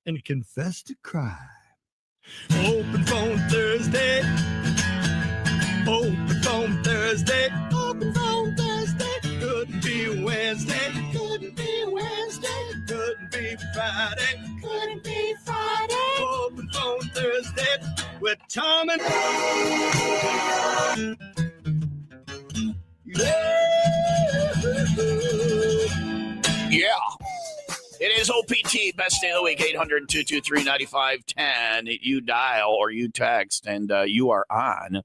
and confess to crime. Open phone Thursday. Open phone Thursday. Open phone Thursday. Couldn't be Wednesday. Couldn't be Wednesday. Couldn't be Friday. Couldn't be Friday. Open phone Thursday with Tom and Yeah. It is OPT, best day of the week, 800-223-9510. You dial or you text, and you are on.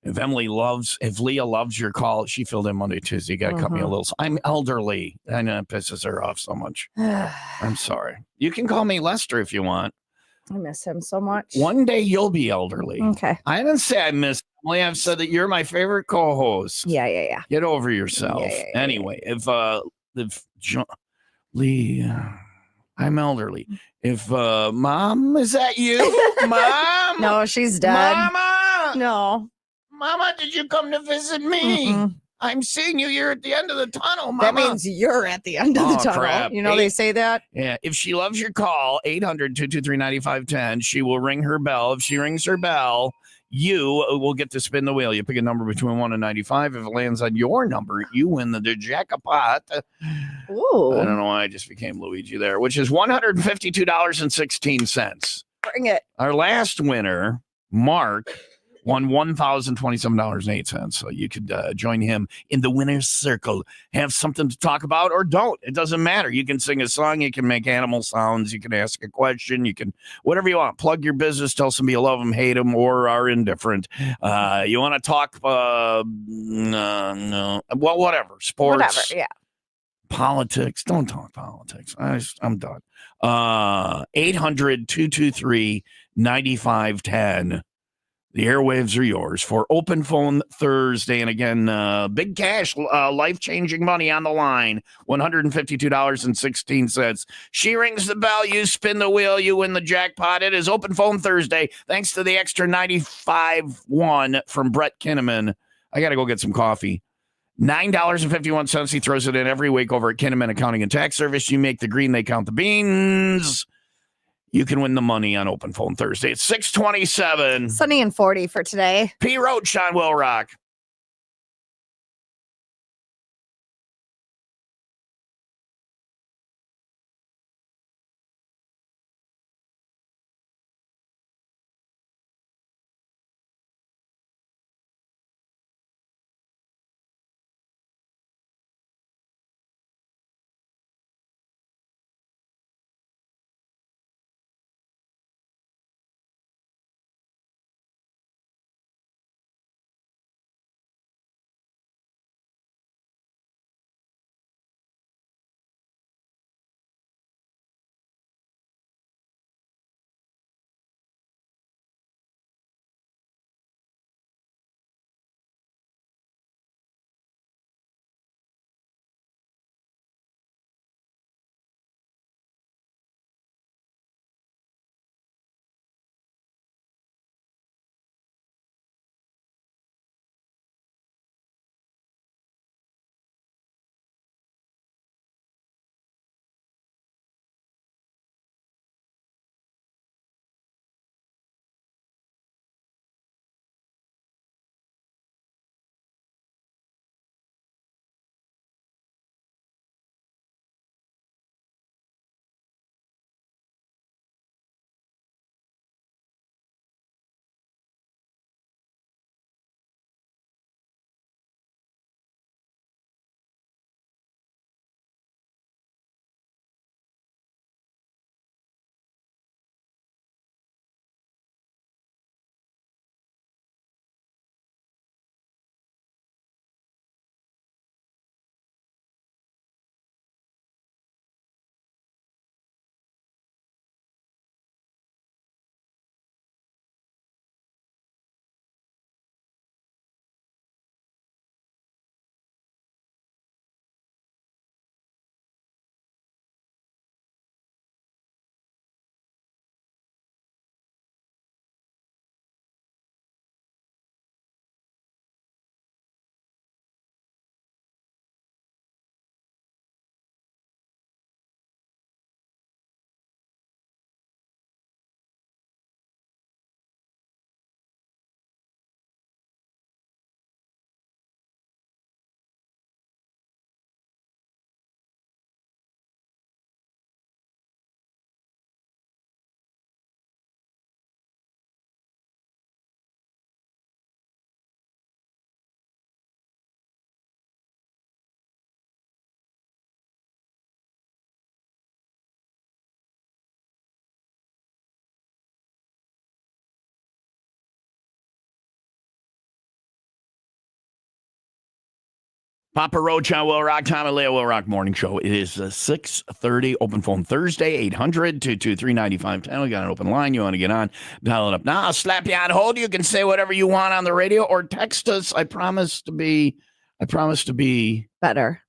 If Leah loves your call, she filled in Monday, Tuesday. You got to cut me a little. I'm elderly. I know it pisses her off so much. I'm sorry. You can call me Lester if you want. I miss him so much. One day you'll be elderly. Okay. I didn't say I miss Emily. I've said that you're my favorite co-host. Yeah. Get over yourself. Anyway, if Lee, I'm elderly. If Mom, is that you? Mom? No, she's dead. Mama! No. Mama, did you come to visit me? I'm seeing you. You're at the end of the tunnel, Mama. That means you're at the end of the tunnel. Crap. You know, they say that. Yeah. If she loves your call, 800-223-9510, she will ring her bell. If she rings her bell, you will get to spin the wheel. You pick a number between 1 and 95. If it lands on your number, you win the jackpot. Ooh. I don't know why I just became Luigi there, which is $152.16. Bring it. Our last winner, Mark, won $1,027.08. So you could join him in the winner's circle. Have something to talk about or don't. It doesn't matter. You can sing a song. You can make animal sounds. You can ask a question. You can, whatever you want. Plug your business. Tell somebody you love them, hate them, or are indifferent. You want to talk, no. Well, whatever. Sports. Whatever, yeah. Politics. Don't talk politics. I'm done. 800-223-9510. The airwaves are yours for Open Phone Thursday. And again, big cash, life-changing money on the line, $152.16. She rings the bell, you spin the wheel, you win the jackpot. It is Open Phone Thursday, thanks to the extra 95-1 from Brett Kinnaman. I got to go get some coffee. $9.51. He throws it in every week over at Kinnaman Accounting and Tax Service. You make the green, they count the beans. You can win the money on Open Phone Thursday. It's 627. Sunny and 40 for today. P. Roach on WIIL Rock. Papa Roach on Will Rock, Tom and Leah Will Rock Morning Show. It is 6:30, open phone Thursday, 800-223-9510. We got an open line. You want to get on, dial it up now. I'll slap you on hold. You can say whatever you want on the radio or text us. I promise to be Better.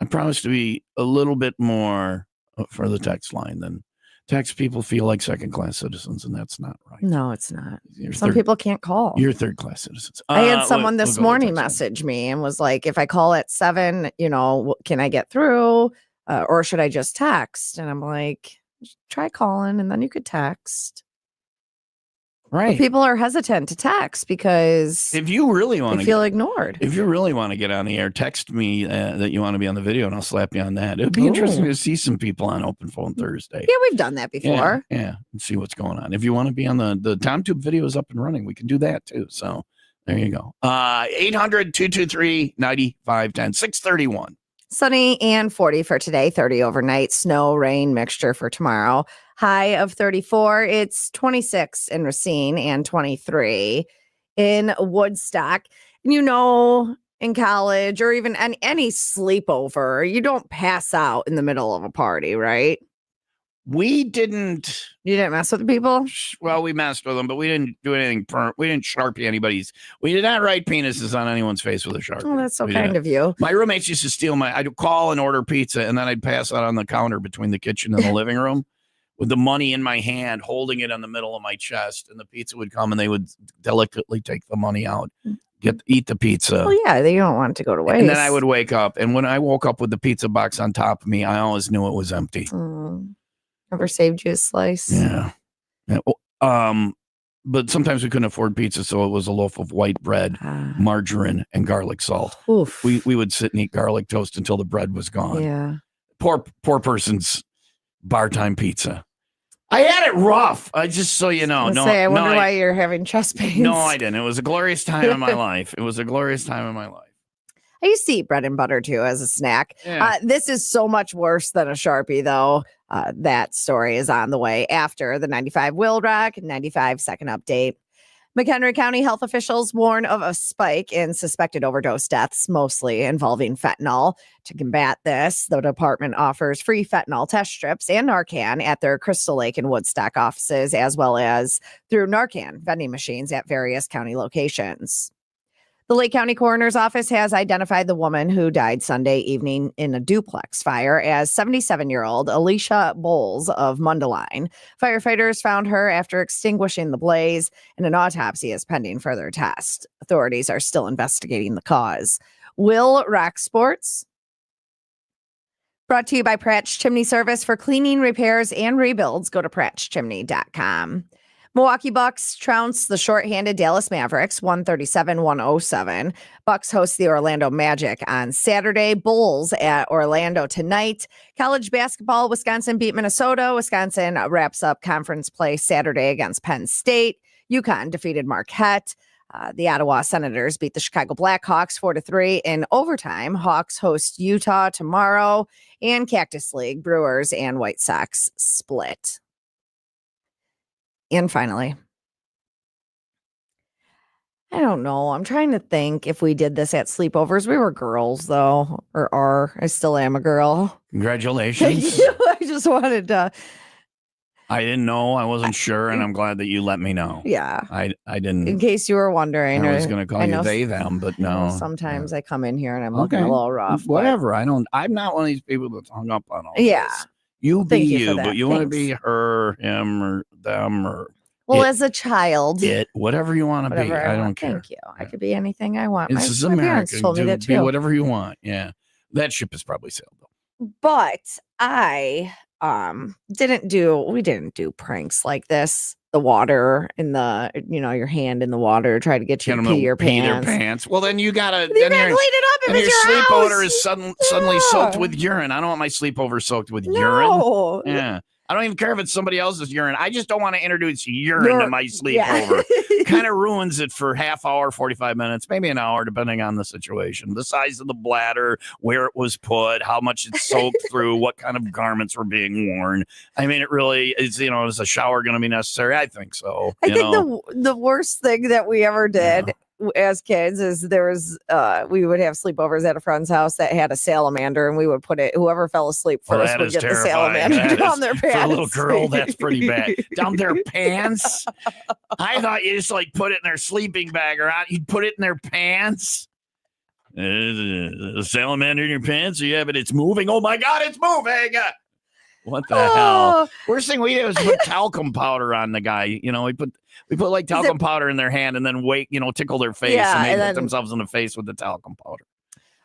I promise to be a little bit more for the text line than text. People feel like second-class citizens, and that's not right. No, it's not. You're Some people can't call. You're third-class citizens. I had someone we'll this go to morning text line. message me and was like, if I call at 7, can I get through? Or should I just text? And I'm like, try calling and then you could text. Right. But people are hesitant to text because If you really want they to feel ignored. If you really want to get on the air, text me that you want to be on the video, and I'll slap you on that. It would be interesting to see some people on Open Phone Thursday. Yeah, we've done that before. Yeah, and see what's going on. If you want to be on the TomTube video is up and running, we can do that too. So there you go. 800-223-9510, 631. Sunny and 40 for today, 30 overnight, snow, rain mixture for tomorrow. High of 34. It's 26 in Racine and 23 in Woodstock. And in college or even any sleepover, you don't pass out in the middle of a party, right? We didn't. You didn't mess with the people? Well, we messed with them, but we didn't do anything. We didn't Sharpie anybody's. We did not write penises on anyone's face with a Sharpie. Oh, that's so kind of you. My roommates used to steal I'd call and order pizza, and then I'd pass out on the counter between the kitchen and the living room with the money in my hand, holding it in the middle of my chest, and the pizza would come, and they would delicately take the money out, eat the pizza. Oh, yeah, they don't want it to go to waste. And then I would wake up, and when I woke up with the pizza box on top of me, I always knew it was empty. Never saved you a slice. Yeah. But sometimes we couldn't afford pizza, so it was a loaf of white bread, margarine, and garlic salt. Oof. We would sit and eat garlic toast until the bread was gone. Yeah. Poor person's bar time pizza. I had it rough. Just so you know. I wonder why you're having chest pains. No, I didn't. It was a glorious time in my life. I used to eat bread and butter too as a snack. Yeah. This is so much worse than a Sharpie, though. That story is on the way after the 95 WIIL Rock 95 second update. McHenry County health officials warn of a spike in suspected overdose deaths, mostly involving fentanyl. To combat this, the department offers free fentanyl test strips and Narcan at their Crystal Lake and Woodstock offices, as well as through Narcan vending machines at various county locations. The Lake County Coroner's Office has identified the woman who died Sunday evening in a duplex fire as 77-year-old Alicia Bowles of Mundelein. Firefighters found her after extinguishing the blaze, and an autopsy is pending further tests. Authorities are still investigating the cause. WIIL Rock Sports. Brought to you by Pratt's Chimney Service. For cleaning, repairs, and rebuilds, go to prattschimney.com. Milwaukee Bucks trounce the shorthanded Dallas Mavericks 137-107. Bucks host the Orlando Magic on Saturday. Bulls at Orlando tonight. College basketball, Wisconsin beat Minnesota. Wisconsin wraps up conference play Saturday against Penn State. UConn defeated Marquette. The Ottawa Senators beat the Chicago Blackhawks 4-3 in overtime. Hawks host Utah tomorrow. And Cactus League, Brewers and White Sox split. And finally, I don't know. I'm trying to think if we did this at sleepovers. We were girls, though, or are. I still am a girl. Congratulations. I just wanted to. I didn't know. I wasn't sure, and I'm glad that you let me know. Yeah. I didn't. In case you were wondering. I was going to call you they, them, but no. Sometimes I come in here and I'm looking a little rough. Whatever. I'm not one of these people that's hung up on all yeah. this. You be you, but you want to Thanks. be her, him, or them, or as a child, whatever you want to be. I don't care. Thank you. I could be anything I want. This is my America. parents told me that too. Be whatever you want. Yeah, that ship has probably sailed though. But I didn't do pranks like this. The water in the, your hand in the water, try to get you to pee your pants. Their pants. Well, then you gotta. Then clean it up if it's your sleep house. odor is suddenly soaked with urine. I don't want my sleepover soaked with urine. Yeah. I don't even care if it's somebody else's urine. I just don't want to introduce urine to my sleepover. Kind of ruins it for half hour, 45 minutes, maybe an hour, depending on the situation. The size of the bladder, where it was put, how much it's soaked through, what kind of garments were being worn. I mean, it really is, is a shower going to be necessary? I think so. I think the worst thing that we ever did as kids is we would have sleepovers at a friend's house that had a salamander, and we would put it. Whoever fell asleep Well, first that would is get the terrifying. salamander That down is- their For a pants. little girl, that's pretty bad. Down their pants? I thought you just like put it in their sleeping bag or you'd put it in their pants. A salamander in your pants? Yeah, but it's moving. Oh my God, it's moving. What the hell? Oh, Worst thing we did was put talcum powder on the guy. You know, we put like talcum powder in their hand and then tickle their face, Yeah, and they and hit then- themselves in the face with the talcum powder.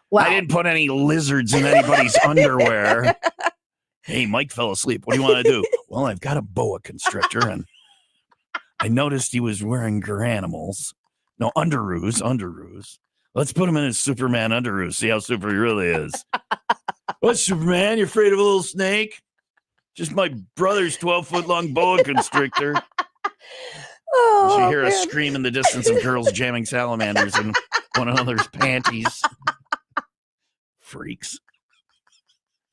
well, I didn't put any lizards in anybody's underwear. Hey, Mike fell asleep. What do you want to do? Well, I've got a boa constrictor, and I noticed he was wearing granimals. No, underoos. Let's put him in his Superman underoos. See how super he really is. What, Superman? You're afraid of a little snake? Just my brother's 12-foot-long boa constrictor. oh, You hear a man. scream in the distance of girls jamming salamanders in one another's panties. Freaks.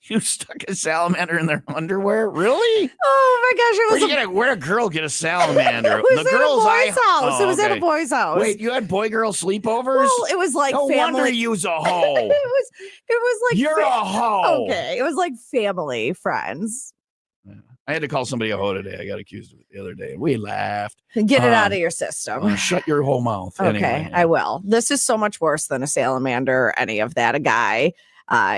You stuck a salamander in their underwear? Really? Oh my gosh! Where'd a girl get a salamander? It was the at girls a boy's house. Oh, It was at a okay. boy's house. Wait, you had boy-girl sleepovers? well, it was like No family. wonder you's a hoe. It was like You're a hoe. okay. It was like family friends. I had to call somebody a hoe today. I got accused of it the other day. We laughed. Get it out of your system. Shut your whole mouth. Okay, Anyway. I will. This is so much worse than a salamander or any of that. A guy,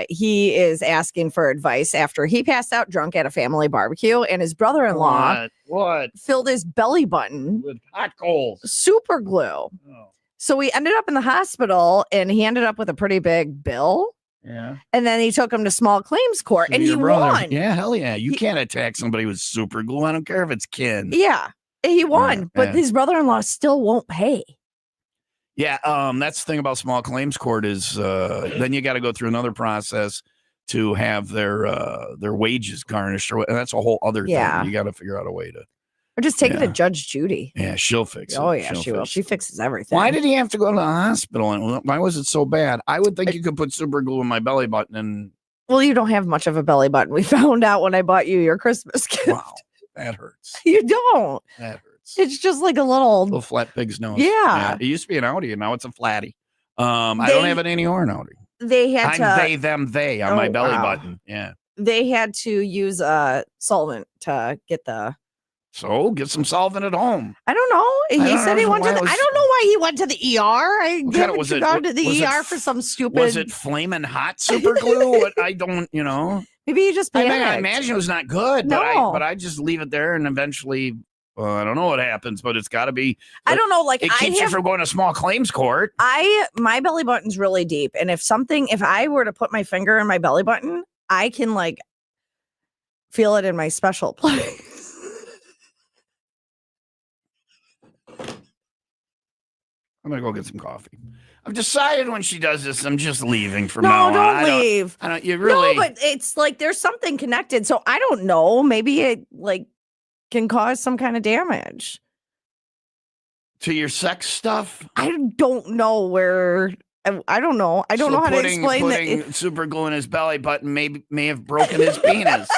he is asking for advice after he passed out drunk at a family barbecue, and his brother-in-law What? filled his belly button With hot coals. super glue. Oh. So he ended up in the hospital, and he ended up with a pretty big bill. Yeah. And then he took him to small claims court, and he Your brother. won. Yeah, hell yeah. You can't attack somebody with super glue. I don't care if it's kin. Yeah, he won, Yeah, but yeah. his brother-in-law still won't pay. Yeah, that's the thing about small claims court is then you got to go through another process to have their wages garnished, and that's a whole other Yeah. thing. You got to figure out a way to. Or just take it to Yeah. Judge Judy. Yeah, she'll fix it. Oh yeah, She'll she will. fix She it. fixes everything. Why did he have to go to the hospital? And why was it so bad? I would think you could put super glue in my belly button and Well, you don't have much of a belly button. We found out when I bought you your Christmas gift. wow, that hurts. You don't. That hurts. It's just like a little. Little flat pig's nose. Yeah. It used to be an Audi, and now it's a flatty. I They- don't have it anymore, an Audi. They had I'm to. they, them, they on my Oh, belly wow. button. Yeah. They had to use a solvent to get the. So get some solvent at home. I don't know. He don't said know he went why to. it was- I don't know why he went to the ER. I What kind of- haven't was it- gone to the was it ER for some stupid. Was it flaming hot super glue? What I don't, Maybe he just I panicked. imagine it was not good, but No. I just leave it there and eventually, I don't know what happens, but it's got to be. I don't know. Like It I keeps you have. from going to small claims court. My belly button's really deep, and if I were to put my finger in my belly button, I can like feel it in my special place. I'm gonna go get some coffee. I've decided when she does this, I'm just leaving from No, now on. don't I leave. I don't. You really. No, but it's like there's something connected. So I don't know. Maybe it like can cause some kind of damage. To your sex stuff. I don't know where. I don't know. I don't know how to explain that. Putting super glue in his belly button may have broken his penis.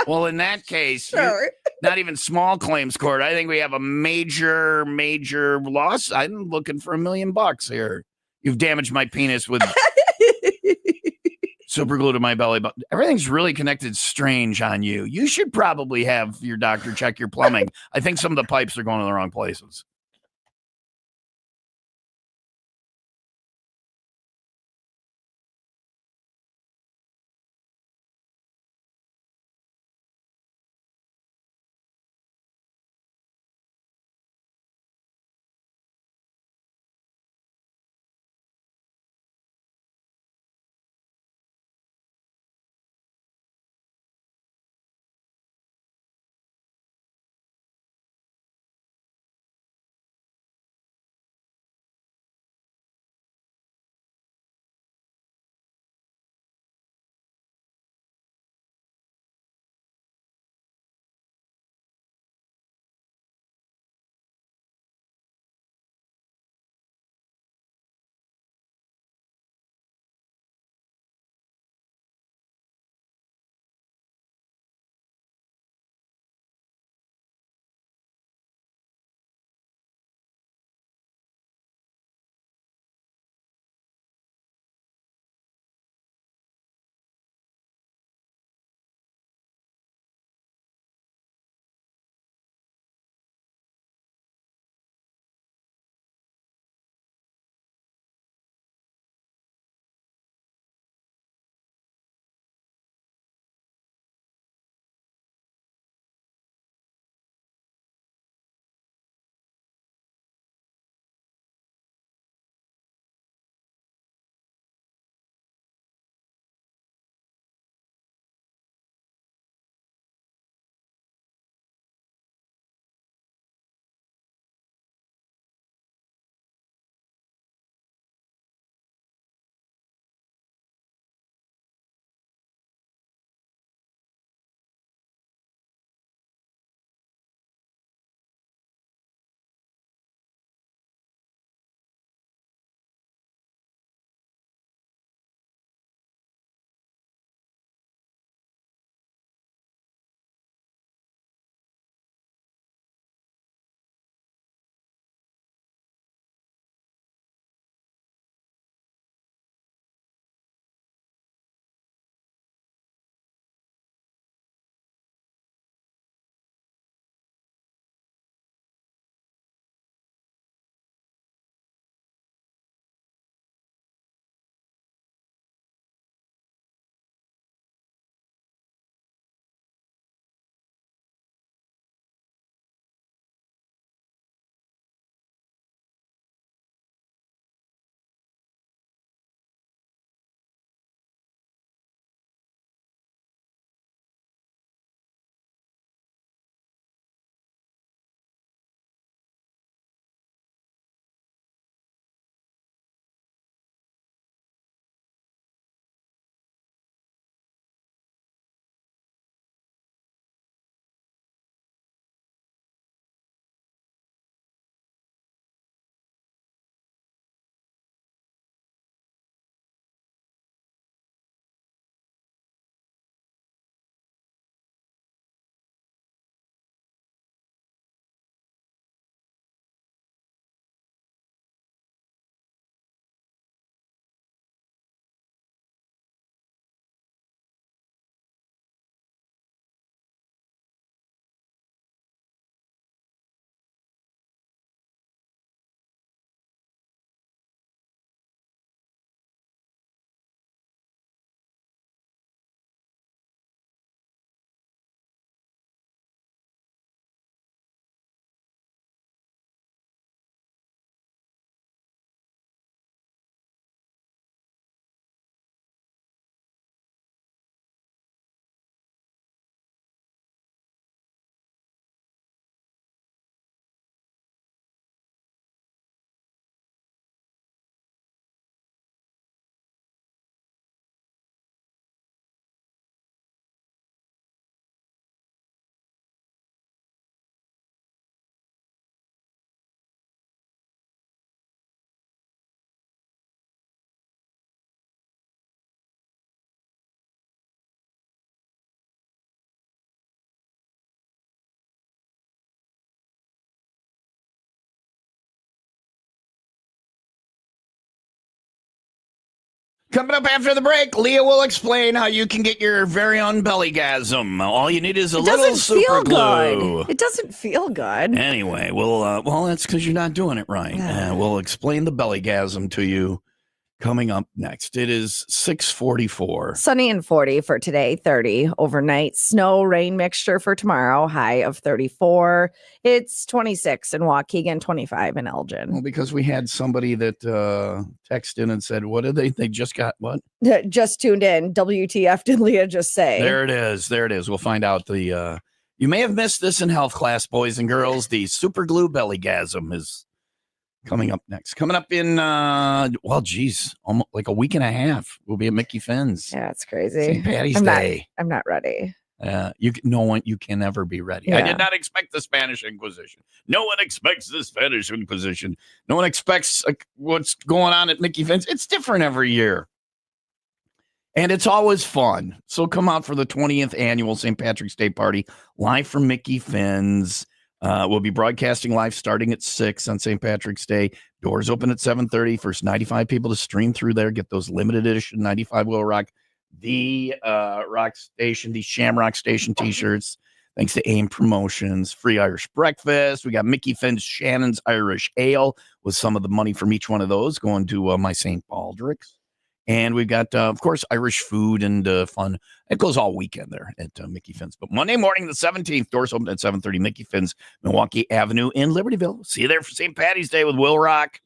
Well, in that case, Sure. not even small claims court. I think we have a major loss. I'm looking for $1 million here. You've damaged my penis with super glue to my belly button. Everything's really connected strange on you. You should probably have your doctor check your plumbing. I think some of the pipes are going to the wrong places. Coming up after the break, Leah will explain how you can get your very own bellygasm. All you need is a little super glue. It doesn't feel good. Anyway, well, that's because you're not doing it right. We'll explain the bellygasm to you coming up next. It is 6:44. Sunny and 40 for today, 30 overnight. Snow, rain mixture for tomorrow, high of 34. It's 26 in Waukegan, 25 in Elgin. Well, because we had somebody that texted in and said, what did they just got what? Just tuned in. WTF did Leah just say? There it is. We'll find out the you may have missed this in health class, boys and girls. The super glue bellygasm is coming up next. Coming up in, almost like a week and a half. We'll be at Mickey Finn's. Yeah, it's crazy. St. Patty's Day. I'm not ready. You can never be ready. Yeah. I did not expect the Spanish Inquisition. No one expects the Spanish Inquisition. No one expects what's going on at Mickey Finn's. It's different every year. And it's always fun. So come out for the 20th annual St. Patrick's Day party, live from Mickey Finn's. We'll be broadcasting live starting at 6 on St. Patrick's Day. Doors open at 7:30. First 95 people to stream through there. Get those limited edition 95 WIIL Rock, the Rock Station, the Shamrock Station t-shirts. Thanks to AIM Promotions. Free Irish breakfast. We got Mickey Finn's Shannon's Irish Ale with some of the money from each one of those going to my St. Baldrick's. And we've got, of course, Irish food and fun. It goes all weekend there at Mickey Finn's. But Monday morning, the 17th, doors open at 7:30, Mickey Finn's, Milwaukee Avenue in Libertyville. See you there for St. Patty's Day with WIIL Rock.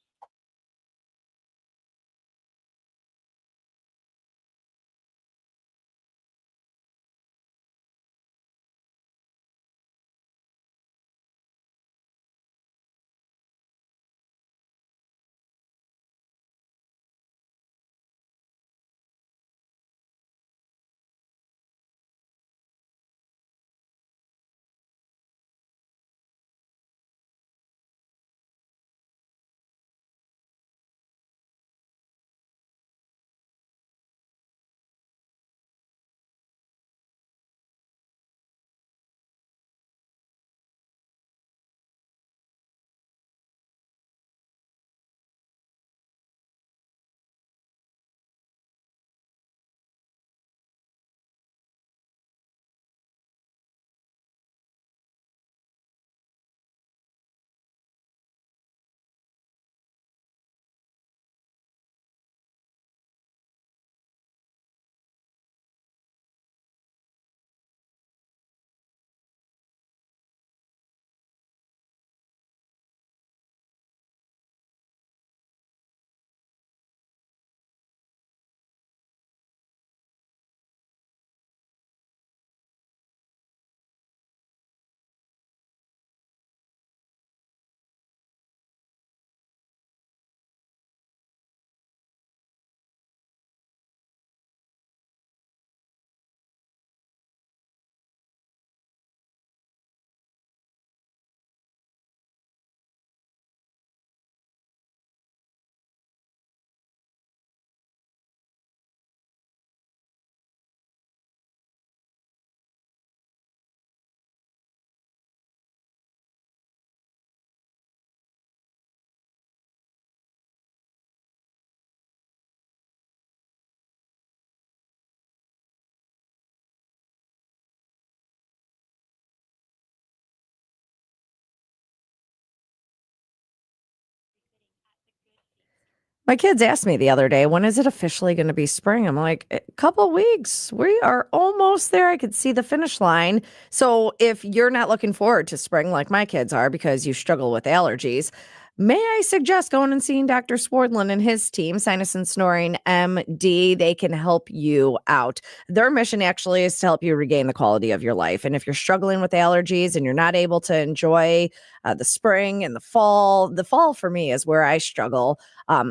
My kids asked me the other day, when is it officially going to be spring? I'm like, a couple weeks. We are almost there. I could see the finish line. So if you're not looking forward to spring like my kids are because you struggle with allergies, may I suggest going and seeing Dr. Swardlin and his team, Sinus and Snoring MD. They can help you out. Their mission actually is to help you regain the quality of your life. And if you're struggling with allergies and you're not able to enjoy the spring and the fall for me is where I struggle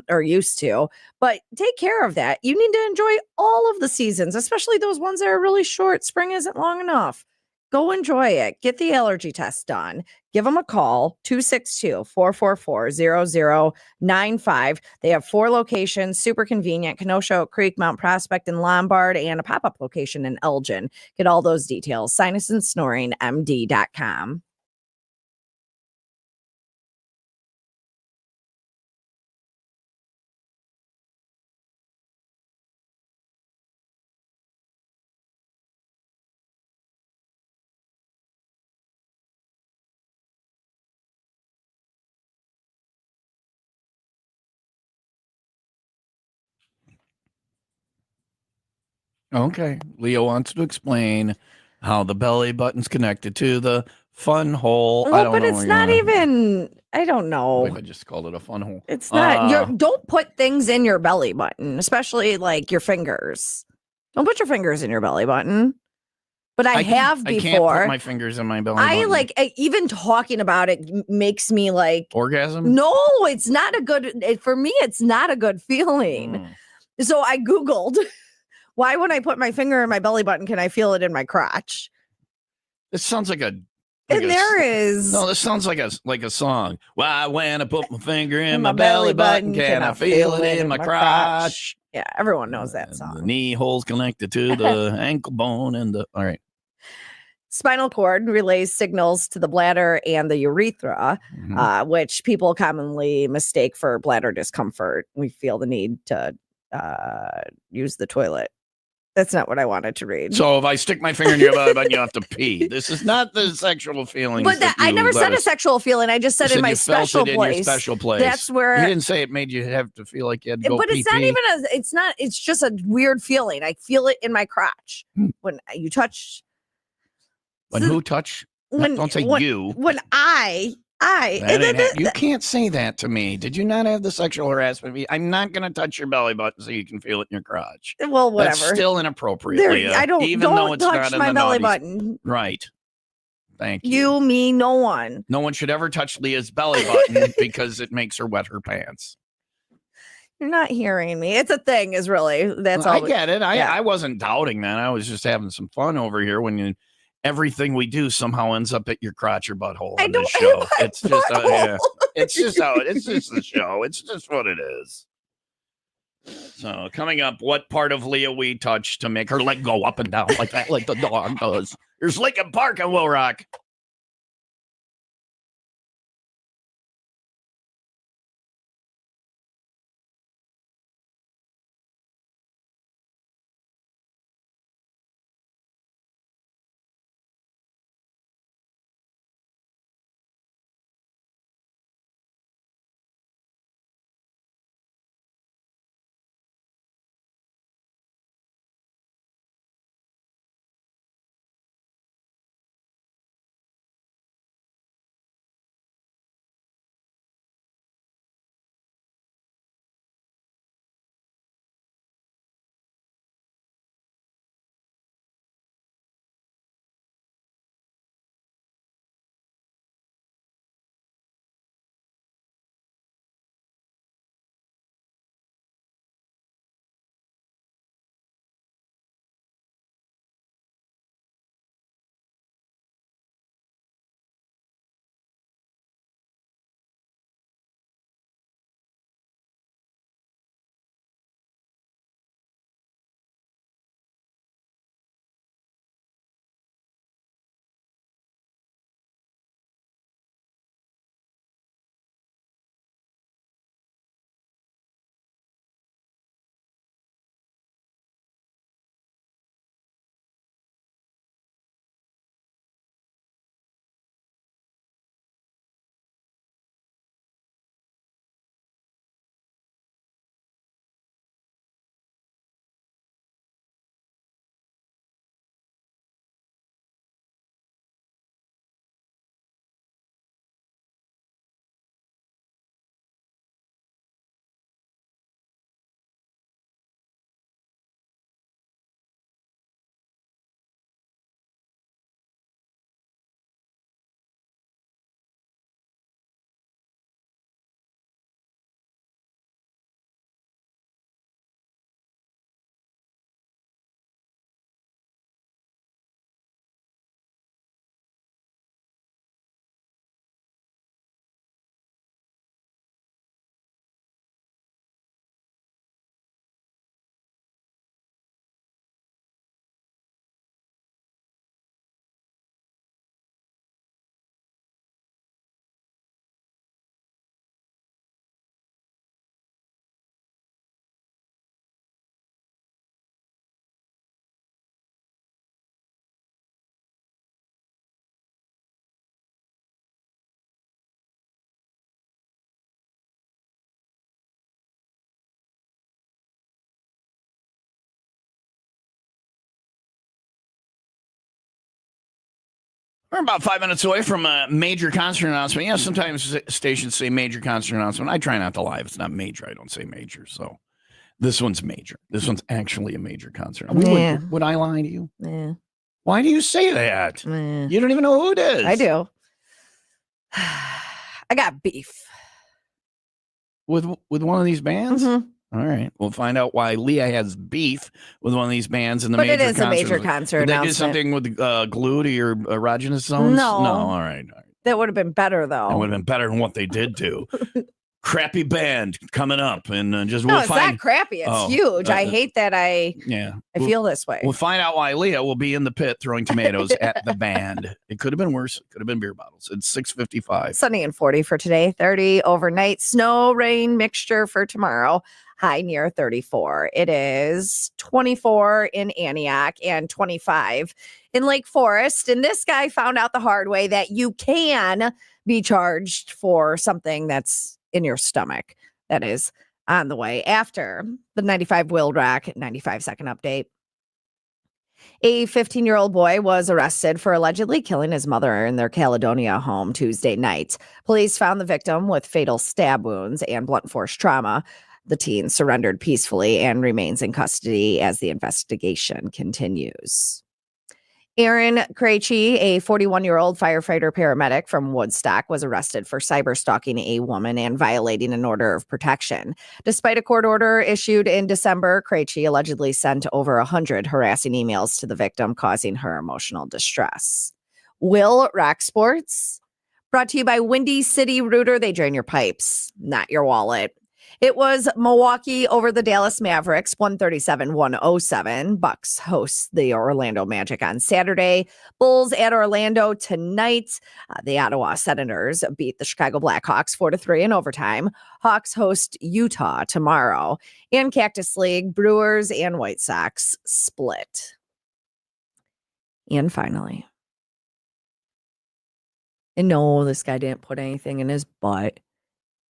or used to. But take care of that. You need to enjoy all of the seasons, especially those ones that are really short. Spring isn't long enough. Go enjoy it. Get the allergy test done. Give them a call, 262-444-0095. They have 4 locations, super convenient, Kenosha, Oak Creek, Mount Prospect, and Lombard, and a pop-up location in Elgin. Get all those details, sinusandsnoringmd.com. Okay. Leo wants to explain how the belly button's connected to the fun hole. I Well, don't but know. it's not even. I don't I know. believe I just called it a fun hole. It's not. Don't put things in your belly button, especially like your fingers. Don't put your fingers in your belly button. But I have before. I can't put my fingers in my belly button. Even talking about it makes me like orgasm. No, it's not a good. For me, it's not a good feeling. So I Googled, why when I put my finger in my belly button, can I feel it in my crotch? This sounds like a. No, this sounds like a song. Why when I put my finger in my belly button, can I feel it in my crotch? Yeah, everyone knows that The song. knee hole's connected to the ankle bone and the. All right. Spinal cord relays signals to the bladder and the urethra, which people commonly mistake for bladder discomfort. We feel the need to use the toilet. That's not what I wanted to read. So if I stick my finger in your belly button, you have to pee. This is not the sexual feeling. But I never said a sexual feeling. I just said in my special place. In your special place. That's where you didn't say it made you have to feel like you had to go. But it's not even It's not. It's just a weird feeling. I feel it in my crotch when you touch. When who touch? Don't say you. When you can't say that to me. Did you not have the sexual harassment? I'm not going to touch your belly button so you can feel it in your crotch. Well, whatever. That's still inappropriate, Leah. I don't. Even don't though it's touch not my in the belly naughties. button. Right. Thank you. You, me, no one. No one should ever touch Leah's belly button because it makes her wet her pants. You're not hearing me. It's a thing. Is really that's all. I get it. I wasn't doubting that. I was just having some fun over here when everything we do somehow ends up at your crotch or butthole on this show. It's just it's just the show. It's just what it is. So coming up, what part of Leah we touch to make her leg go up and down like that, like the dog does? Here's Lincoln Park and Will Rock. We're about 5 minutes away from a major concert announcement. Yeah, sometimes stations say major concert announcement. I try not to lie. If it's not major, I don't say major. So this one's major. This one's actually a major concert. Yeah. Would I lie to you? Yeah. Why do you say that? Yeah. You don't even know who it is. I do. I got beef. With one of these bands? Mhm. All right. We'll find out why Leah has beef with one of these bands in the But major it is a major concert. concert Did they do announcement. something with glue to your erogenous zones? No. No. All right. That would have been better, though. That would have been better than what they did do. Crappy band coming up, and No, we'll it's find. not crappy. It's Oh, huge. I hate that I feel this way. We'll find out why Leah will be in the pit throwing tomatoes at the band. It could have been worse. It could have been beer bottles. It's 6:55. Sunny and 40 for today, 30 overnight, snow, rain mixture for tomorrow, high near 34. It is 24 in Antioch and 25 in Lake Forest. And this guy found out the hard way that you can be charged for something that's in your stomach. That is on the way after the 95 WIIL rack, 95-second update. A 15-year-old boy was arrested for allegedly killing his mother in their Caledonia home Tuesday night. Police found the victim with fatal stab wounds and blunt force trauma. The teen surrendered peacefully and remains in custody as the investigation continues. Aaron Krejci, a 41-year-old firefighter paramedic from Woodstock, was arrested for cyber-stalking a woman and violating an order of protection. Despite a court order issued in December, Krejci allegedly sent over 100 harassing emails to the victim, causing her emotional distress. WIIL Rack Sports, brought to you by Windy City Rooter. They drain your pipes, not your wallet. It was Milwaukee over the Dallas Mavericks, 137-107. Bucks host the Orlando Magic on Saturday. Bulls at Orlando tonight. The Ottawa Senators beat the Chicago Blackhawks 4-3 in overtime. Hawks host Utah tomorrow. In Cactus League, Brewers and White Sox split. And finally, and no, this guy didn't put anything in his butt.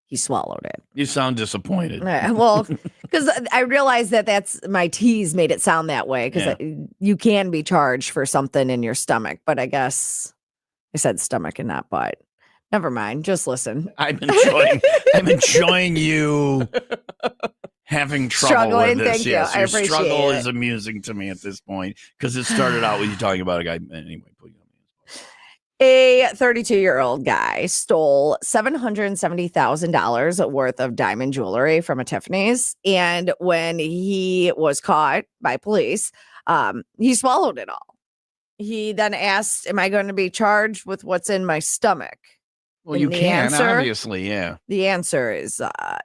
He swallowed it. You sound disappointed. Well, because I realized that's my tease made it sound that way because you can be charged for something in your stomach, but I guess I said stomach and not butt. Never mind. Just listen. I'm enjoying you having trouble Struggling, with this. thank you. Yes, I your appreciate struggle it. is amusing to me at this point because it started out with you talking about a guy. Anyway, please. A 32-year-old guy stole $770,000 worth of diamond jewelry from a Tiffany's. And when he was caught by police, he swallowed it all. He then asked, am I going to be charged with what's in my stomach? Well, and you the can, answer, obviously, yeah. The answer is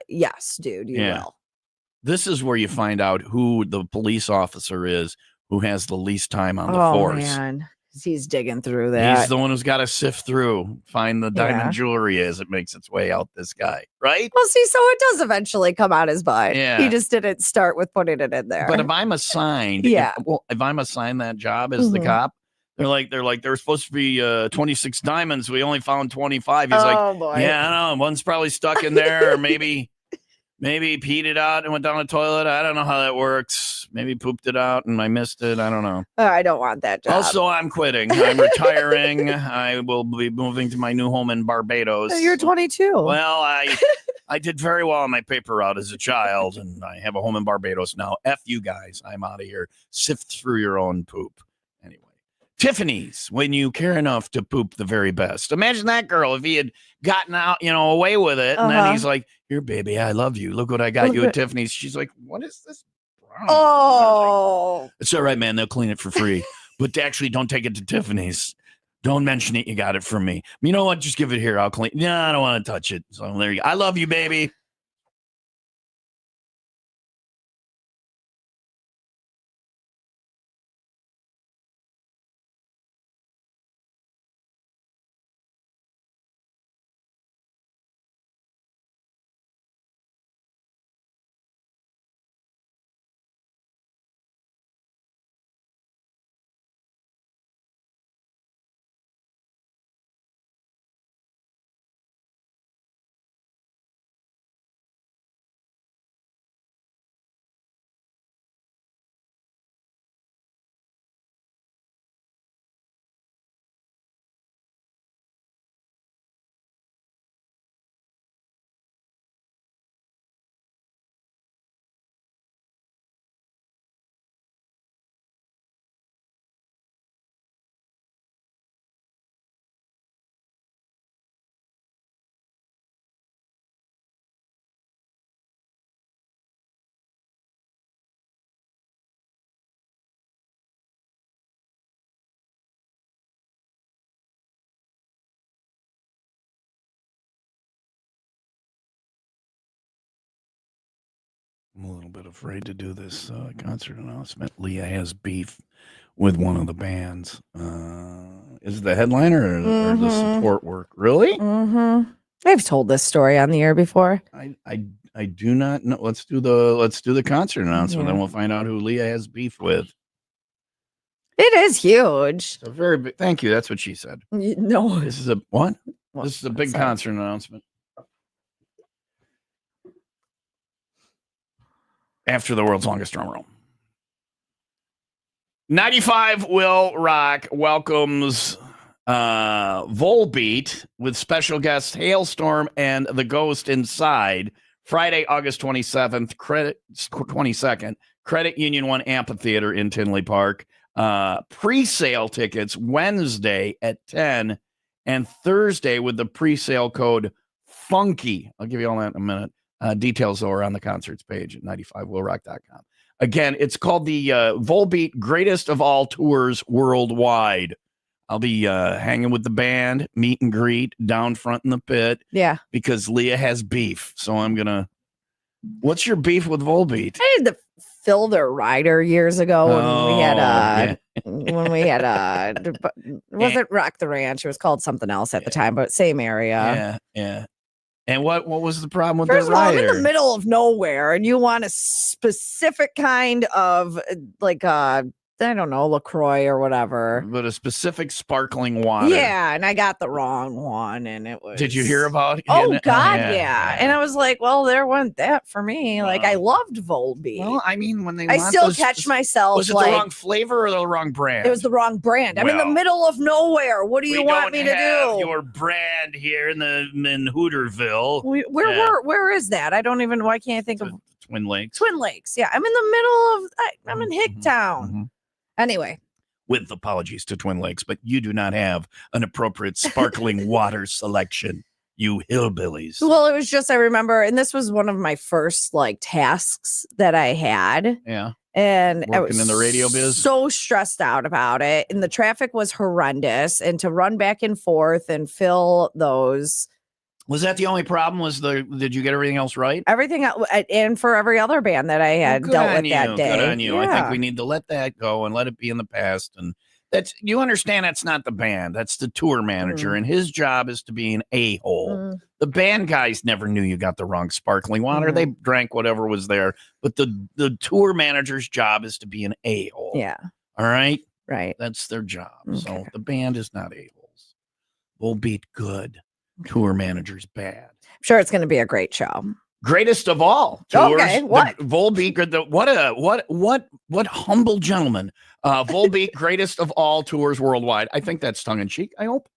yes, dude, you will. This is where you find out who the police officer is who has the least time on the force. Man. He's digging through that. He's the one who's got to sift through, find the diamond jewelry as it makes its way out this guy, right? Well, see, so it does eventually come out his butt. Yeah. He just didn't start with putting it in there. But if I'm assigned, if I'm assigned that job as the cop, they're like, there were supposed to be 26 diamonds. We only found 25. He's boy. Yeah, I don't know. One's probably stuck in there, or maybe peed it out and went down the toilet. I don't know how that works. Maybe pooped it out and I missed it. I don't know. I don't want that job. Also, I'm quitting. I'm retiring. I will be moving to my new home in Barbados. You're 22. Well, I did very well on my paper route as a child, and I have a home in Barbados now. F you guys. I'm out of here. Sift through your own poop. Anyway. Tiffany's, when you care enough to poop the very best. Imagine that girl if he had gotten out, away with it. And then he's like, here, baby, I love you. Look what I got you at Tiffany's. She's like, what is this? Oh. It's all right, man. They'll clean it for free. But actually, don't take it to Tiffany's. Don't mention it. You got it from me. You know what? Just give it here. I'll clean. No, I don't want to touch it. So there you go. I love you, baby. I'm a little bit afraid to do this concert announcement. Leah has beef with one of the bands. Is it the headliner or the support work? Really? Mm-hmm. I've told this story on the air before. I do not know. Let's do the concert announcement, Yeah. then we'll find out who Leah has beef with. It is huge. It's a very big. Thank you. That's what she said. No. This is a what? Well, This is a big sorry. concert announcement. After the world's longest drum roll. 95 WIIL Rock welcomes Volbeat with special guests Hailstorm and The Ghost Inside Friday, August 22nd, Credit Union 1 Amphitheater in Tinley Park. Pre-sale tickets Wednesday at 10 and Thursday with the pre-sale code FUNKY. I'll give you all that in a minute. Details though are on the concerts page at 95willrock.com. Again, it's called the Volbeat Greatest of All Tours Worldwide. I'll be hanging with the band, meet and greet down front in the pit. Yeah. Because Leah has beef. So I'm going to. What's your beef with Volbeat? I did the fill their rider years ago when we had it wasn't Rock the Ranch. It was called something else at the time, but same area. Yeah. And what was the problem with First the of all, rider? I'm in the middle of nowhere, and you want a specific kind of I don't know, LaCroix or whatever. But a specific sparkling water. Yeah, and I got the wrong one, and it was. Did you hear about it? Oh, God, yeah. And I was like, well, there went that for me. Like, I loved Volbeat. Well, I mean, when I still catch myself. Was it the wrong flavor or the wrong brand? It was the wrong brand. I'm in the middle of nowhere. What do you want me to do? Your brand here in Hooterville. Where is that? I don't even. Why can't I think of Twin Lakes? Twin Lakes. Yeah, I'm in the middle of. I'm in Hicktown. Mm-hmm. Anyway. With apologies to Twin Lakes, but you do not have an appropriate sparkling water selection, you hillbillies. Well, it was just, I remember, and this was one of my first tasks that I had. Yeah. And working I was in the radio biz, so stressed out about it, and the traffic was horrendous, and to run back and forth and fill those. Was that the only problem? Did you get everything else right? Everything else, and for every other band that I had dealt with that day. Good on you. Yeah. I think we need to let that go and let it be in the past. And you understand that's not the band. That's the tour manager. And his job is to be an a-hole. The band guys never knew you got the wrong sparkling water. They drank whatever was there. But the tour manager's job is to be an a-hole. Yeah. All right? Right. That's their job. Okay. So the band is not a-holes. Volbeat good. Tour manager's bad. I'm sure it's going to be a great show. Greatest of all tours. Okay, what? Volbeat, what humble gentleman. Volbeat, greatest of all tours worldwide. I think that's tongue in cheek, I hope.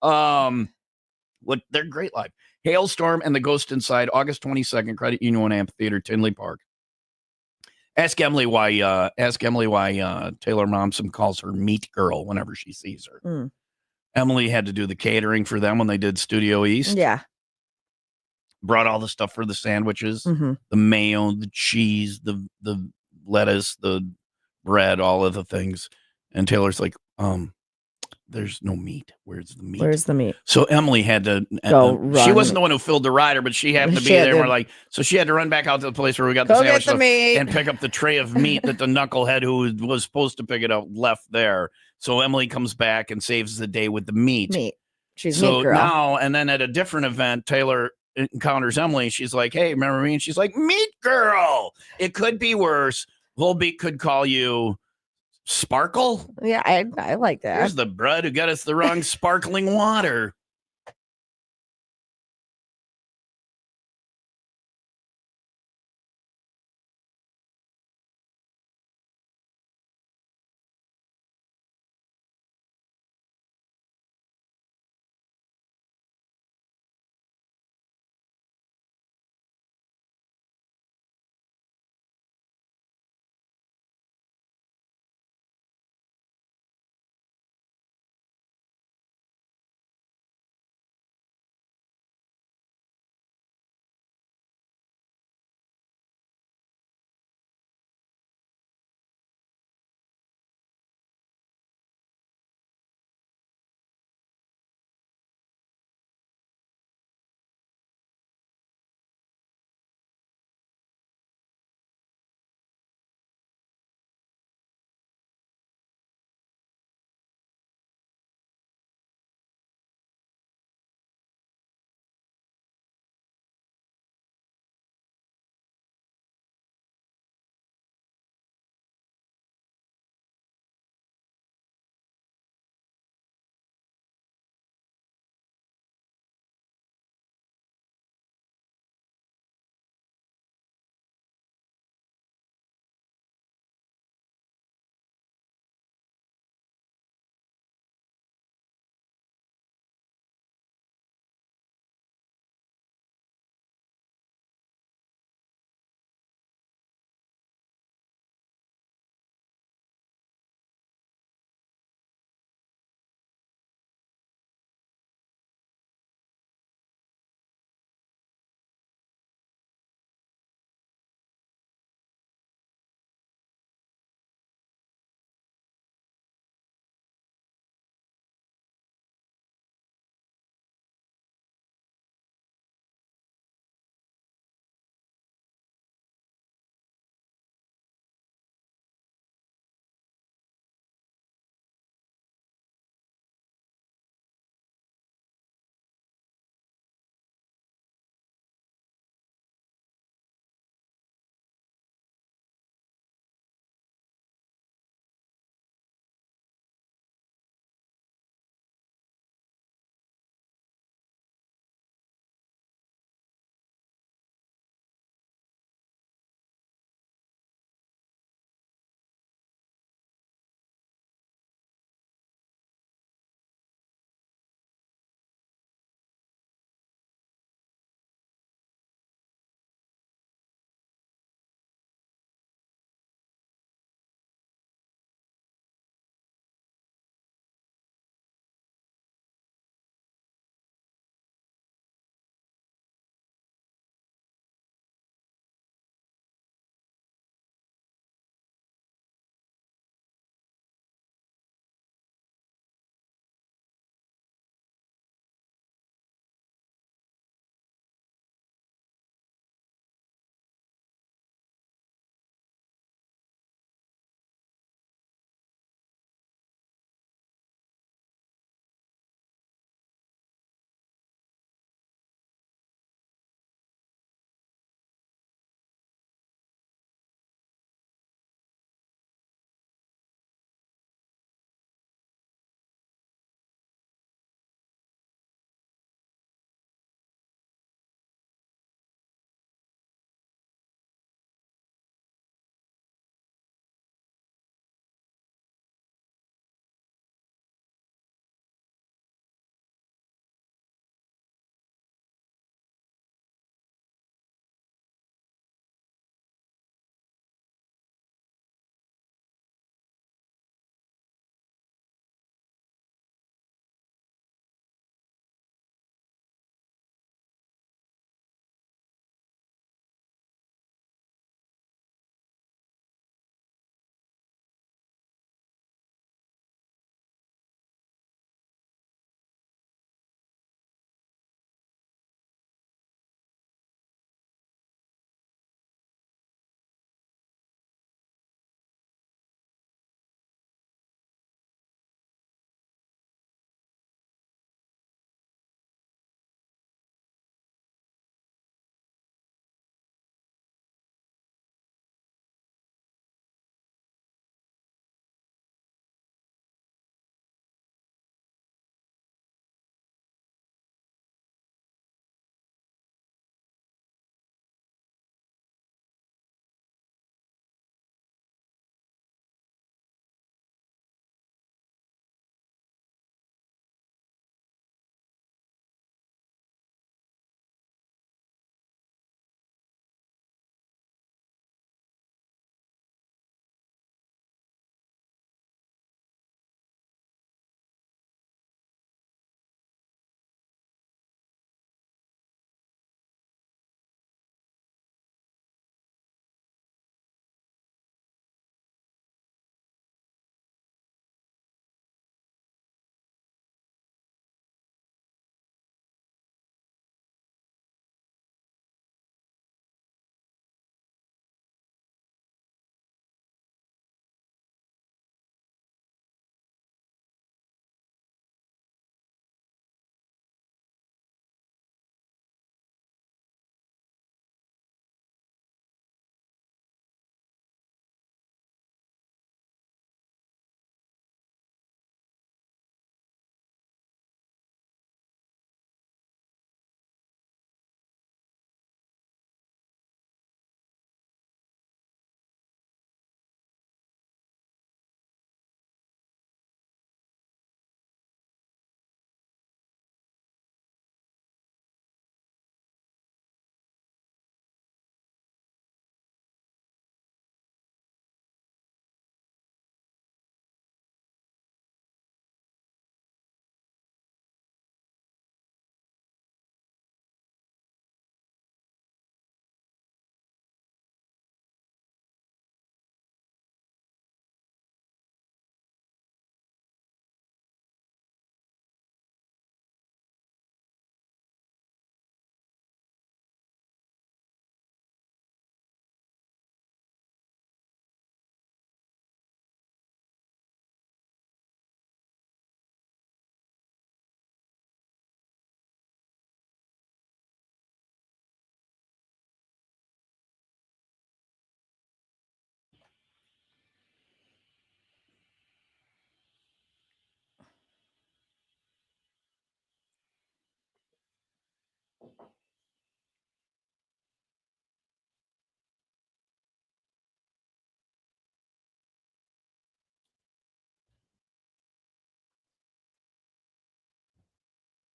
They're great live. Hailstorm and The Ghost Inside, August 22nd, Credit Union 1 Amphitheater, Tinley Park. Ask Emily why Taylor Momsen calls her Meat Girl whenever she sees her. Emily had to do the catering for them when they did Studio East. Yeah. Brought all the stuff for the sandwiches, the mayo, the cheese, the lettuce, the bread, all of the things. And Taylor's like, there's no meat. Where's the meat? Where's the meat? So Emily had to she wasn't the one who filled the rider, but she happened to be there. And we're like, so she had to run back out to the place where we got the sandwich and pick up the tray of meat that the knucklehead who was supposed to pick it up left there. So Emily comes back and saves the day with the meat. She's meat girl. Now, and then at a different event, Taylor encounters Emily. She's like, hey, remember me? And she's like, Meat Girl. It could be worse. Volbeat could call you Sparkle. Yeah, I like that. Here's the broad who got us the wrong sparkling water.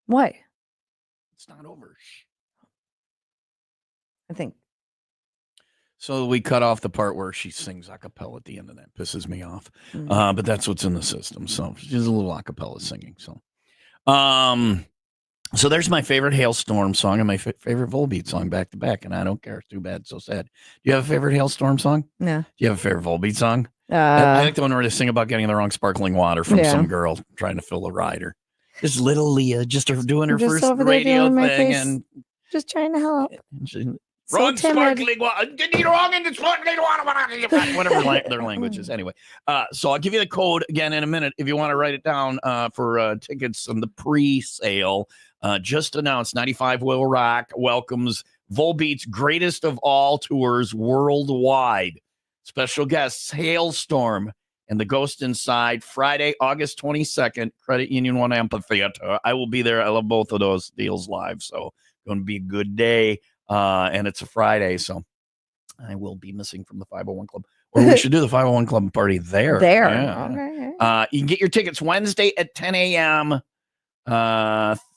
What? It's not over. I think. So we cut off the part where she sings a cappella at the end of that. Pisses me off. Mm. But that's what's in the system. So she's a little a cappella singing. So there's my favorite Hailstorm song and my favorite Volbeat song back to back. And I don't care. It's too bad. So sad. Do you have a favorite Hailstorm song? No. Do you have a favorite Volbeat song? I like the one where they sing about getting the wrong sparkling water from some girl trying to fill a rider. Just little Leah, just doing her Just first over there radio doing my thing, face. and Just trying to help. wrong So timid. sparkling water. Get you wrong in the sparkling water. Whatever their language is. Anyway, so I'll give you the code again in a minute if you want to write it down for tickets on the pre-sale. Just announced 95 Will Rock welcomes Volbeat's greatest of all tours worldwide. Special guests Hailstorm and the Ghost Inside Friday, August 22nd, Credit Union 1 Amphitheater. I will be there. I love both of those deals live. So going to be a good day. And it's a Friday. So I will be missing from the 501 Club. Or we should do the 501 Club party there. Yeah. Okay. You can get your tickets Wednesday at 10 a.m.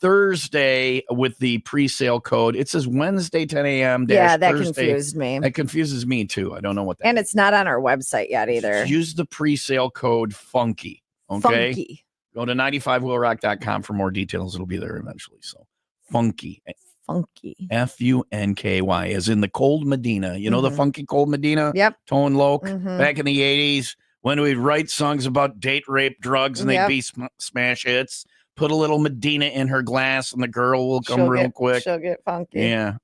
Thursday with the pre-sale code. It says Wednesday 10 a.m. Yeah, that Thursday. confused me. That confuses me too. I don't know what that And is. it's not on our website yet either. Use the pre-sale code funky. Okay. Funky. Go to 95willrock.com for more details. It'll be there eventually. So funky. Funky. Funky, as in the Cold Medina. You know the funky Cold Medina? Yep. Tone Loc Mhm. back in the 80s when we'd write songs about date, rape, drugs, and they'd Yep. be smash hits. Put a little Medina in her glass and the girl will come real quick. She'll get funky. Yeah.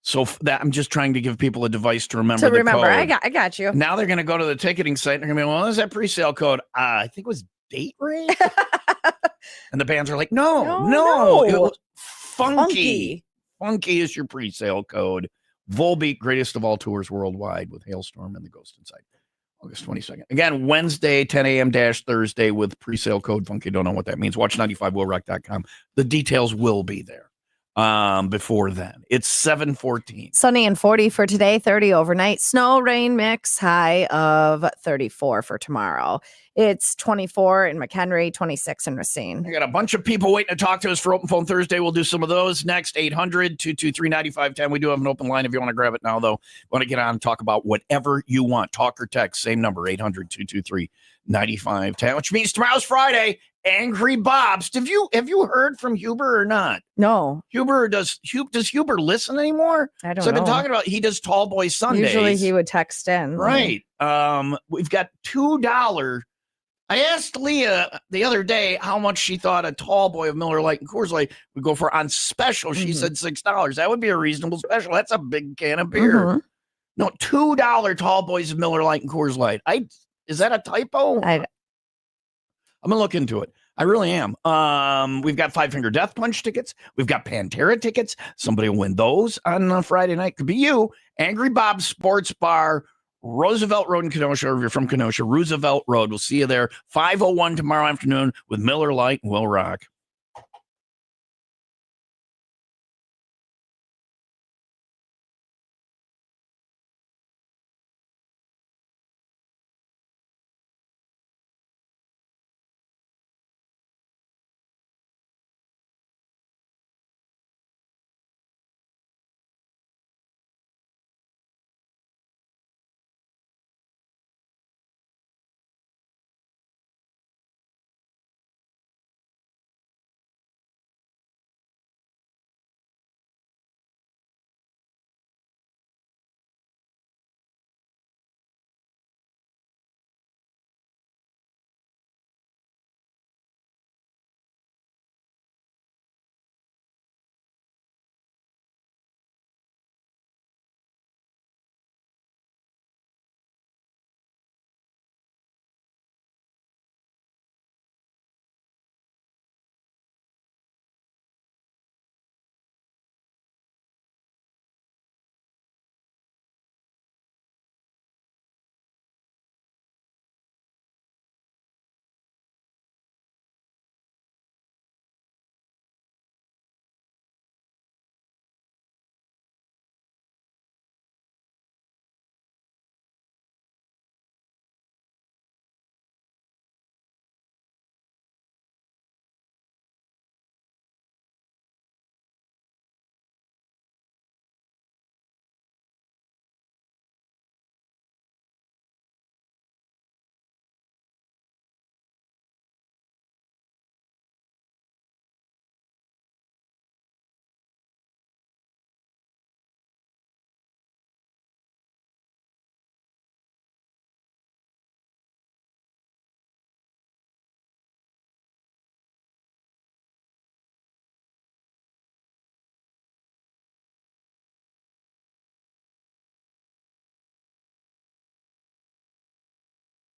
So that I'm just trying to give people a device to remember the code. I got you. Now they're going to go to the ticketing site and they're going to be, well, what is that pre-sale code? I think it was date rape. And the bands are like, no. It was funky. Funky is your pre-sale code. Volbeat, greatest of all tours worldwide with Hailstorm and the Ghost Inside. August 22nd. Again, Wednesday, 10 a.m. Thursday with pre-sale code funky. Don't know what that means. Watch 95willrock.com. The details will be there. Before then. It's 7:14. Sunny and 40 for today, 30 overnight. Snow, rain mix, high of 34 for tomorrow. It's 24 in McHenry, 26 in Racine. I got a bunch of people waiting to talk to us for Open Phone Thursday. We'll do some of those next. 800-223-9510. We do have an open line if you want to grab it now, though. Want to get on and talk about whatever you want. Talk or text. Same number, 800-223-9510, which means tomorrow's Friday. Angry Bob's. Have you heard from Huber or not? No. Does Huber listen anymore? I don't know. So I've been talking about he does Tall Boy Sundays. Usually he would text in. Right. We've got $2. I asked Leah the other day how much she thought a Tall Boy of Miller Lite and Coors Light would go for on special. She said $6. That would be a reasonable special. That's a big can of beer. No, $2 Tall Boys of Miller Lite and Coors Light. Is that a typo? I'm gonna look into it. I really am. We've got Five Finger Death Punch tickets. We've got Pantera tickets. Somebody will win those on Friday night. Could be you. Angry Bob's Sports Bar, Roosevelt Road in Kenosha. Or if you're from Kenosha, Roosevelt Road. We'll see you there. 5:01 tomorrow afternoon with Miller Lite and Will Rock.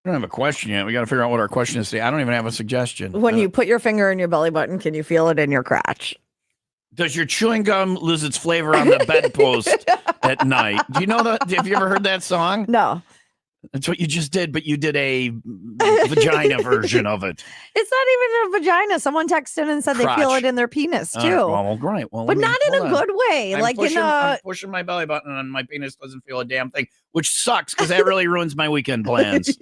don't have a question yet. We got to figure out what our question is today. I don't even have a suggestion. When you put your finger in your belly button, can you feel it in your crotch? Does your chewing gum lose its flavor on the bedpost at night? Do you know that? Have you ever heard that song? No. That's what you just did, but you did a vagina version of it. It's not even a vagina. Someone texted and said they feel Crotch. it in their penis too. Well, great. Well, but not in a good way. I'm like pushing, in I'm a. pushing my belly button and my penis doesn't feel a damn thing, which sucks because that really ruins my weekend plans.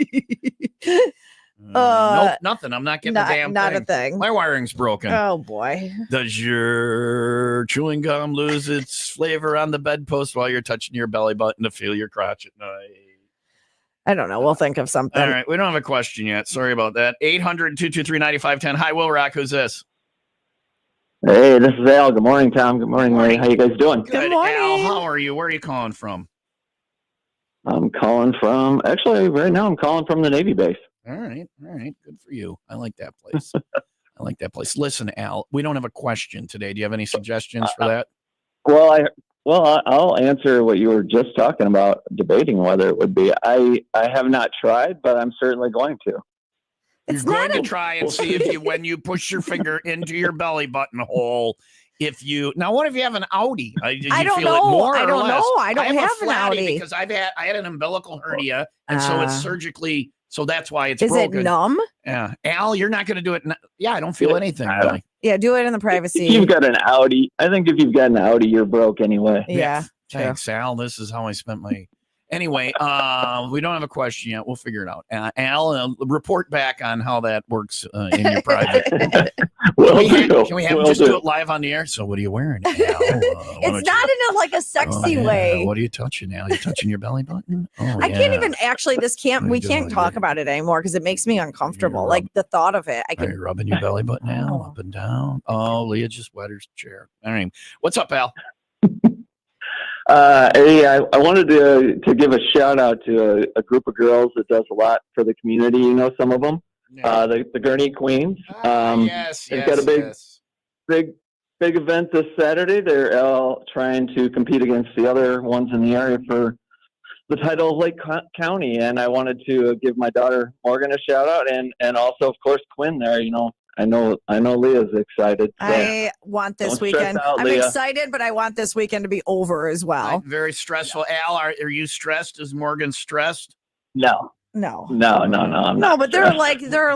Nope, nothing. I'm not getting a damn not thing. a thing. My wiring's broken. Oh boy. Does your chewing gum lose its flavor on the bedpost while you're touching your belly button to feel your crotch at night? I don't know. We'll think of something. All right. We don't have a question yet. Sorry about that. 800-223-9510. Hi, Will Rock. Who's this? Hey, this is Al. Good morning, Tom. Good morning, Ray. How you guys doing? Good morning. Al, how are you? Where are you calling from? I'm calling from, actually, right now I'm calling from the Navy base. All right. Good for you. I like that place. I like that place. Listen, Al, we don't have a question today. Do you have any suggestions for that? Well, I'll answer what you were just talking about, debating whether it would be. I have not tried, but I'm certainly going to. You're going to try and see if you, when you push your finger into your belly button hole, if you now, what if you have an outie? I don't know. I don't know. I don't have an outie because I had an umbilical hernia, and so it's surgically. So that's why it's is broken. It numb? Yeah, Al, you're not going to do it. Yeah, I don't feel anything. Really. Yeah, do it in the privacy. If you've got an outie, I think if you've got an outie, you're broke anyway. Yeah. Thanks, Al. This is how I spent my. Anyway, we don't have a question yet. We'll figure it out. Al, report back on how that works in your private. Can we have just do it live on the air? So what are you wearing, Al? It's not in a sexy way. What are you touching, Al? You touching your belly button? I can't even actually. We can't talk about it anymore because it makes me uncomfortable. Like the thought of it. Are you rubbing your belly button, Al, up and down? Oh, Leah just wet her chair. All right. What's up, Al? Hey, I wanted to give a shout out to a group of girls that does a lot for the community. You know, some of them, the Gurney Queens. They've got a big event this Saturday. They're all trying to compete against the other ones in the area for the title of Lake County. And I wanted to give my daughter Morgan a shout out, and also, of course, Quinn there. You know, I know Leah's excited. So I want this weekend. I'm excited, but I want this weekend to be over as well. Very stressful. Al, are you stressed? Is Morgan stressed? No. No, but they're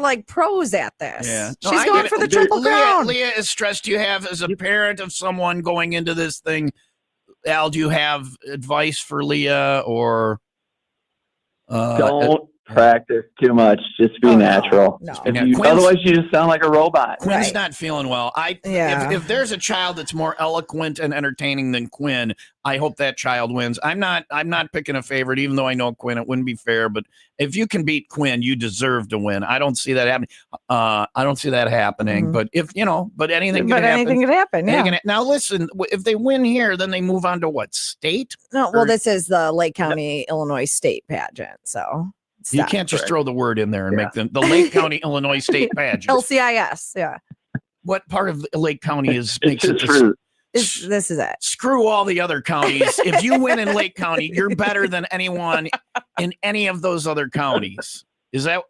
like pros at this. Yeah. She's going for the Triple Crown. Leah is stressed. Do you have, as a parent of someone going into this thing, Al, do you have advice for Leah or don't practice too much? Just be natural. No. Otherwise you just sound like a robot. Quinn's not feeling well. If there's a child that's more eloquent and entertaining than Quinn, I hope that child wins. I'm not picking a favorite, even though I know Quinn. It wouldn't be fair, but if you can beat Quinn, you deserve to win. I don't see that happening. But but anything could happen. Yeah. Now listen, if they win here, then they move on to what, state? No, well, this is the Lake County, Illinois state pageant. So you can't just throw the word in there and make them the Lake County, Illinois state pageant. LCIS. Yeah. What part of Lake County makes it true? This is it. Screw all the other counties. If you win in Lake County, you're better than anyone in any of those other counties. Is that?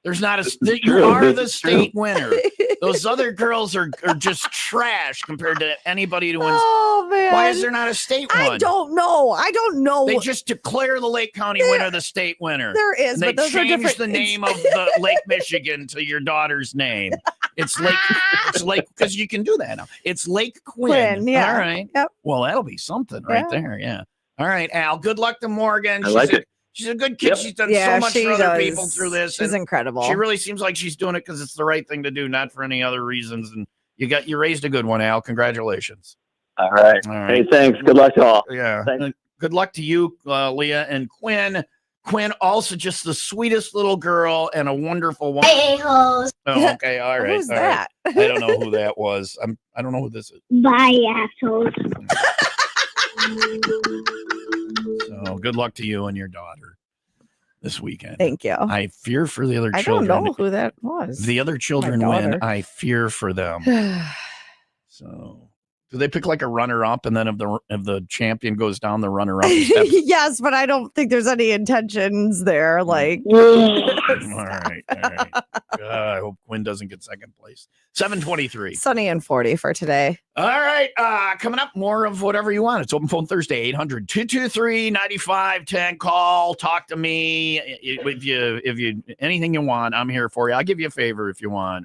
There's not a. You are the state winner. Those other girls are just trash compared to anybody who wins. Oh man! Why is there not a state one? I don't know. They just declare the Lake County winner the state winner. There is, they but those are different. The name of the Lake Michigan to your daughter's name. It's Lake because you can do that now. It's Lake Quinn. Yeah. All right. Yep. Well, that'll be something right there. Yeah. All right, Al. Good luck to Morgan. She's a good kid. Yep. She's done so much for other people through this. She's incredible. She really seems like she's doing it because it's the right thing to do, not for any other reasons. And you raised a good one, Al. Congratulations. All right. Hey, thanks. Good luck to all. Yeah. Thanks. Good luck to you, Leah and Quinn. Quinn, also just the sweetest little girl and a wonderful one. A-holes. Oh, okay. All right. Who's that? Right. I don't know who that was. I don't know who this is. Bye, assholes. So good luck to you and your daughter this weekend. Thank you. I fear for the other children. I don't know who that was. The other children win. I fear for them. So Do they pick like a runner-up, and then if the champion goes down, the runner-up? Yes, but I don't think there's any intentions there. Like, all right. I hope Quinn doesn't get second place. 7:23. Sunny and 40 for today. All right. Coming up, more of whatever you want. It's Open Phone Thursday. 800-223-9510. Call. Talk to me. If you anything you want, I'm here for you. I'll give you a favor if you want.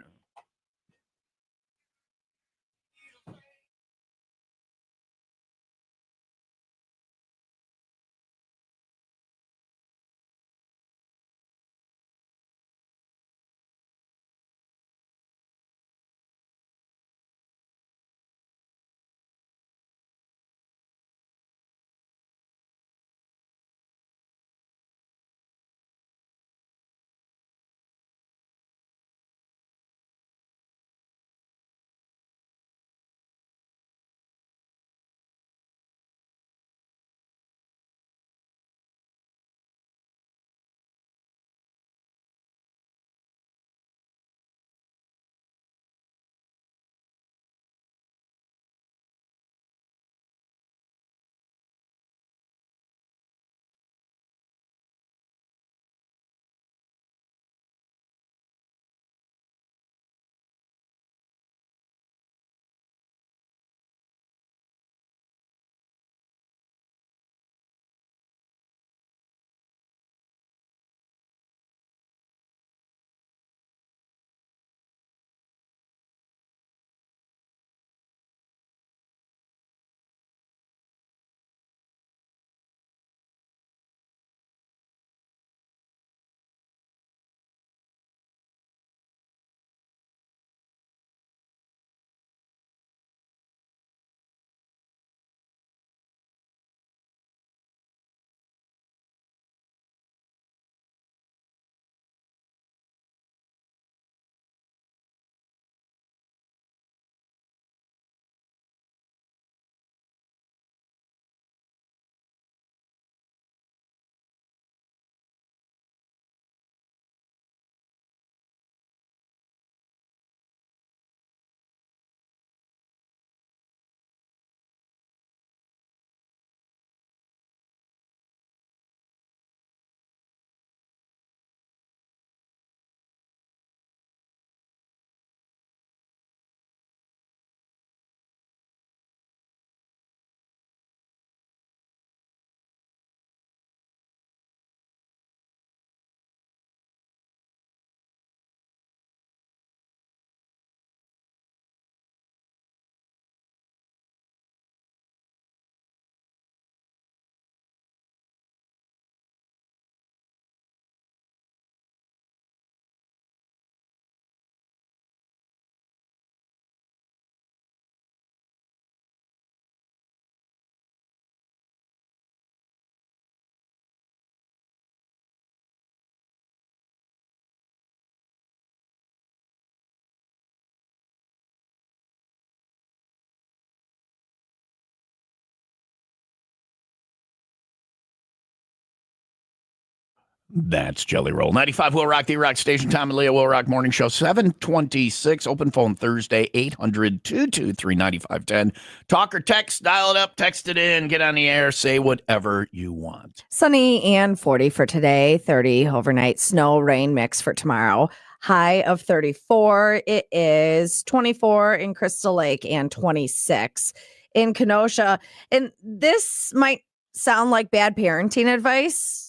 That's Jelly Roll. 95 Will Rock, the Rock Station. Tom and Leah Will Rock Morning Show. 7:26. Open Phone Thursday. 800-223-9510. Talk or text. Dial it up. Text it in. Get on the air. Say whatever you want. Sunny and 40 for today. 30 overnight snow rain mix for tomorrow. High of 34. It is 24 in Crystal Lake and 26 in Kenosha. And this might sound like bad parenting advice.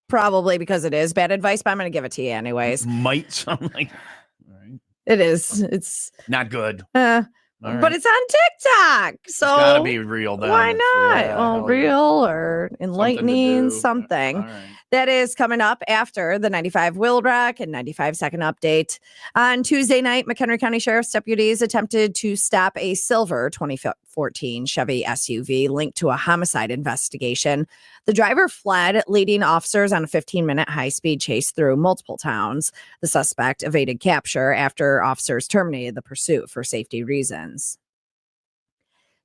Probably because it is bad advice, but I'm going to give it to you anyways. Might sound like. All right. It is. It's not good. Right. But it's on TikTok. So it's gotta be real then. Why not? Yeah, well, real or enlightening, something. Right. That is coming up after the 95 WIIL Rock and 95 second update. On Tuesday night, McHenry County Sheriff's deputies attempted to stop a silver 2014 Chevy SUV linked to a homicide investigation. The driver fled, leading officers on a 15-minute high-speed chase through multiple towns. The suspect evaded capture after officers terminated the pursuit for safety reasons.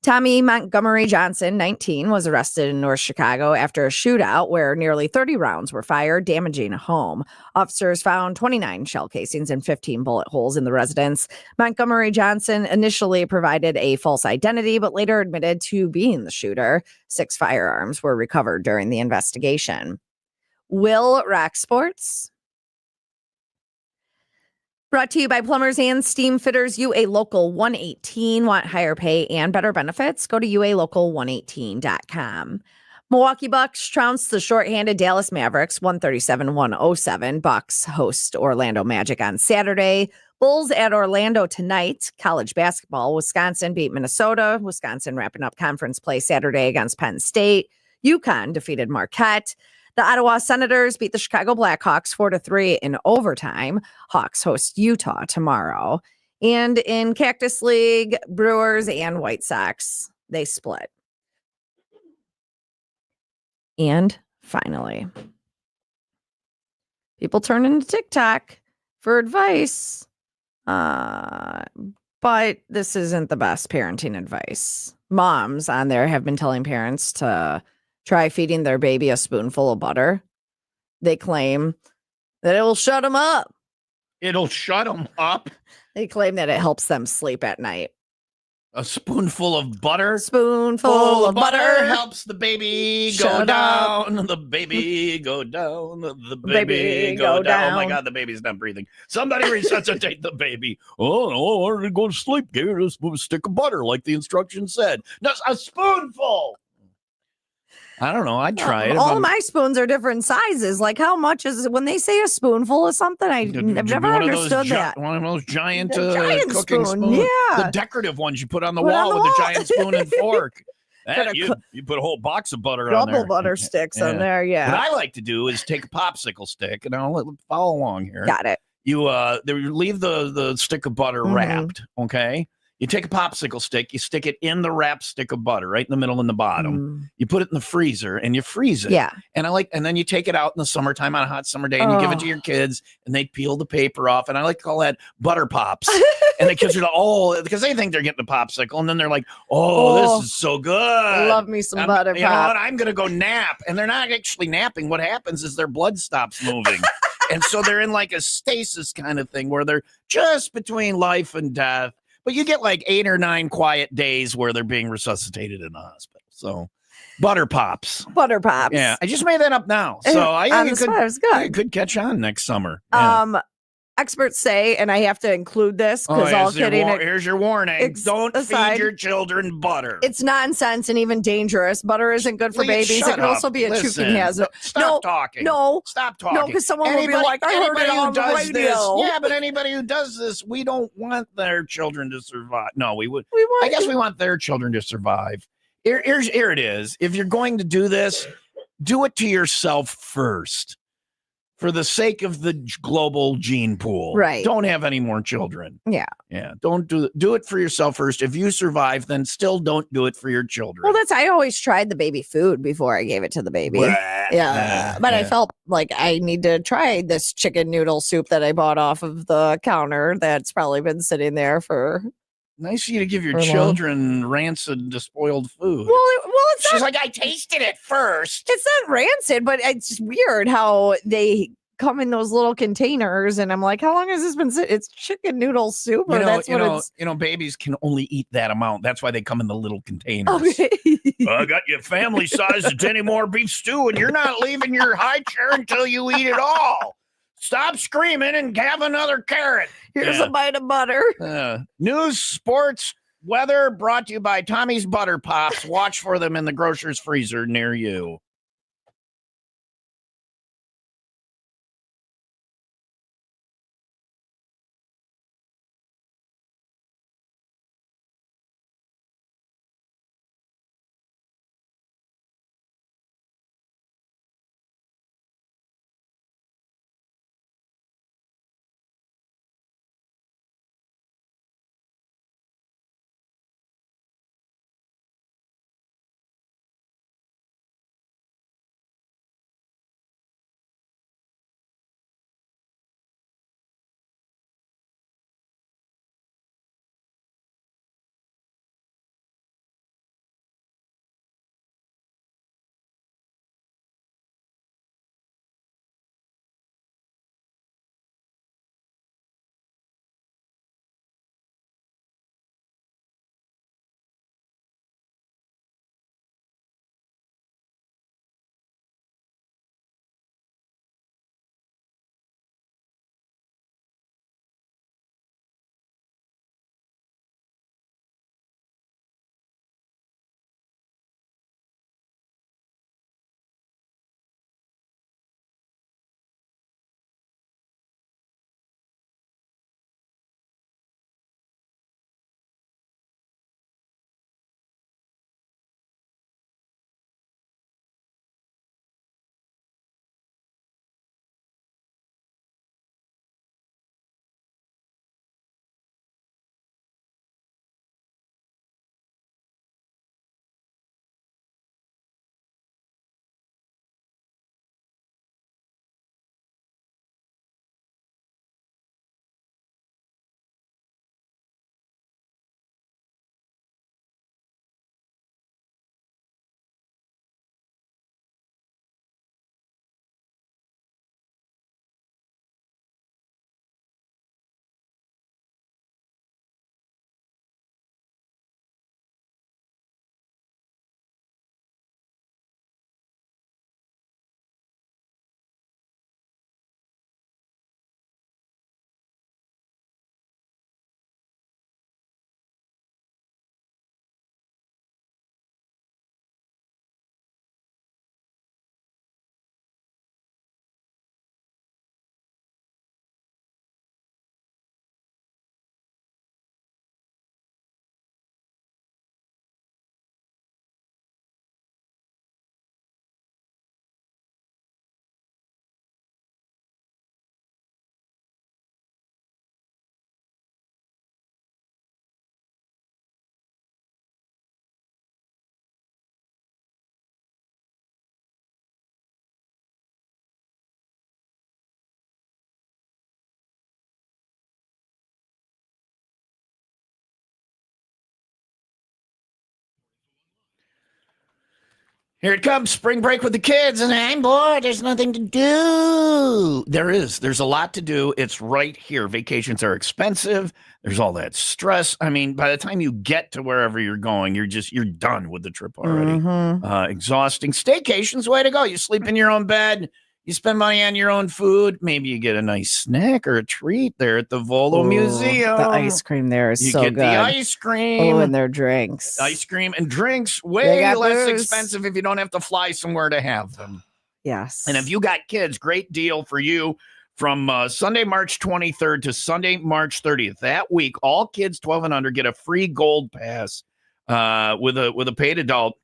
Tommy Montgomery Johnson, 19, was arrested in North Chicago after a shootout where nearly 30 rounds were fired, damaging a home. Officers found 29 shell casings and 15 bullet holes in the residence. Montgomery Johnson initially provided a false identity, but later admitted to being the shooter. 6 firearms were recovered during the investigation. WIIL Rack Sports. Brought to you by Plumbers and Steam Fitters, UA Local 118. Want higher pay and better benefits? Go to ualocal118.com. Milwaukee Bucks trounced the shorthanded Dallas Mavericks 137-107. Bucks host Orlando Magic on Saturday. Bulls at Orlando tonight. College basketball, Wisconsin beat Minnesota. Wisconsin wrapping up conference play Saturday against Penn State. UConn defeated Marquette. The Ottawa Senators beat the Chicago Blackhawks 4-3 in overtime. Hawks host Utah tomorrow. And in Cactus League, Brewers and White Sox, they split. And finally, people turn into TikTok for advice. But this isn't the best parenting advice. Moms on there have been telling parents to try feeding their baby a spoonful of butter. They claim that it will shut them up. It'll shut them up. They claim that it helps them sleep at night. A spoonful of butter. Spoonful of butter helps the baby go Shut down. The baby go down. The baby go down. Oh my God, the baby's not breathing. Somebody resuscitate the baby. Oh, no, I wanted to go to sleep. Give her a stick of butter like the instructions said. No, a spoonful. I don't know. I'd try it. All of my spoons are different sizes. Like, how much is it when they say a spoonful of something? I've never understood that. One of those giant, giant cooking spoons. Yeah. The decorative ones you put on the wall with the giant spoon and fork. You put a whole box of butter on there. Double butter sticks on there, yeah. What I like to do is take a popsicle stick, and I'll follow along here. Got it. You leave the stick of butter wrapped, okay? You take a popsicle stick, you stick it in the wrapped stick of butter, right in the middle and the bottom. You put it in the freezer and you freeze it. Yeah. And then you take it out in the summertime on a hot summer day and you give it to your kids and they peel the paper off. And I like to call that butter pops. And the kids are because they think they're getting a popsicle. And then they're like, this is so good. I love me some butter pop. You know what? I'm going to go nap. And they're not actually napping. What happens is their blood stops moving. And so they're in like a stasis kind of thing where they're just between life and death. But you get like 8 or 9 quiet days where they're being resuscitated in the hospital. So, butter pops. Butter pops. Yeah, I just made that up now. So I think it could catch on next summer. Yeah. Experts say, and I have to include this because all kidding. Here's your warning. Don't feed your children butter. It's nonsense and even dangerous. Butter isn't good for babies. It can also be a choking hazard. Stop talking. No. Stop talking. No, because someone will be like, I heard it on the radio. Yeah, but anybody who does this, we don't want their children to survive. No, we would. I guess we want their children to survive. Here it is. If you're going to do this, do it to yourself first. For the sake of the global gene pool. Right. Don't have any more children. Yeah. Yeah. Don't do it for yourself first. If you survive, then still don't do it for your children. Well, I always tried the baby food before I gave it to the baby. Yeah. But I felt like I need to try this chicken noodle soup that I bought off of the counter that's probably been sitting there for. Nice of you to give your children rancid, despoiled food. She's like, I tasted it first. It's not rancid, but it's just weird how they come in those little containers, and I'm like, how long has this been sitting? It's chicken noodle soup, or babies can only eat that amount. That's why they come in the little containers. Okay. I got you family sized any more beef stew, and you're not leaving your high chair until you eat it all. Stop screaming and have another carrot. Here's a bite of butter. News, sports, weather brought to you by Tommy's Butter Pops. Watch for them in the grocer's freezer near you. Here it comes, spring break with the kids, and I'm bored. There's nothing to do. There's a lot to do. It's right here. Vacations are expensive. There's all that stress. I mean, by the time you get to wherever you're going, you're done with the trip already. Exhausting. Staycations, way to go. You sleep in your own bed. You spend money on your own food. Maybe you get a nice snack or a treat there at the Volo Museum. The ice cream there is so good. You get the ice cream. Oh, and their drinks. Ice cream and drinks way less expensive if you don't have to fly somewhere to have them. Yes. And if you got kids, great deal for you from Sunday, March 23rd to Sunday, March 30th. That week, all kids 12 and under get a free gold pass with a paid adult,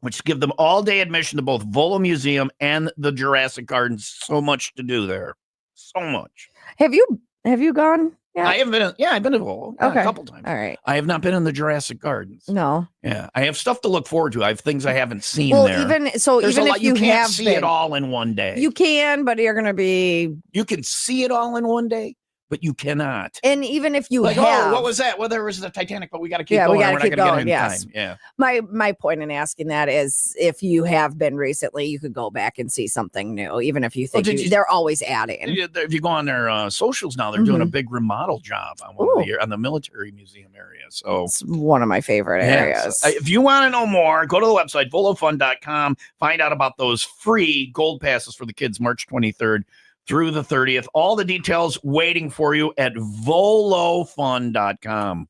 which give them all-day admission to both Volo Museum and the Jurassic Gardens. So much to do there. So much. Have you gone? Yeah, I haven't been. I've been to Volo a couple times. All right. I have not been in the Jurassic Gardens. No. Yeah, I have stuff to look forward to. I have things I haven't seen there. There's even if you can't have see it all in one day, you can, but you're going to be. You can see it all in one day, but you cannot. And even if you like, have, what was that? Well, there was the Titanic, but we got to keep going. We got to keep going. Yes. Yeah. My point in asking that is, if you have been recently, you could go back and see something new, even if you think they're always adding. If you go on their socials now, they're doing a big remodel job on the military museum area. So it's one of my favorite areas. If you want to know more, go to the website volofun.com. Find out about those free gold passes for the kids, March 23rd. Through the 30th. All the details waiting for you at volofun.com.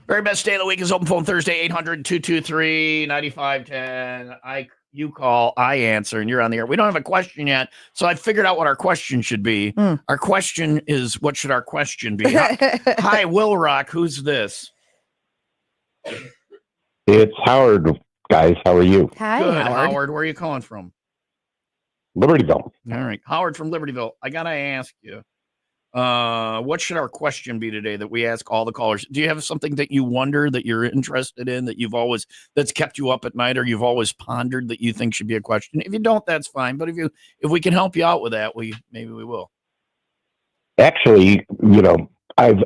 Very best day of the week is Open Phone Thursday, 800-223-9510. You call, I answer, and you're on the air. We don't have a question yet, so I figured out what our question should be. Our question is, what should our question be? Hi, Will Rock. Who's this? It's Howard, guys. How are you? Hi, Good, Howard. Where are you calling from? Libertyville. All right. Howard from Libertyville. I got to ask you, what should our question be today that we ask all the callers? Do you have something that you wonder, that you're interested in, that that's kept you up at night, or you've always pondered that you think should be a question? If you don't, that's fine. But if we can help you out with that, maybe we will. Actually, I've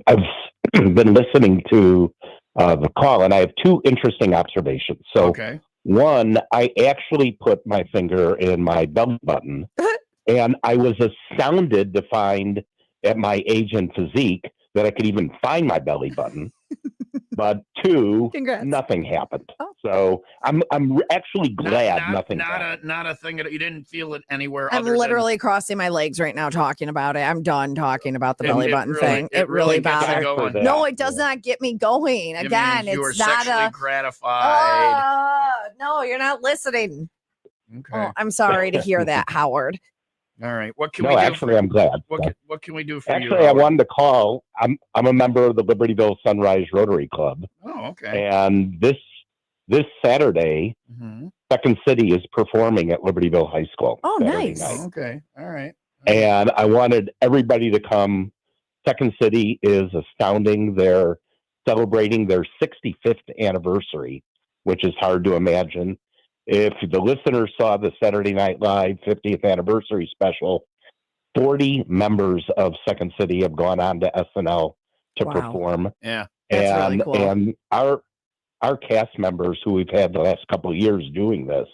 been listening to the call, and I have two interesting observations. So, okay. One, I actually put my finger in my belly button, and I was astounded to find at my age and physique that I could even find my belly button. But two, Congrats. Nothing happened. Oh. So I'm actually glad nothing happened. Not a thing that you didn't feel it anywhere. I'm literally crossing my legs right now talking about it. I'm done talking about the belly button thing. It really bothers me. No, it does not get me going. Again, it's not sexually gratified. No, you're not listening. Okay. Oh, I'm sorry to hear that, Howard. All right. What can we do? Actually, I'm glad. What can we do for you? Actually, I wanted to call. I'm a member of the Libertyville Sunrise Rotary Club. Oh, okay. And this Saturday, Second City is performing at Libertyville High School. Oh, Saturday nice. night. Okay. All right. And I wanted everybody to come. Second City is astounding. They're celebrating their 65th anniversary, which is hard to imagine. If the listeners saw the Saturday Night Live 50th anniversary special, 40 members of Second City have gone on to SNL to perform. Yeah, that's really cool. And our cast members who we've had the last couple of years doing this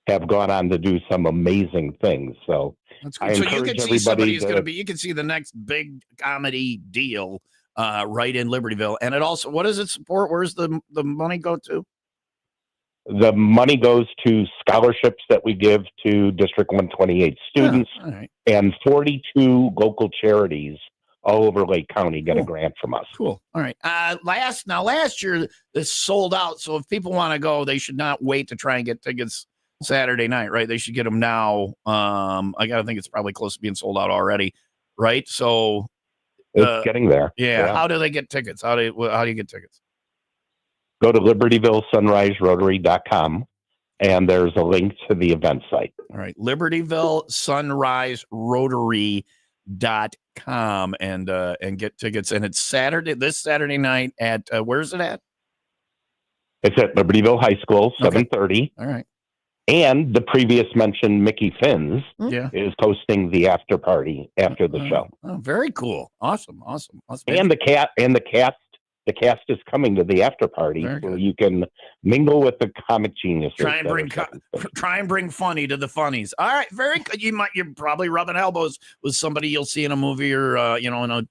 have gone on to do some amazing things. So that's cool. So you can see somebody who's going to be. You can see the next big comedy deal right in Libertyville, and it also. What does it support? Where's the money go to? The money goes to scholarships that we give to District 128 students, and 42 local charities all over Lake County get a grant from us. Cool. All right. Last year this sold out, so if people want to go, they should not wait to try and get tickets Saturday night, right? They should get them now. I gotta think it's probably close to being sold out already, right? So it's getting there. Yeah. How do they get tickets? How do you get tickets? Go to libertyvillesunriserotary.com, and there's a link to the event site. All right. libertyvillesunriserotary.com and get tickets. And it's this Saturday night at, where's it at? It's at Libertyville High School, 7:30. All right. And the previous mentioned Mickey Finns is hosting the after party after the show. Oh, very cool. Awesome. And the cast the cast is coming to the after party, so you can mingle with the comic geniuses. Try and bring funny to the funnies. All right, very good. You're probably rubbing elbows with somebody you'll see in a movie or in a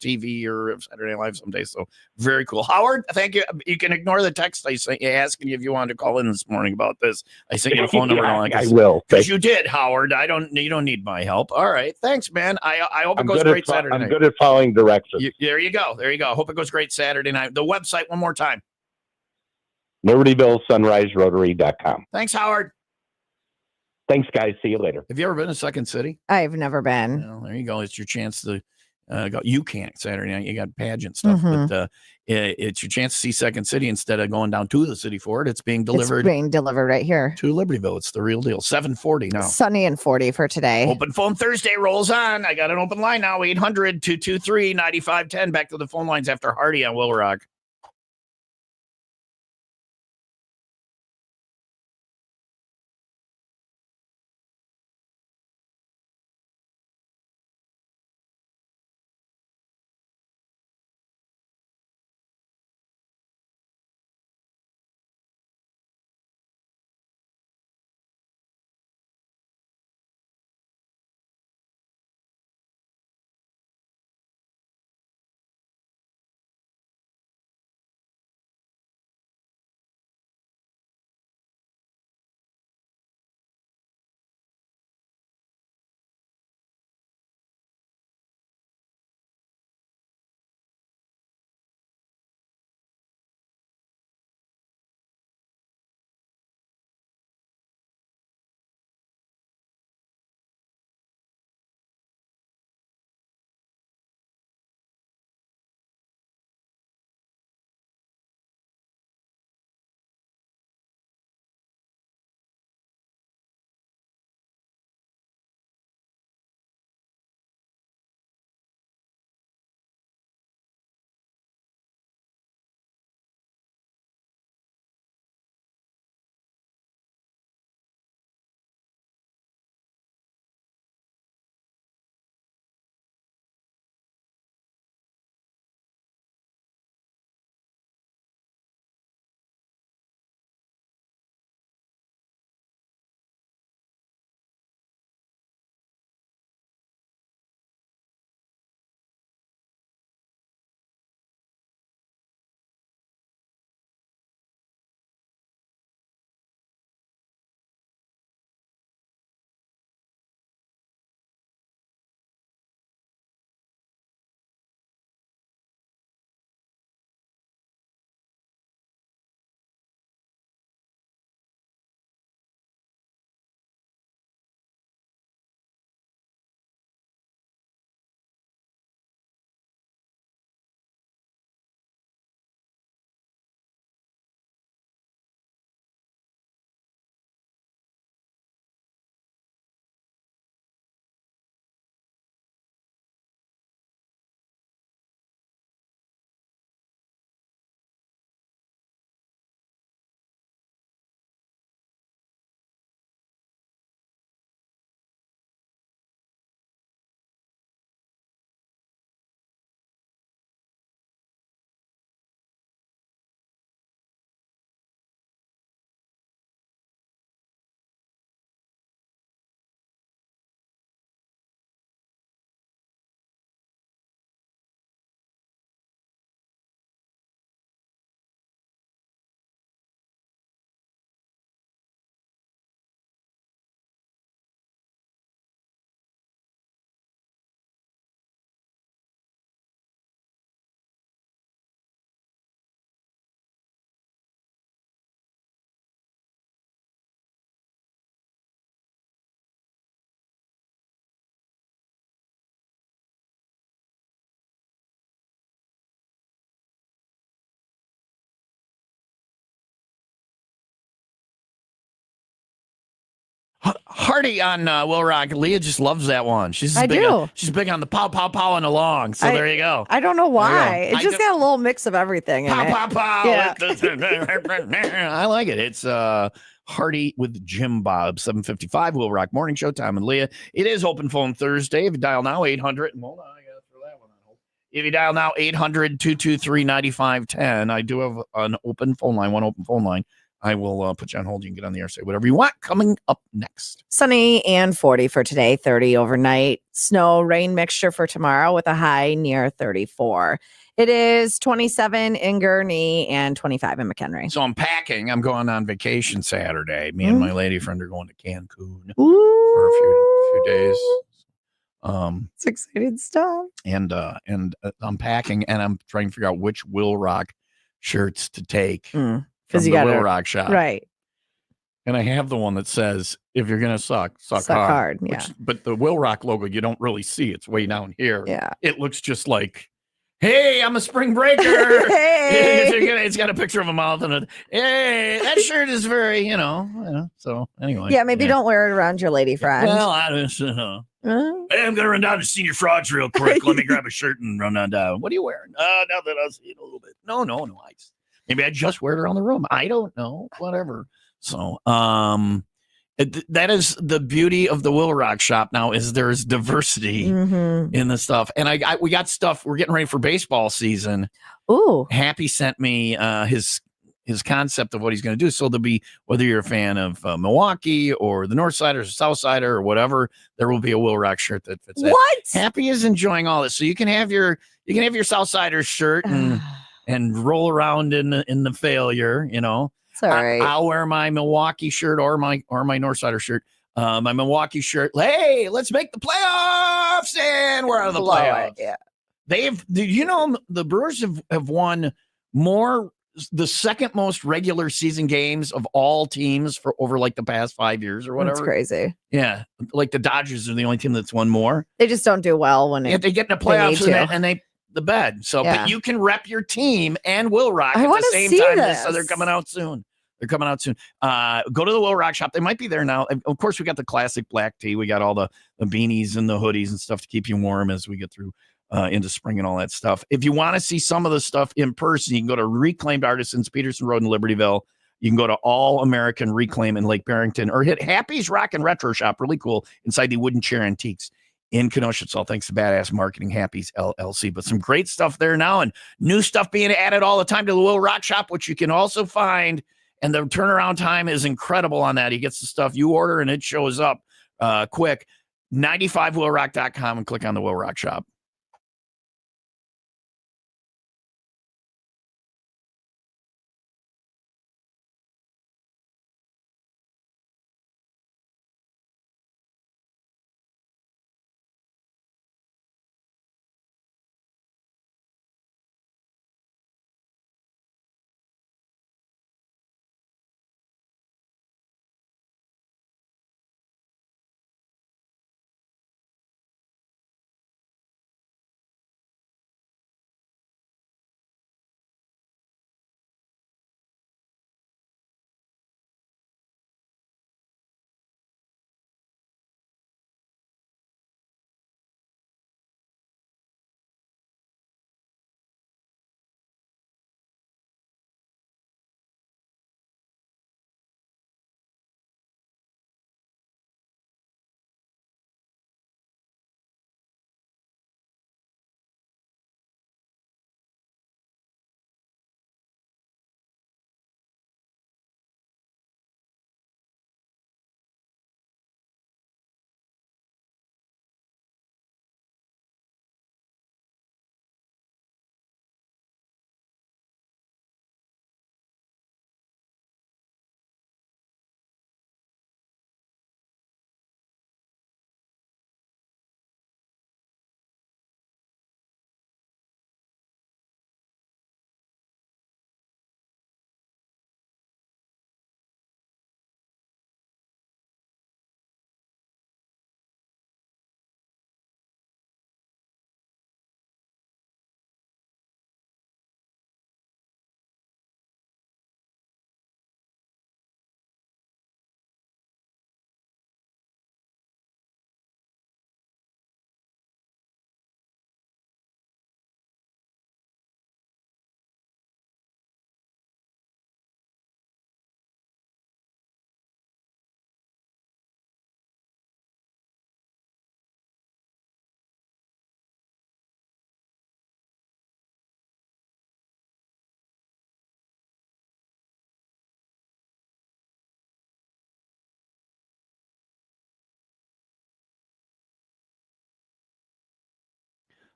TV or Saturday Night Live someday. So very cool. Howard, thank you. You can ignore the text I sent you asking you if you wanted to call in this morning about this. I sent you a phone number. I will. Because you did, Howard. You don't need my help. All right. Thanks, man. I hope it goes great Saturday night. I'm good at following directions. There you go. Hope it goes great Saturday night. The website one more time. LibertyvilleSunriseRotary.com. Thanks, Howard. Thanks, guys. See you later. Have you ever been to Second City? I've never been. Well, there you go. It's your chance to go. You can't Saturday night. You got pageant stuff, but it's your chance to see Second City instead of going down to the city for it. It's being delivered. It's being delivered right here to Libertyville. It's the real deal. 7:40 now. Sunny and 40 for today. Open phone Thursday rolls on. I got an open line now. 800-223-9510. Back to the phone lines after Hardy on Will Rock. Hardy on Will Rock. Leah just loves that one. She's big on the pow, pow, pow and along. So there you go. I don't know why. It's just got a little mix of everything. Pow, in pow, it. pow. Yeah. I like it. It's Hardy with Jim Bob, 7:55 Will Rock Morning Show. Tom and Leah. It is Open Phone Thursday. If you dial now, 800. Hold on, I got to throw that one on hold. If you dial now 800-223-9510, I do have an open phone line, one open phone line. I will put you on hold. You can get on the air, say whatever you want. Coming up next. Sunny and 40 for today, 30 overnight. Snow, rain mixture for tomorrow with a high near 34. It is 27 in Gurnee and 25 in McHenry. So I'm packing. I'm going on vacation Saturday. Me and my lady friend are going to Cancun Ooh. for a few days. It's exciting stuff. And I'm packing, and I'm trying to figure out which WIIL Rock shirts to take from you the got WIIL Rock shop. Right. And I have the one that says, if you're going to suck hard. Yeah. But the WIIL Rock logo, you don't really see. It's way down here. Yeah. It looks just like, hey, I'm a spring breaker. Hey. It's got a picture of a mouth and hey, that shirt is very, so anyway. Yeah, maybe don't wear it around your lady friend. Well, I just, hey, I'm going to run down to Senior Frogs real quick. Let me grab a shirt and run on down. What are you wearing? Now that I see it a little bit. No. Maybe I just wear it around the room. I don't know. Whatever. So, that is the beauty of the WIIL Rock shop now is there's diversity in the stuff. And we got stuff. We're getting ready for baseball season. Ooh. Happy sent me his concept of what he's going to do. So there'll be, whether you're a fan of Milwaukee or the North Siders or South Sider or whatever, there will be a WIIL Rock shirt that fits that. What? Happy is enjoying all this. So you can have your South Siders shirt and roll around in the failure, It's all right. I'll wear my Milwaukee shirt or my Northsider shirt. My Milwaukee shirt. Hey, let's make the playoffs, and we're out of the playoffs. Yeah. The Brewers have won the second most regular season games of all teams for over like the past 5 years or whatever. That's crazy. Yeah, like the Dodgers are the only team that's won more. They just don't do well when they get in the playoffs and they the bed. So, yeah. But you can rep your team and WIIL Rock at the same time. So they're coming out soon. Go to the WIIL Rock shop. They might be there now. And of course, we got the classic black tee. We got all the beanies and the hoodies and stuff to keep you warm as we get through into spring and all that stuff. If you want to see some of the stuff in person, you can go to Reclaimed Artisans, Peterson Road in Libertyville. You can go to All American Reclaim in Lake Barrington or hit Happy's Rock and Retro Shop. Really cool inside the Wooden Chair Antiques in Kenosha. It's all thanks to Badass Marketing, Happy's LLC. But some great stuff there now and new stuff being added all the time to the WIIL Rock Shop, which you can also find. And the turnaround time is incredible on that. He gets the stuff you order and it shows up quick. 95WIILRock.com and click on the WIIL Rock Shop.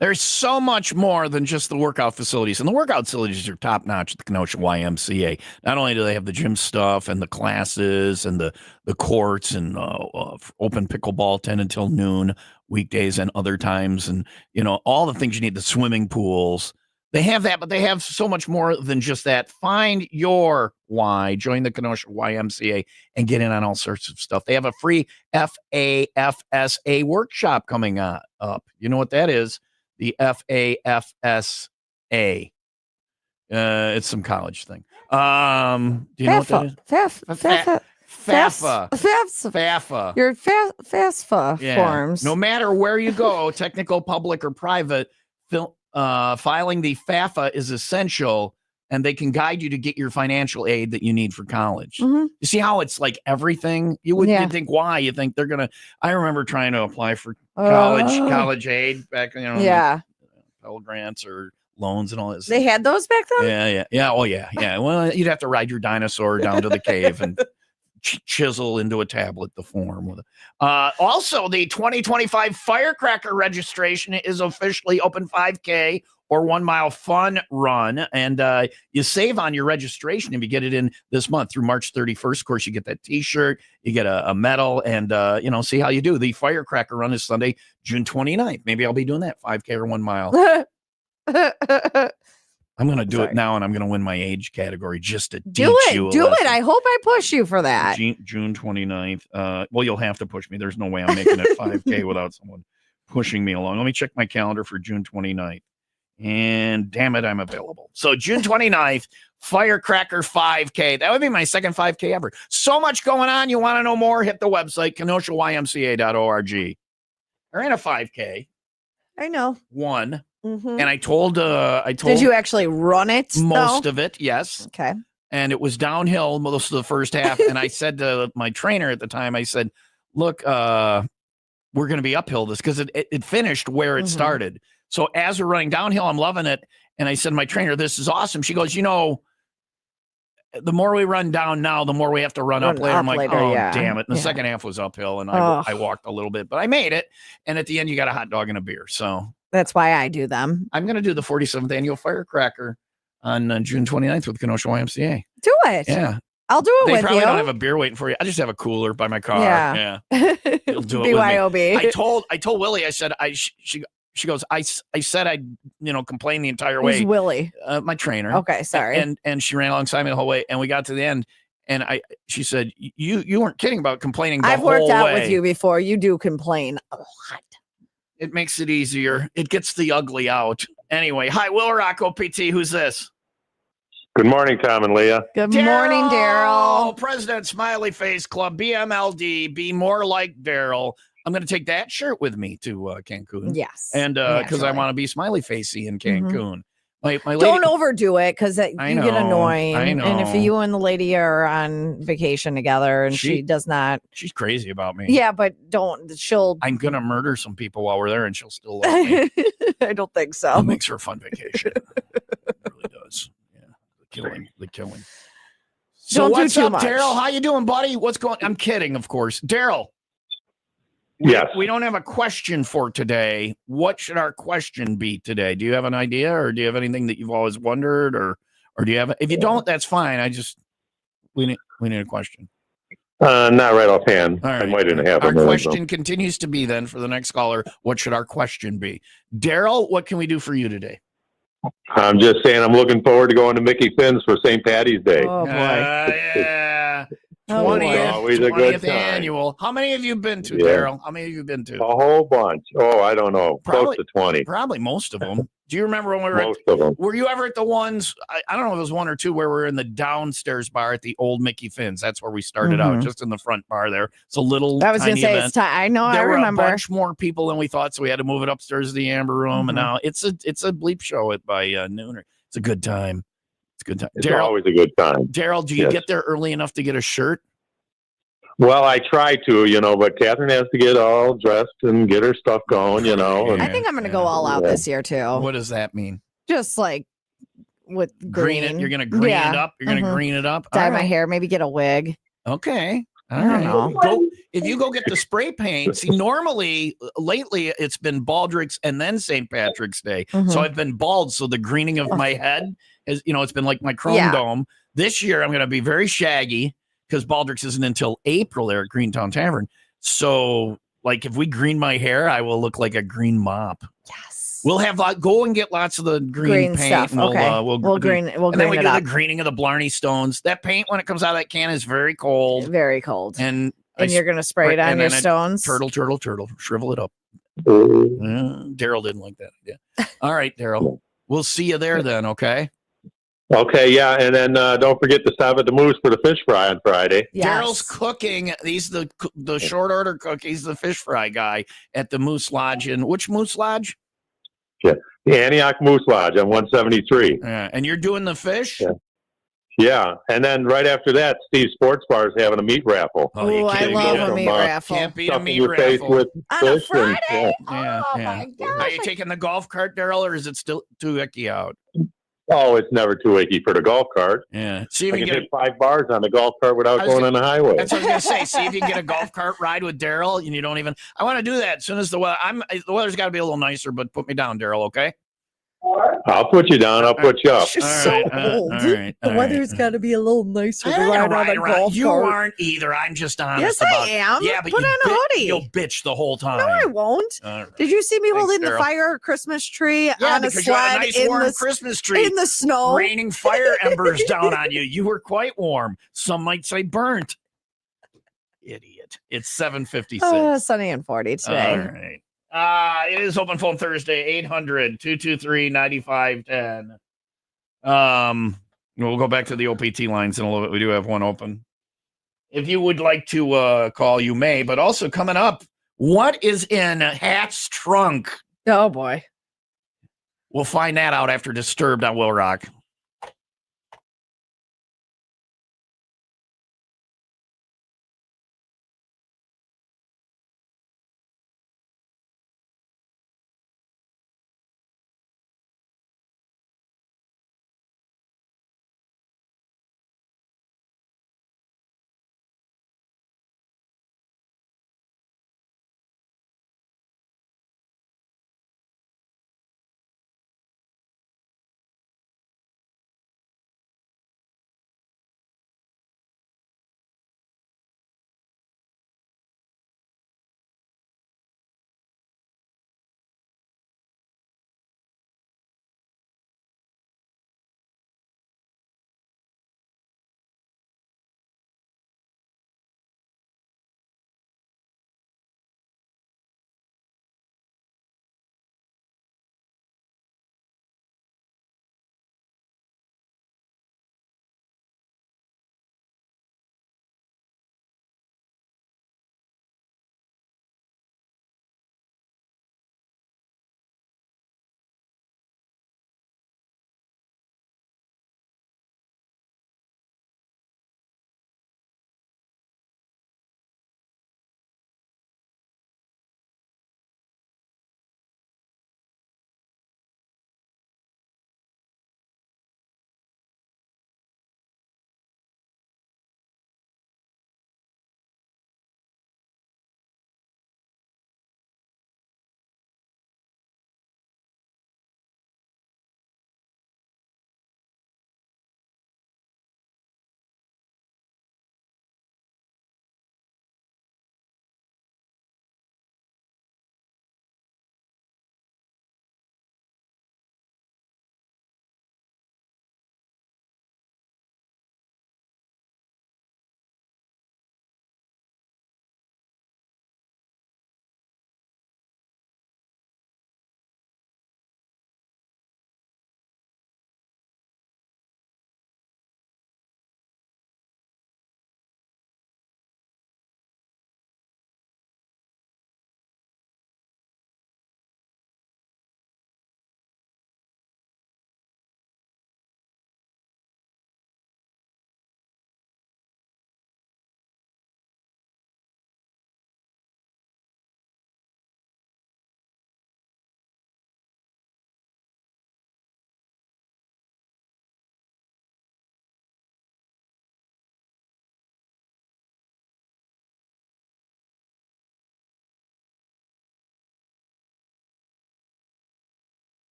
There's so much more than just the workout facilities. And the workout facilities are top notch at the Kenosha YMCA. Not only do they have the gym stuff and the classes and the courts and open pickleball 10 until noon weekdays and other times. And, all the things you need, the swimming pools. They have that, but they have so much more than just that. Find your why. Join the Kenosha YMCA and get in on all sorts of stuff. They have a free FAFSA workshop coming up. You know what that is? The FAFSA. It's some college thing. Do you know what that is? FAFSA. Your FAFSA forms. No matter where you go, technical, public, or private, filing the FAFSA is essential, and they can guide you to get your financial aid that you need for college. Mm-hmm. You see how it's like everything? You think why? You think they're going to... I remember trying to apply for college aid back, Pell Grants or loans and all this. They had those back then? Yeah. Oh, yeah. Well, you'd have to ride your dinosaur down to the cave and chisel into a tablet the form. Also, the 2025 Firecracker registration is officially open. 5K or 1 mile fun run, and you save on your registration if you get it in this month through March 31st. Of course, you get that T-shirt, you get a medal, and see how you do. The Firecracker run is Sunday, June 29th. Maybe I'll be doing that 5K or 1 mile. I'm going to do it now, and I'm going to win my age category just to do it. I hope I push you for that. June 29th. Well, you'll have to push me. There's no way I'm making it 5K without someone pushing me along. Let me check my calendar for June 29th. And damn it, I'm available. So June 29th, Firecracker 5K. That would be my second 5K ever. So much going on. You want to know more? Hit the website, KenoshaYMCA.org. We're in a 5K. I know. One. Mm-hmm. And I told. Did you actually run it? Most of it, yes. Okay. And it was downhill most of the first half. And I said to my trainer at the time, I said, look, we're going to be uphill this because it finished where it started. So as we're running downhill, I'm loving it. And I said to my trainer, this is awesome. She goes, the more we run down now, the more we have to run up later. I'm like, damn it. And the second half was uphill, and I walked a little bit, but I made it. And at the end, you got a hot dog and a beer. So that's why I do them. I'm going to do the 47th annual Firecracker on June 29th with Kenosha YMCA. Do it. Yeah. I'll do it with you. They probably don't have a beer waiting for you. I just have a cooler by my car. Yeah. You'll do it BYOB. with me. I told Willie, I said, she goes, I said I'd, complain the entire way. Who's Willie? My trainer. Okay, sorry. And she ran alongside me the whole way, and we got to the end, and she said, you weren't kidding about complaining the whole way. I've worked out with you before. You do complain a lot. It makes it easier. It gets the ugly out. Anyway, hi, Will Rock OPT. Who's this? Good morning, Tom and Leah. Good morning, Daryl. President Smiley Face Club, BMLD, be more like Daryl. I'm going to take that shirt with me to Cancun. Yes. And because I want to be smiley facey in Cancun. My lady, don't overdo it because you get annoying. I know. And if you and the lady are on vacation together and she does not. She's crazy about me. Yeah, but I'm going to murder some people while we're there and she'll still love me. I don't think so. It makes for a fun vacation. It really does. Yeah. The killing. So what's up, Daryl? How you doing, buddy? What's going on? I'm kidding, of course. Daryl. Yes. We don't have a question for today. What should our question be today? Do you have an idea, or do you have anything that you've always wondered, or do you have? If you don't, that's fine. We need a question. Not right offhand. All right. I might have our question continues to be then for the next caller. What should our question be, Daryl? What can we do for you today? I'm just saying I'm looking forward to going to Mickey Finn's for St. Patty's Day. Oh boy. Yeah. 20th annual. How many have you been to, Daryl? How many have you been to? A whole bunch. Oh, I don't know. Close to 20. Probably most of them. Do you remember when we were most of them? Were you ever at the ones, I don't know if it was one or two, where we're in the downstairs bar at the old Mickey Finn's? That's where we started out, just in the front bar there. It's a little I was going to say, it's time. I know, I remember. There were a bunch more people than we thought, so we had to move it upstairs to the Amber Room, and now it's a bleep show by noon. It's a good time. It's a good time. It's always a good time. Daryl, do you get there early enough to get a shirt? Well, I try to, but Catherine has to get all dressed and get her stuff going, And, I think I'm going to go all out this year, too. What does that mean? Just like with green. You're going to green it up? You're going to green it up? Dye my hair, maybe get a wig. Okay. I don't know. if you go get the spray paint, see, normally lately it's been Baldrick's and then St. Patrick's Day. So I've been bald. So the greening of my head is, it's been like my chrome dome. This year I'm going to be very shaggy because Baldrick's isn't until April there at Greentown Tavern. So, like, if we green my hair, I will look like a green mop. Yes. We'll have go and get lots of the green paint. Stuff. Okay. We'll green it and then we do up. the greening of the Blarney Stones. That paint, when it comes out of that can, is very cold. Very cold. And you're going to spray it on your stones? Turtle. Shrivel it up. Daryl didn't like that idea. All right, Daryl. We'll see you there then, okay? Okay, yeah, and then don't forget to stop at the Moose for the fish fry on Friday. Yes. Daryl's cooking. He's the short order cook. He's the fish fry guy at the Moose Lodge. Which Moose Lodge? Yeah, the Antioch Moose Lodge on 173. Yeah, and you're doing the fish? Yeah, and then right after that, Steve's Sports Bar is having a meat raffle. Oh, I love a meat raffle. Can't beat a Stuffing meat your face raffle. with On fish a Friday? Yeah, My gosh. Are you taking the golf cart, Daryl, or is it still too icky out? Oh, it's never too icky for the golf cart. Yeah. See if I you can get hit 5 bars on the golf cart without going on the highway. That's what I was gonna say. See if you can get a golf cart ride with Daryl, and you don't even. I want to do that as soon as the weather. The weather's got to be a little nicer, but put me down, Daryl. Okay. I'll put you down. I'll put you up. She's All so right, old. all right, The all weather's right. got to be a little nicer to I ride ain't on a riding around. golf You cart. aren't either. I'm just honest Yes, I about am. Yeah, but Put on a hoodie. You'll bitch the whole time. No, I won't. All right. Did you see me Thanks, holding the Daryl. fire Christmas tree Yeah, on a because you had a sled nice in warm the Christmas tree. in the snow? Raining fire embers down on you. You were quite warm. Some might say burnt. Idiot. It's 7:56. Sunny and 40 today. All right. It is Open Phone Thursday, 800-223-9510. We'll go back to the OPT lines in a little bit. We do have one open. If you would like to call, you may. But also coming up, what is in Hat's trunk? Oh, boy. We'll find that out after Disturbed on Will Rock.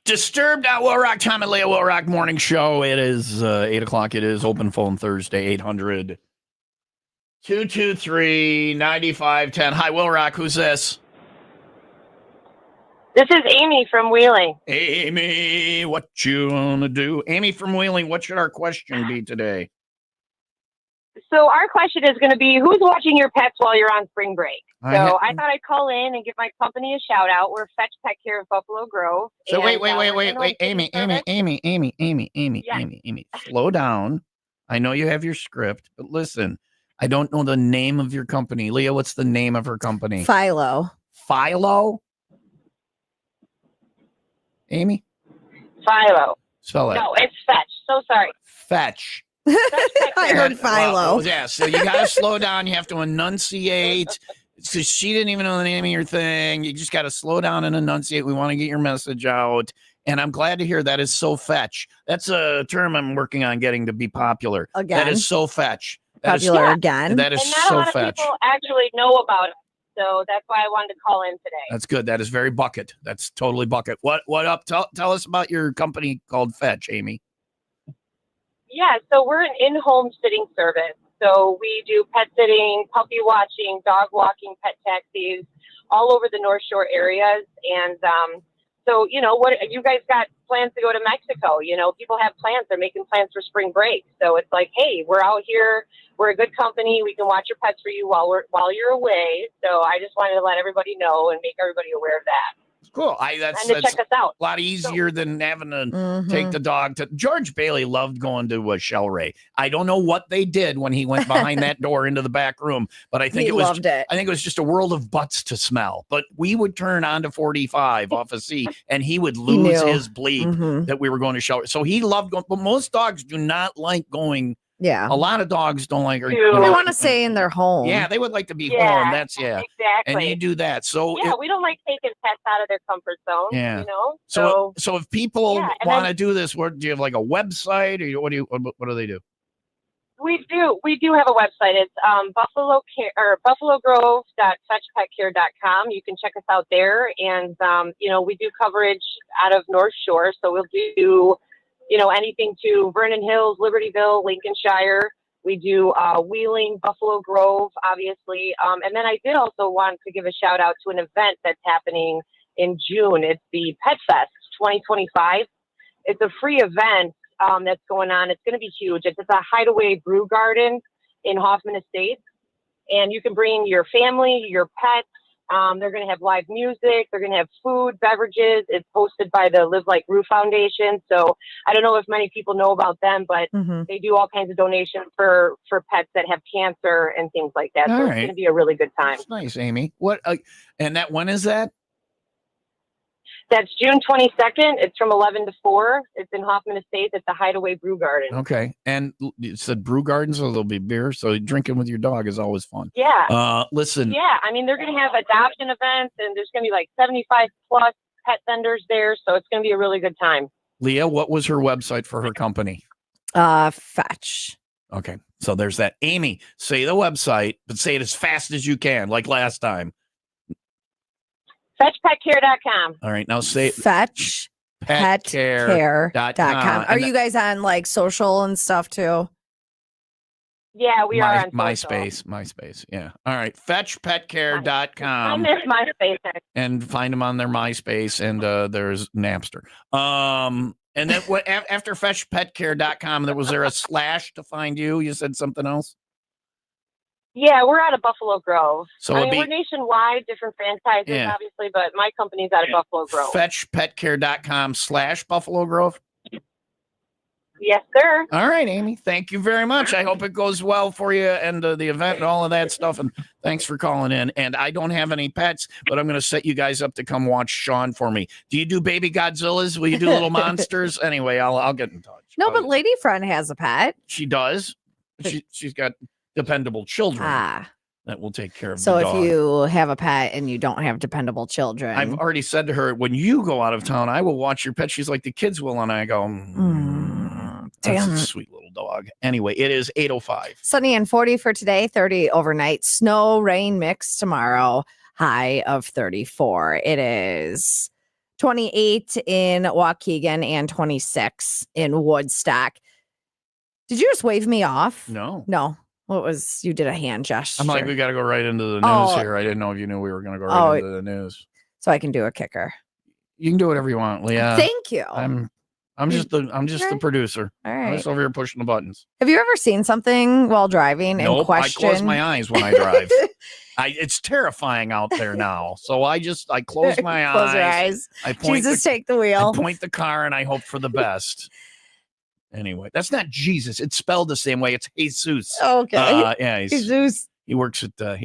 Disturbed at Will Rock, Tom and Leah Will Rock Morning Show. It is 8 o'clock. It is open phone Thursday, 800-223-9510. Hi, Will Rock. Who's this? This is Amy from Wheeling. Amy, what you want to do? Amy from Wheeling, what should our question be today? So our question is going to be, who's watching your pets while you're on spring break? So I thought I'd call in and give my company a shout out. We're Fetch Pet Care of Buffalo Grove. So and, wait, Amy. Slow down. I know you have your script, but listen, I don't know the name of your company. Leah, what's the name of her company? Philo. Philo? Amy? Philo. Spell it. No, it's Fetch. So sorry. Fetch. I heard Philo. Yeah, so you got to slow down. You have to enunciate. So she didn't even know the name of your thing. You just got to slow down and enunciate. We want to get your message out. And I'm glad to hear that is so fetch. That's a term I'm working on getting to be popular. Again. That is so fetch. Popular again. That is and not so a lot fetch. of people actually know about it. So that's why I wanted to call in today. That's good. That is very bucket. That's totally bucket. What up? Tell us about your company called Fetch, Amy. Yeah, so we're an in-home sitting service. So we do pet sitting, puppy watching, dog walking, pet taxis, all over the North Shore areas. And so, what you guys got plans to go to Mexico? People have plans. They're making plans for spring break. So it's like, hey, we're out here. We're a good company. We can watch your pets for you while you're away. So I just wanted to let everybody know and make everybody aware of that. Cool. That's check us out. A lot easier than having to take the dog to. George Bailey loved going to a Shell Ray. I don't know what they did when he went behind that door into the back room, but I think loved it. I think it was just a world of butts to smell. But we would turn onto 45 off a C, and he would lose his bleep that we were going to Shell Ray. So he loved going. But most dogs do not like going. Yeah. A lot of dogs don't like her. They want to stay in their home. Yeah, they would like to be home. That's Exactly. And you do that. So we don't like taking pets out of their comfort zone. Yeah. So if people want to do this, do you have like a website or what do they do? We do have a website. It's buffalogrove.fetchpetcare.com. You can check us out there, and we do coverage out of North Shore, so we'll do anything to Vernon Hills, Libertyville, Lincolnshire. We do Wheeling, Buffalo Grove, obviously. And then I did also want to give a shout out to an event that's happening in June. It's the Pet Fest 2025. It's a free event that's going on. It's going to be huge. It's a hideaway brew garden in Hoffman Estates. And you can bring your family, your pets. They're going to have live music. They're going to have food, beverages. It's hosted by the Live Like Roo Foundation. So I don't know if many people know about them, but they do all kinds of donations for pets that have cancer and things like that. It's going to be a really good time. That's nice, Amy. When is that? That's June 22nd. It's from 11 to 4. It's in Hoffman Estates at the Hideaway Brew Garden. Okay. And you said brew garden, so there'll be beer. So drinking with your dog is always fun. Yeah. Listen. Yeah. I mean, they're going to have adoption events, and there's going to be like 75 plus pet vendors there. So it's going to be a really good time. Leah, what was her website for her company? Fetch. Okay. So there's that. Amy, say the website, but say it as fast as you can, like last time. FetchPetCare.com. All right. Now say FetchPetCare.com. Are you guys on like social and stuff too? Yeah, we are on MySpace. Yeah. All right. FetchPetCare.com. I miss MySpace. And find them on their MySpace, and there's Napster. And then after FetchPetCare.com, was there a / to find you? You said something else? Yeah, we're out of Buffalo Grove. So we're nationwide, different franchises, obviously, but my company's out of Buffalo Grove. FetchPetCare.com / Buffalo Grove. Yes, sir. All right, Amy. Thank you very much. I hope it goes well for you and the event and all of that stuff. And thanks for calling in. And I don't have any pets, but I'm going to set you guys up to come watch Sean for me. Do you do baby Godzillas? Will you do little monsters? Anyway, I'll get in touch. No, but Lady Friend has a pet. She does. She's got dependable children that will take care of the dog. So if you have a pet and you don't have dependable children. I've already said to her, when you go out of town, I will watch your pet. She's like, the kids will. And I go, that's a sweet little dog. Anyway, it is 8:05. Sunny and 40 for today, 30 overnight. Snow, rain mix tomorrow, high of 34. It is 28 in Waukegan, and 26 in Woodstock. Did you just wave me off? No. You did a hand gesture. I'm like, we got to go right into the news here. I didn't know if you knew we were going to go right into the news. So I can do a kicker. You can do whatever you want, Leah. Thank you. I'm just the producer. All right. I'm just over here pushing the buttons. Have you ever seen something while driving and question? I close my eyes when I drive. It's terrifying out there now. So I close my eyes. Close your eyes. I point Jesus, take the wheel. I point the car and I hope for the best. Anyway, that's not Jesus. It's spelled the same way. It's Jesus. Okay. Yeah, Jesus. He works at the Oaks.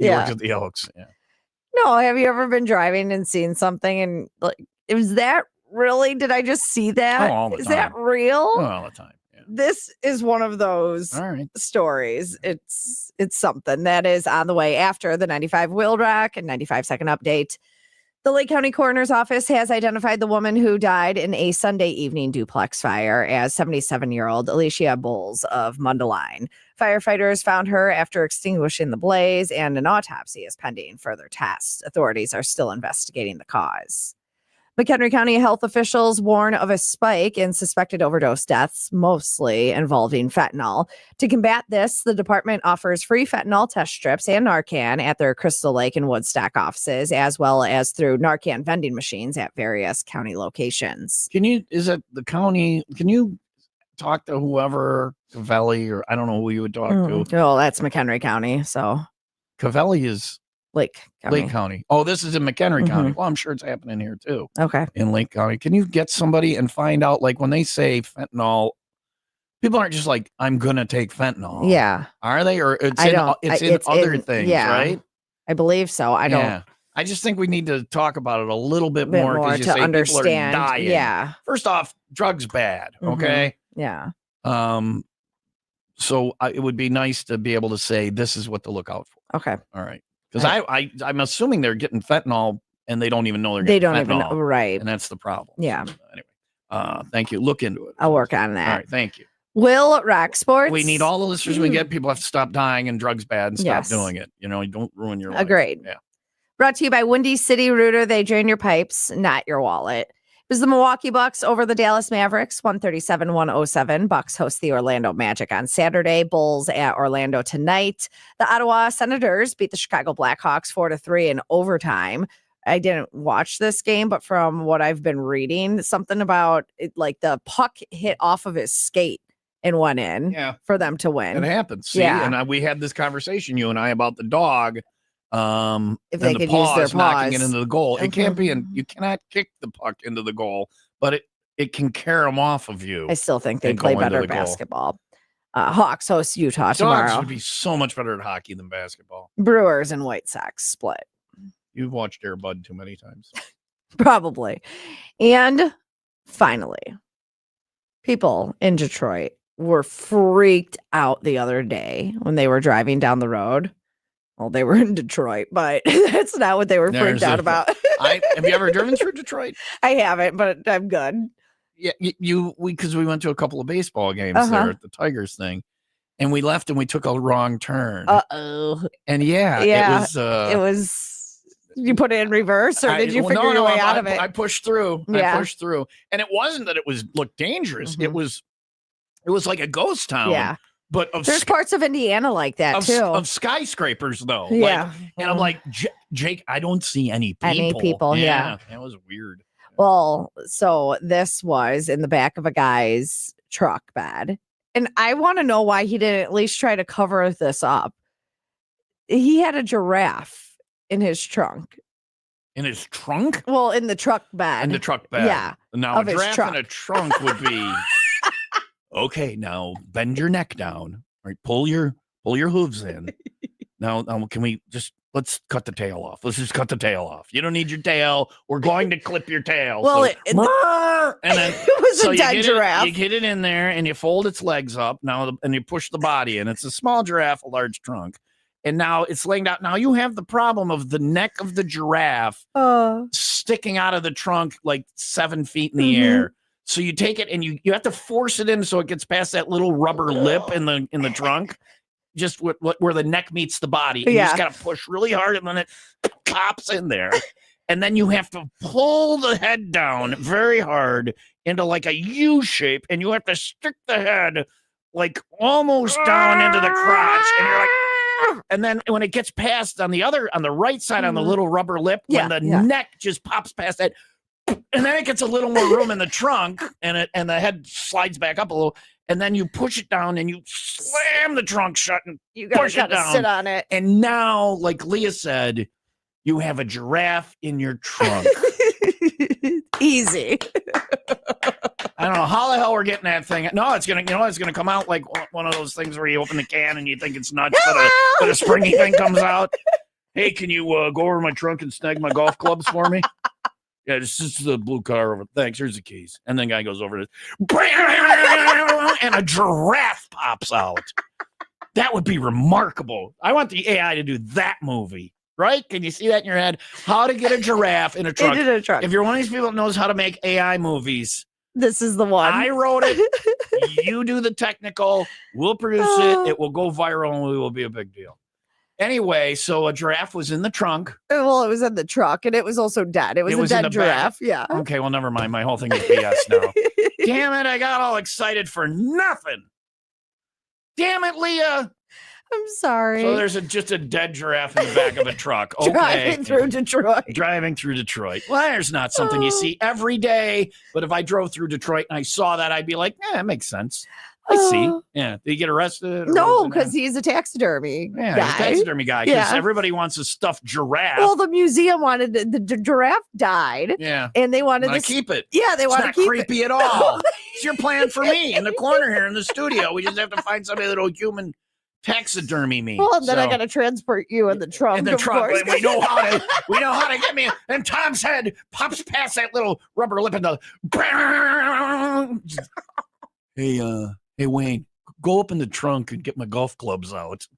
Yeah. He works at the Oaks. Yeah. No, have you ever been driving and seen something and like, is that really? Did I just see that? All the is time. that real? All the time. Yeah. This is one of those stories. It's something that is on the way after the 95 WIIL rack and 95-second update. The Lake County Coroner's Office has identified the woman who died in a Sunday evening duplex fire as 77-year-old Alicia Bowles of Mundelein. Firefighters found her after extinguishing the blaze, and an autopsy is pending further tests. Authorities are still investigating the cause. McHenry County health officials warn of a spike in suspected overdose deaths, mostly involving fentanyl. To combat this, the department offers free fentanyl test strips and Narcan at their Crystal Lake and Woodstock offices, as well as through Narcan vending machines at various county locations. Can you talk to whoever, Cavelli, or I don't know who you would talk to? Oh, that's McHenry County. So Cavelli is Lake County. Oh, this is in McHenry County. Well, I'm sure it's happening here too. Okay. In Lake County. Can you get somebody and find out, like, when they say fentanyl, people aren't just like, I'm going to take fentanyl. Yeah. Are they? Or it's in other things, right? I believe so. I don't. Yeah. I just think we need to talk about it a little bit more because you say understand. People are dying. Yeah. First off, drugs bad. Okay. Yeah. So it would be nice to be able to say this is what to look out for. Okay. All right. Because I'm assuming they're getting fentanyl and they don't even know they're getting fentanyl. They don't even know. Right. And that's the problem. Yeah. So, anyway, thank you. Look into it. I'll work on that. All right. Thank you. WIIL Rack Sports. We need all the listeners we get. People have to stop dying and drugs bad and stop doing it. You know, don't ruin your life. Agreed. Yeah. Brought to you by Windy City Rooter. They drain your pipes, not your wallet. It was the Milwaukee Bucks over the Dallas Mavericks, 137-107. Bucks host the Orlando Magic on Saturday. Bulls at Orlando tonight. The Ottawa Senators beat the Chicago Blackhawks 4-3 in overtime. I didn't watch this game, but from what I've been reading, something about it, like the puck hit off of his skate and went in for them to win. It happens. See? Yeah. And we had this conversation, you and I, about the dog. If they could use their paws knocking it into the goal, it can't be, you cannot kick the puck into the goal, but it can carry them off of you. I still think they play better basketball. Hawks host Utah tomorrow. Dogs would be so much better at hockey than basketball. Brewers and White Sox split. You've watched Air Bud too many times. Probably. And finally, people in Detroit were freaked out the other day when they were driving down the road. Well, they were in Detroit, but that's not what they were freaked out about. Have you ever driven through Detroit? I haven't, but I'm good. Yeah, because we went to a couple of baseball games there at the Tigers thing, and we left and we took a wrong turn. And it was. You put it in reverse, or did you figure your way out of it? I pushed through. Yeah. I pushed through, and it wasn't that it looked dangerous. It was like a ghost town. Yeah. But there's parts of Indiana like that too. Of skyscrapers, though. Yeah. And I'm like, Jake, I don't see any people. Any people, yeah. That was weird. Well, so this was in the back of a guy's truck bed. And I want to know why he didn't at least try to cover this up. He had a giraffe in his trunk. In his trunk? Well, in the truck bed. In the truck bed. Yeah. Now, a giraffe in a trunk would be... Okay, now bend your neck down. All right, pull your hooves in. Now, can we let's cut the tail off. Let's just cut the tail off. You don't need your tail. We're going to clip your tail. Well, and then it was a dead giraffe. You get it in there and you fold its legs up and you push the body in. It's a small giraffe, a large trunk. And now it's laying down. Now you have the problem of the neck of the giraffe sticking out of the trunk like 7 feet in the air. So you take it and you have to force it in so it gets past that little rubber lip in the trunk, just where the neck meets the body. And you just got to push really hard and then it pops in there. and then you have to pull the head down very hard into like a U shape, and you have to stick the head like almost down into the crotch, and you're like, and then when it gets past on the right side on the little rubber lip, when the neck just pops past that, and then it gets a little more room in the trunk, and the head slides back up a little, and then you push it down and you slam the trunk shut and You push it gotta down. sit on it. And now, like Leah said, you have a giraffe in your trunk. Easy. I don't know how the hell we're getting that thing. No, it's gonna come out like one of those things where you open the can and you think it's nuts, but a springy thing comes out. Hey, can you go over my trunk and snag my golf clubs for me? Yeah, this is the blue car over. Thanks. Here's the keys. And then guy goes over to, and a giraffe pops out. That would be remarkable. I want the AI to do that movie. Right? Can you see that in your head? How to get a giraffe in a truck. In a truck. If you're one of these people that knows how to make AI movies, this is the one. I wrote it. You do the technical. We'll produce it. It will go viral and it will be a big deal. Anyway, so a giraffe was in the trunk. Well, it was in the truck, and it was also dead. It was a dead giraffe. Yeah. Okay, well, never mind. My whole thing is BS now. Damn it, I got all excited for nothing. Damn it, Leah. I'm sorry. So there's just a dead giraffe in the back of a truck. Okay. Driving through Detroit. Driving through Detroit. Well, there's not something you see every day, but if I drove through Detroit and I saw that, I'd be like, that makes sense. I see. Yeah. Did he get arrested? No, because he's a taxidermy guy. He's a taxidermy guy. Because everybody wants a stuffed giraffe. Well, the museum wanted the giraffe died. Yeah. And they wanted to keep it. Yeah, they want to keep it. It's not creepy at all. It's your plan for me in the corner here in the studio. We just have to find somebody that'll human taxidermy me. Well, and then I got to transport you in the trunk. In the trunk. We know how to get me. And Tom's head pops past that little rubber lip and the. Hey, Wayne, go up in the trunk and get my golf clubs out.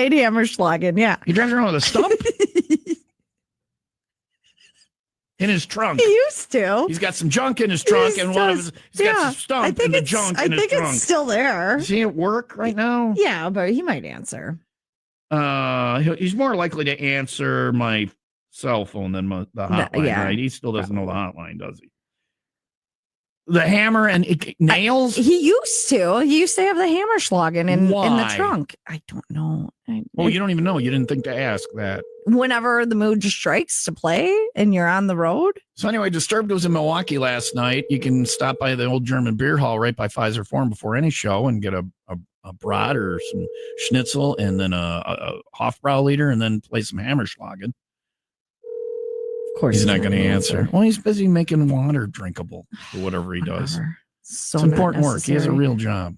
8 Hammerschlagen, yeah. He drives around with a stump in his trunk. He used to. He's got some junk in his trunk, and he's got some stump in the junk in his trunk. It's still there. Is he at work right now? Yeah, but he might answer. He's more likely to answer my cell phone than the hotline, right? He still doesn't know the hotline, does he? The hammer and nails? He used to. He used to have the Hammerschlagen in the trunk. I don't know. You don't even know. You didn't think to ask that. Whenever the mood strikes to play and you're on the road. So anyway, Disturbed was in Milwaukee last night. You can stop by the old German beer hall right by Pfizer Forum before any show and get a brat or some schnitzel and then a Hofbrau liter and then play some Hammerschlagen. Of course, he's not going to answer. Well, he's busy making water drinkable or whatever he does. So it's important work. He has a real job.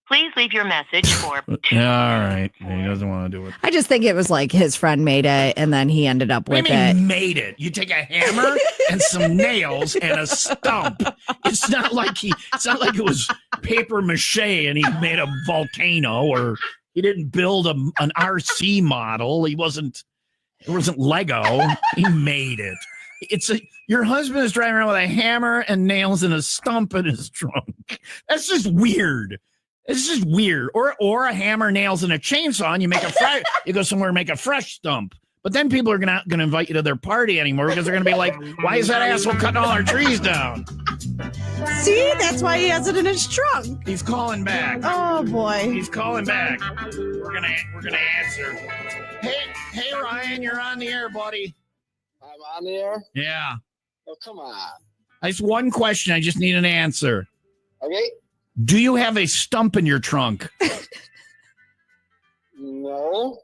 Please leave your message for. All right. He doesn't want to do it. I just think it was like his friend made it and then he ended up with it. Made it. You take a hammer and some nails and a stump. It's not like it was paper mache and he made a volcano or he didn't build an RC model. It wasn't Lego. He made it. Your husband is driving around with a hammer and nails and a stump in his trunk. That's just weird. It's just weird. Or a hammer, nails, and a chainsaw, and you go somewhere and make a fresh stump. But then people are not going to invite you to their party anymore because they're going to be like, why is that asshole cutting all our trees down? See, that's why he has it in his trunk. He's calling back. Oh boy. He's calling back. We're gonna answer. Hey Ryan, you're on the air, buddy. I'm on the air? Yeah. Oh, come on. It's one question. I just need an answer. Okay. Do you have a stump in your trunk? No.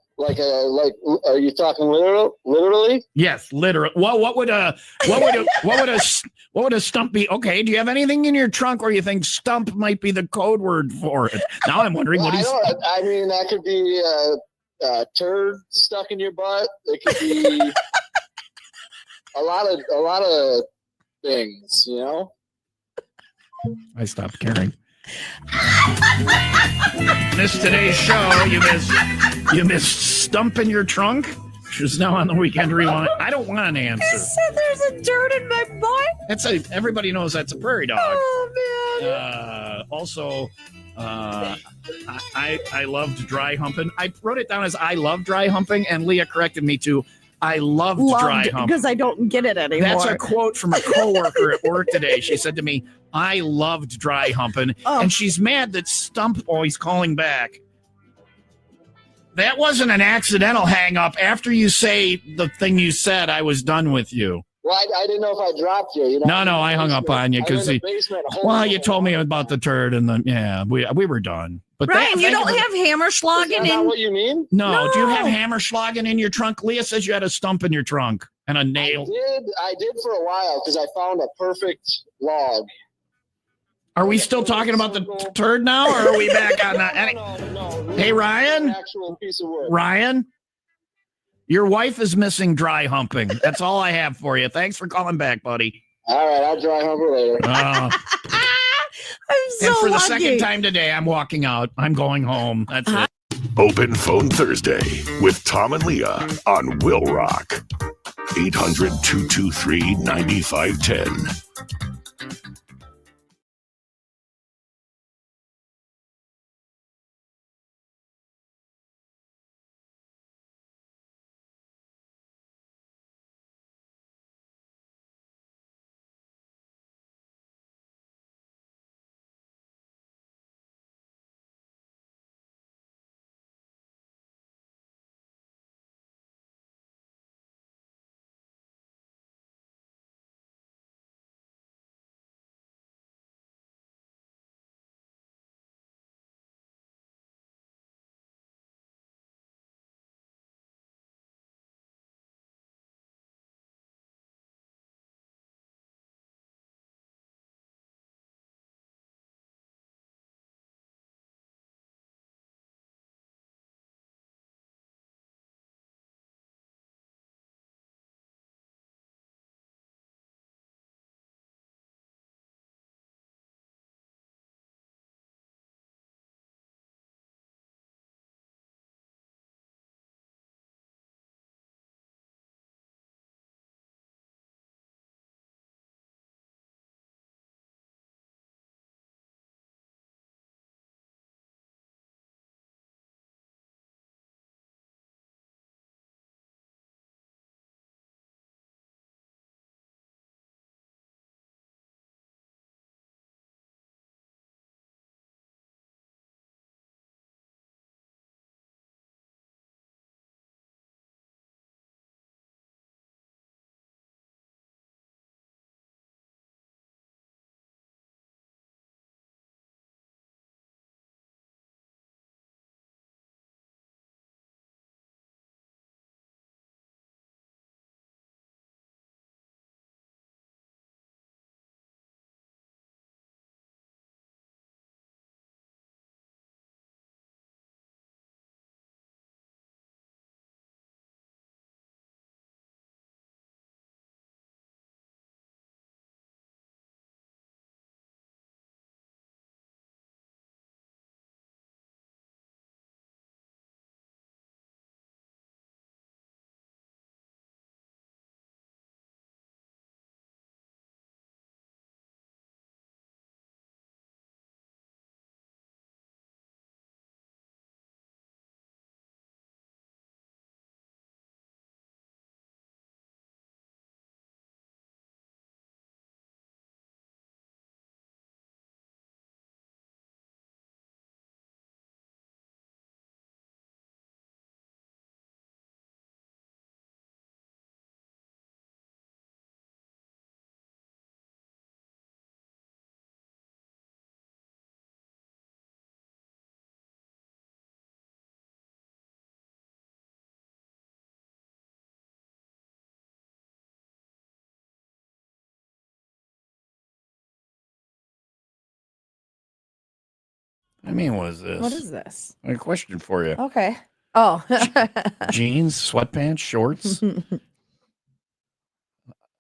Are you talking literally? Yes, literally. Well, what would a stump be? Okay, do you have anything in your trunk where you think stump might be the code word for it? Now I'm wondering what he's. I mean, that could be a turd stuck in your butt. It could be a lot of things, you know. I stopped caring. Missed today's show. You missed Stump in Your Trunk, which is now on the Weekend Rewind. I don't want an answer. You said there's a dirt in my butt. Everybody knows that's a prairie dog. Oh man. Also, I loved dry humping. I wrote it down as I love dry humping, and Leah corrected me to I loved dry humping because I don't get it anymore. That's a quote from a coworker at work today. She said to me, I loved dry humping. And she's mad that Stump always calling back. That wasn't an accidental hang up. After you say the thing you said, I was done with you. Well, I didn't know if I dropped you. No, I hung up on you because you told me about the turd and we were done. But Ryan, you don't have Hammerschlagen in. What you mean? No, do you have Hammerschlagen in your trunk? Leah says you had a stump in your trunk and a nail. I did for a while because I found a perfect log. Are we still talking about the turd now, or are we back on that? No. Hey, Ryan. An actual piece of wood. Ryan, your wife is missing dry humping. That's all I have for you. Thanks for calling back, buddy. All right, I'll dry hump her later. I'm so and for the lucky. second time today, I'm walking out. I'm going home. That's it. Open Phone Thursday with Tom and Leah on Will Rock. 800-223-9510. I mean, what is this? What is this? I have a question for you. Okay. Oh. Jeans, sweatpants, shorts.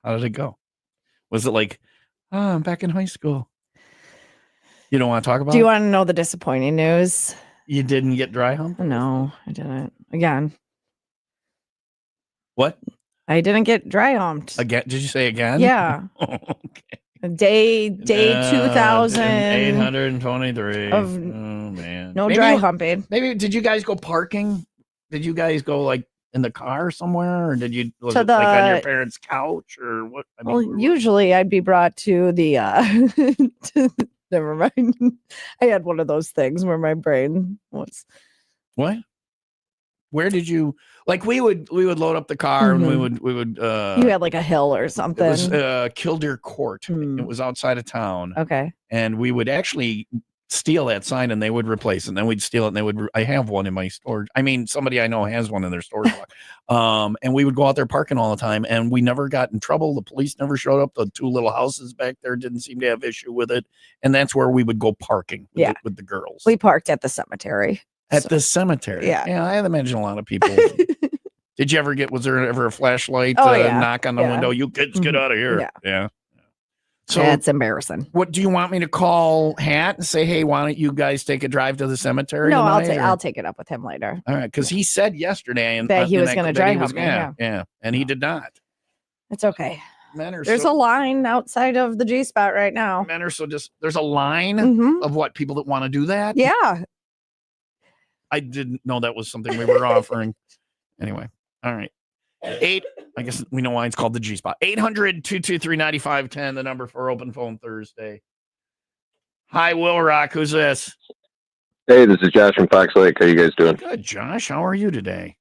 How did it go? Was it like, I'm back in high school? You don't want to talk about Do you it? want to know the disappointing news? You didn't get dry hump? No, I didn't. Again. What? I didn't get dry humped. Again? Did you say again? Yeah. Okay. Day 2000. 823. Of oh, man. No dry humping. Maybe, did you guys go parking? Did you guys go like in the car somewhere? Or did you, was To it like on your the- parents' couch or what? I mean, Well, usually I'd be brought to the never mind. I had one of those things where my brain was what? Where did you, like, we would load up the car and we would you had like a hill or something. it was Killdeer Court. It was outside of town. Okay. And we would actually steal that sign and they would replace it. And then we'd steal it and they would, I have one in my storage. I mean, somebody I know has one in their storage. And we would go out there parking all the time and we never got in trouble. The police never showed up. The two little houses back there didn't seem to have issue with it. And that's where we would go parking with the girls. We parked at the cemetery. At the cemetery. Yeah. Yeah. I imagine a lot of people. Did you ever was there ever a flashlight yeah. knock on the window? You kids get out of here. Yeah. So it's embarrassing. What do you want me to call Hat and say, hey, why don't you guys take a drive to the cemetery? No, tonight, I'll take it up with him later. All right, because he said yesterday that he was going to dry hump me. Yeah, and he did not. It's okay. Men are There's a line outside of the G spot right now. Men are so just. There's a line of what people that want to do that. Yeah. I didn't know that was something we were offering. Anyway, all right. I guess we know why it's called the G spot. 800-223-9510, the number for Open Phone Thursday. Hi, Will Rock. Who's this? Hey, this is Josh from Fox Lake. How you guys doing? Good, Josh. How are you today?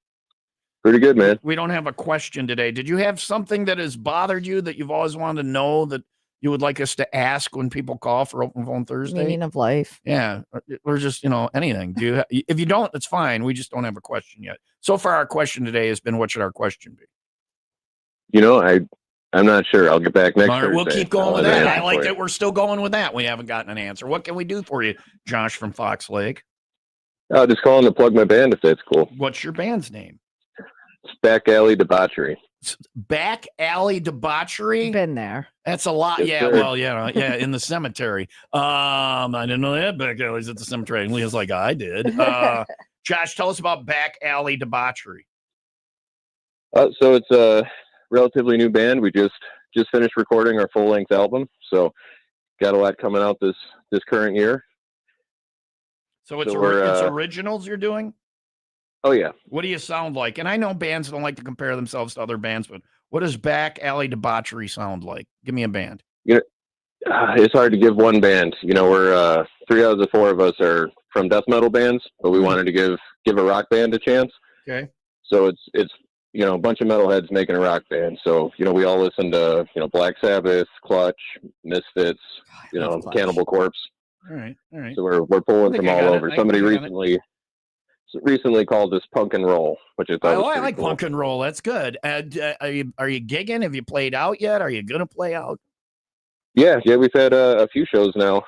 Pretty good, man. We don't have a question today. Did you have something that has bothered you that you've always wanted to know that you would like us to ask when people call for Open Phone Thursday? Meaning of life. Yeah. Or just, anything. If you don't, it's fine. We just don't have a question yet. So far, our question today has been, what should our question be? I'm not sure. I'll get back next Thursday. We'll keep going with that. I like that we're still going with that. We haven't gotten an answer. What can we do for you, Josh from Fox Lake? Just calling to plug my band if that's cool. What's your band's name? It's Back Alley Debauchery. Back Alley Debauchery? Been there. That's a lot. Yes, yeah, sir. well, in the cemetery. I didn't know they had back alleys at the cemetery. And Leah's like, I did. Josh, tell us about Back Alley Debauchery. So it's a relatively new band. We just finished recording our full-length album, so got a lot coming out this current year. So it's originals you're doing? Oh, yeah. What do you sound like? And I know bands don't like to compare themselves to other bands, but what does Back Alley Debauchery sound like? Give me a band. It's hard to give one band. We're 3 out of the 4 of us are from death metal bands, but we wanted to give a rock band a chance. Okay. So it's a bunch of metalheads making a rock band. So, we all listen to, Black Sabbath, Clutch, Misfits, Cannibal Corpse. All right. So we're pulling from all over. Somebody recently called this punk and roll, which I thought was I like cool. punk and roll. That's good. Are you gigging? Have you played out yet? Are you going to play out? Yeah, we've had a few shows now.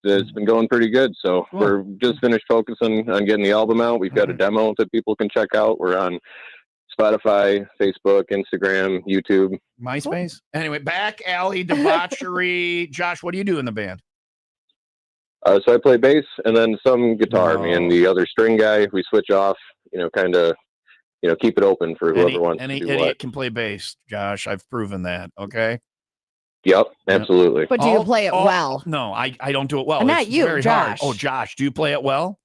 It's been going pretty good. So Cool. We're just finished focusing on getting the album out. We've got a demo that people can check out. We're on Spotify, Facebook, Instagram, YouTube. MySpace? Anyway, Back Alley Debauchery. Josh, what do you do in the band? So I play bass and then some guitar. Me and the other string guy, we switch off, kind of, keep it open for whoever wants to do Any idiot what. can play bass, Josh. I've proven that. Okay. Yep, absolutely. But do you play it well? No, I don't do it well. Not It's you, very Josh. hard. Oh, Josh, do you play it well?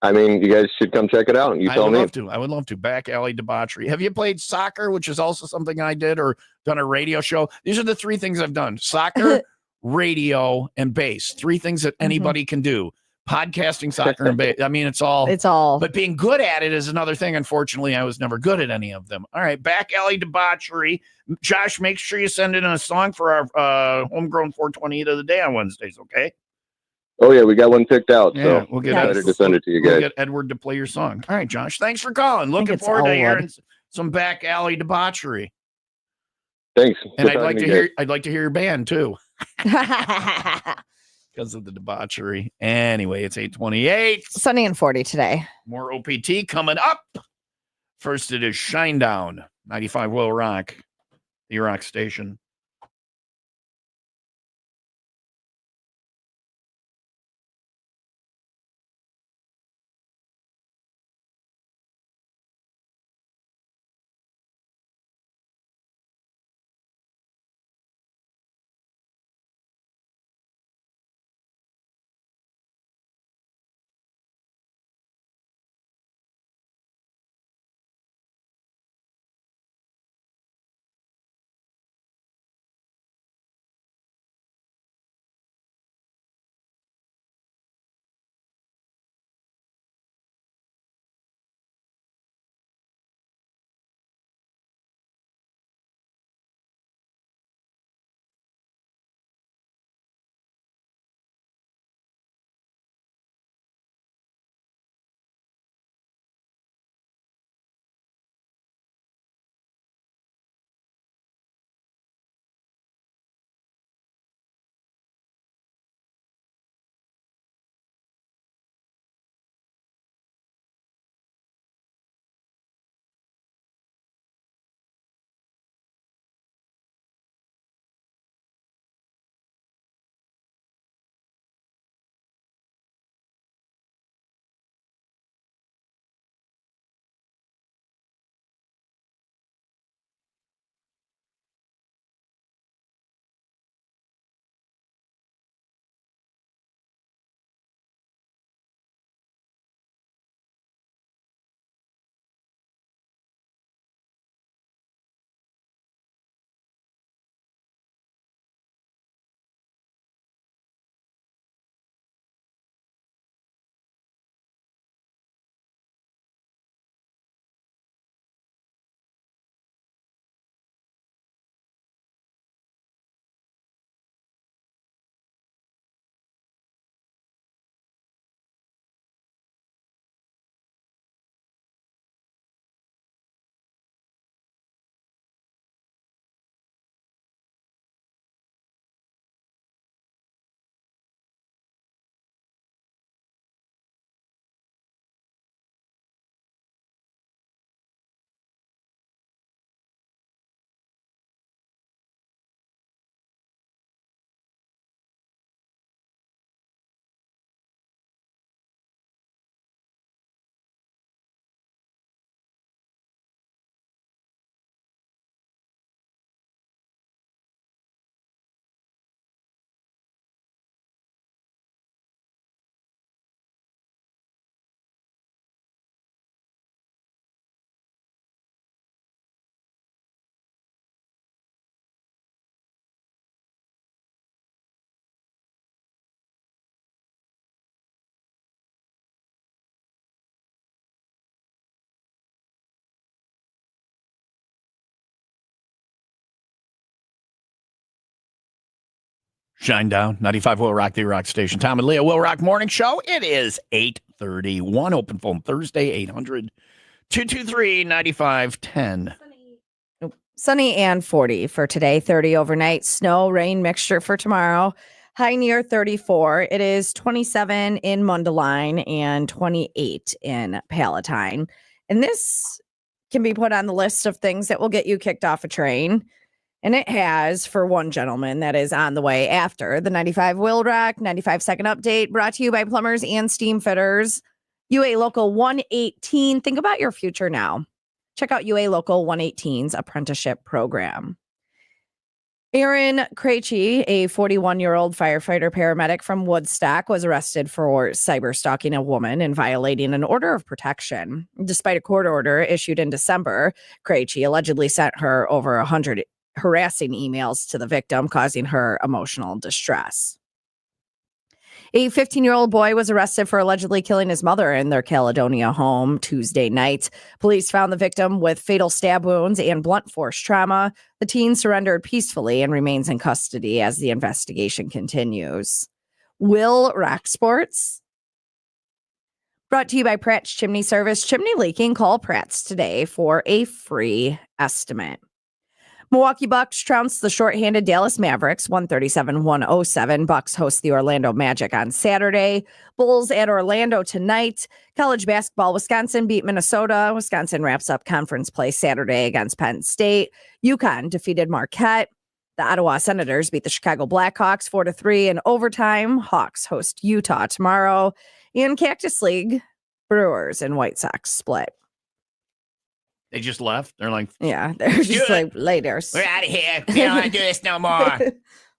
I mean, you guys should come check it out and you tell me. I would love to. Back Alley Debauchery. Have you played soccer, which is also something I did, or done a radio show? These are the 3 things I've done: soccer, radio, and bass. 3 things that anybody can do. Podcasting, soccer, and bass. I mean, it's all. But being good at it is another thing. Unfortunately, I was never good at any of them. All right, Back Alley Debauchery. Josh, make sure you send in a song for our homegrown 420 of the day on Wednesdays, okay? Oh, yeah, we got one picked out. Yeah, so we'll get excited to send it to you We'll guys. get Edward to play your song. All right, Josh, thanks for calling. Looking it's forward to Elwood. hearing some Back Alley Debauchery. Thanks. And Good I'd like talking to you guys. hear your band too. because of the debauchery. Anyway, it's 8:28. Sunny and 40 today. More OPT coming up. First, it is Shinedown, 95 WIIL Rock, the rock station. Shinedown, 95 WIIL Rock, the rock station. Tom and Leah, WIIL Rock Morning Show. It is 8:31. Open phone Thursday, 800-223-9510. Sunny and 40 for today, 30 overnight. Snow, rain mixture for tomorrow. High near 34. It is 27 in Mundelein and 28 in Palatine. And this can be put on the list of things that will get you kicked off a train. And it has for one gentleman that is on the way after the 95 WIIL Rock 95-second update brought to you by plumbers and steam fitters. UA Local 118. Think about your future now. Check out UA Local 118's apprenticeship program. Aaron Krejci, a 41-year-old firefighter paramedic from Woodstock, was arrested for cyber stalking a woman and violating an order of protection. Despite a court order issued in December, Krejci allegedly sent her over 100 harassing emails to the victim, causing her emotional distress. A 15-year-old boy was arrested for allegedly killing his mother in their Caledonia home Tuesday night. Police found the victim with fatal stab wounds and blunt force trauma. The teen surrendered peacefully and remains in custody as the investigation continues. WIIL Rock Sports. Brought to you by Pratt's Chimney Service. Chimney leaking? Call Pratt's today for a free estimate. Milwaukee Bucks trounced the shorthanded Dallas Mavericks 137-107. Bucks host the Orlando Magic on Saturday. Bulls at Orlando tonight. College basketball, Wisconsin beat Minnesota. Wisconsin wraps up conference play Saturday against Penn State. UConn defeated Marquette. The Ottawa Senators beat the Chicago Blackhawks 4-3 in overtime. Hawks host Utah tomorrow. In Cactus League, Brewers and White Sox split. They just left. They're like, yeah, they're just like, laters. We're out of here. We don't want to do this no more.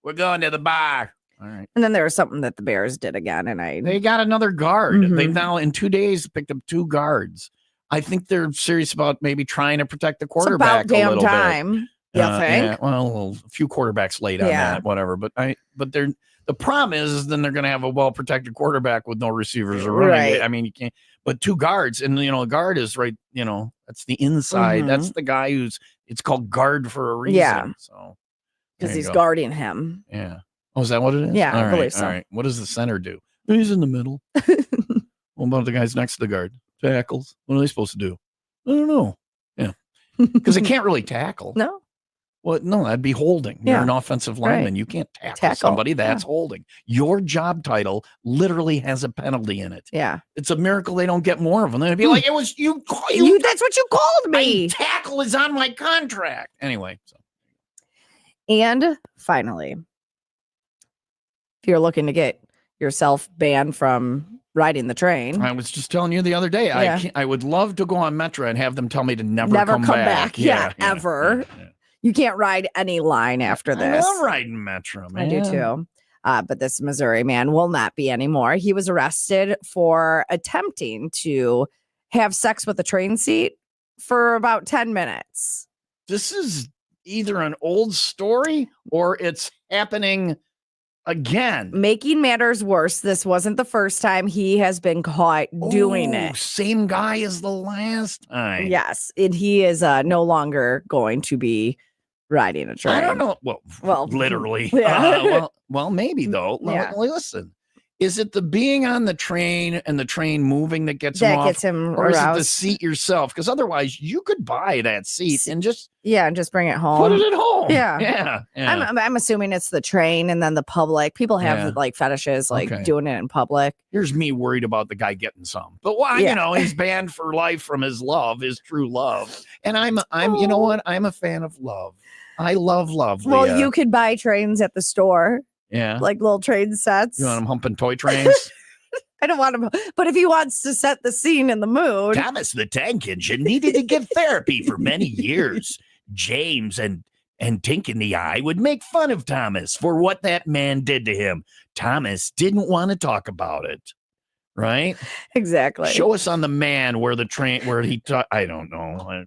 We're going to the bar. All right. And then there was something that the Bears did again, and they got another guard. Mhm. They've now in 2 days picked up 2 guards. I think they're serious about maybe trying to protect the quarterback it's about a damn little time. bit. You think? Yeah, well, a few quarterbacks late on that, whatever. But the problem is then they're going to have a well protected quarterback with no receivers or running. Right. I mean, you can't. But 2 guards, and a guard is right. That's the inside. Mhm. That's the guy it's called guard for a reason. Yeah. So Because there you he's go. guarding him. Yeah. Oh, is that what it is? Yeah, All I right, believe so. All right. What does the center do? He's in the middle. What about the guys next to the guard? Tackles. What are they supposed to do? I don't know. Yeah. Because they can't really tackle. No. Well, no, that'd be holding. Yeah. You're an offensive lineman. Right. You can't tackle, Tackle. somebody. That's Yeah. holding. Your job title literally has a penalty in it. Yeah. It's a miracle they don't get more of them. They'd be like, it was you. That's what you called me. Tackle is on my contract. Anyway. So. And finally, if you're looking to get yourself banned from riding the train, I was just telling you the other day, Yeah. I would love to go on Metro and have them tell me to never come come back. Yeah, ever. yeah. You can't ride any line after I this. love riding Metro, man. I do too. But this Missouri man will not be anymore. He was arrested for attempting to have sex with a train seat for about 10 minutes. This is either an old story or it's happening again. Making matters worse, this wasn't the first time he has been caught doing it. Same guy as the last time. Yes, and he is no longer going to be riding a train. I don't know. Well, literally. Yeah. Well, maybe though. Yeah. Listen, is it the being on the train and the train moving that gets him That off, gets him or is it the aroused. seat yourself? Because otherwise, you could buy that seat and just and just bring it home. put it at home. Yeah. yeah. I'm assuming it's the train and then the public. People have Yeah. like fetishes, like Okay. doing it in public. Here's me worried about the guy getting some, but why? Yeah. He's banned for life from his love, his true love, and I'm. You know what? I'm a fan of love. I love love. Well, Leah. you could buy trains at the store, yeah. like little train sets. You want him humping toy trains? I don't want him, but if he wants to set the scene in the mood. Thomas the Tank Engine needed to get therapy for many years. James and Tink in the Eye would make fun of Thomas for what that man did to him. Thomas didn't want to talk about it. Right? Exactly. Show us on the man where the train, where he, I don't know.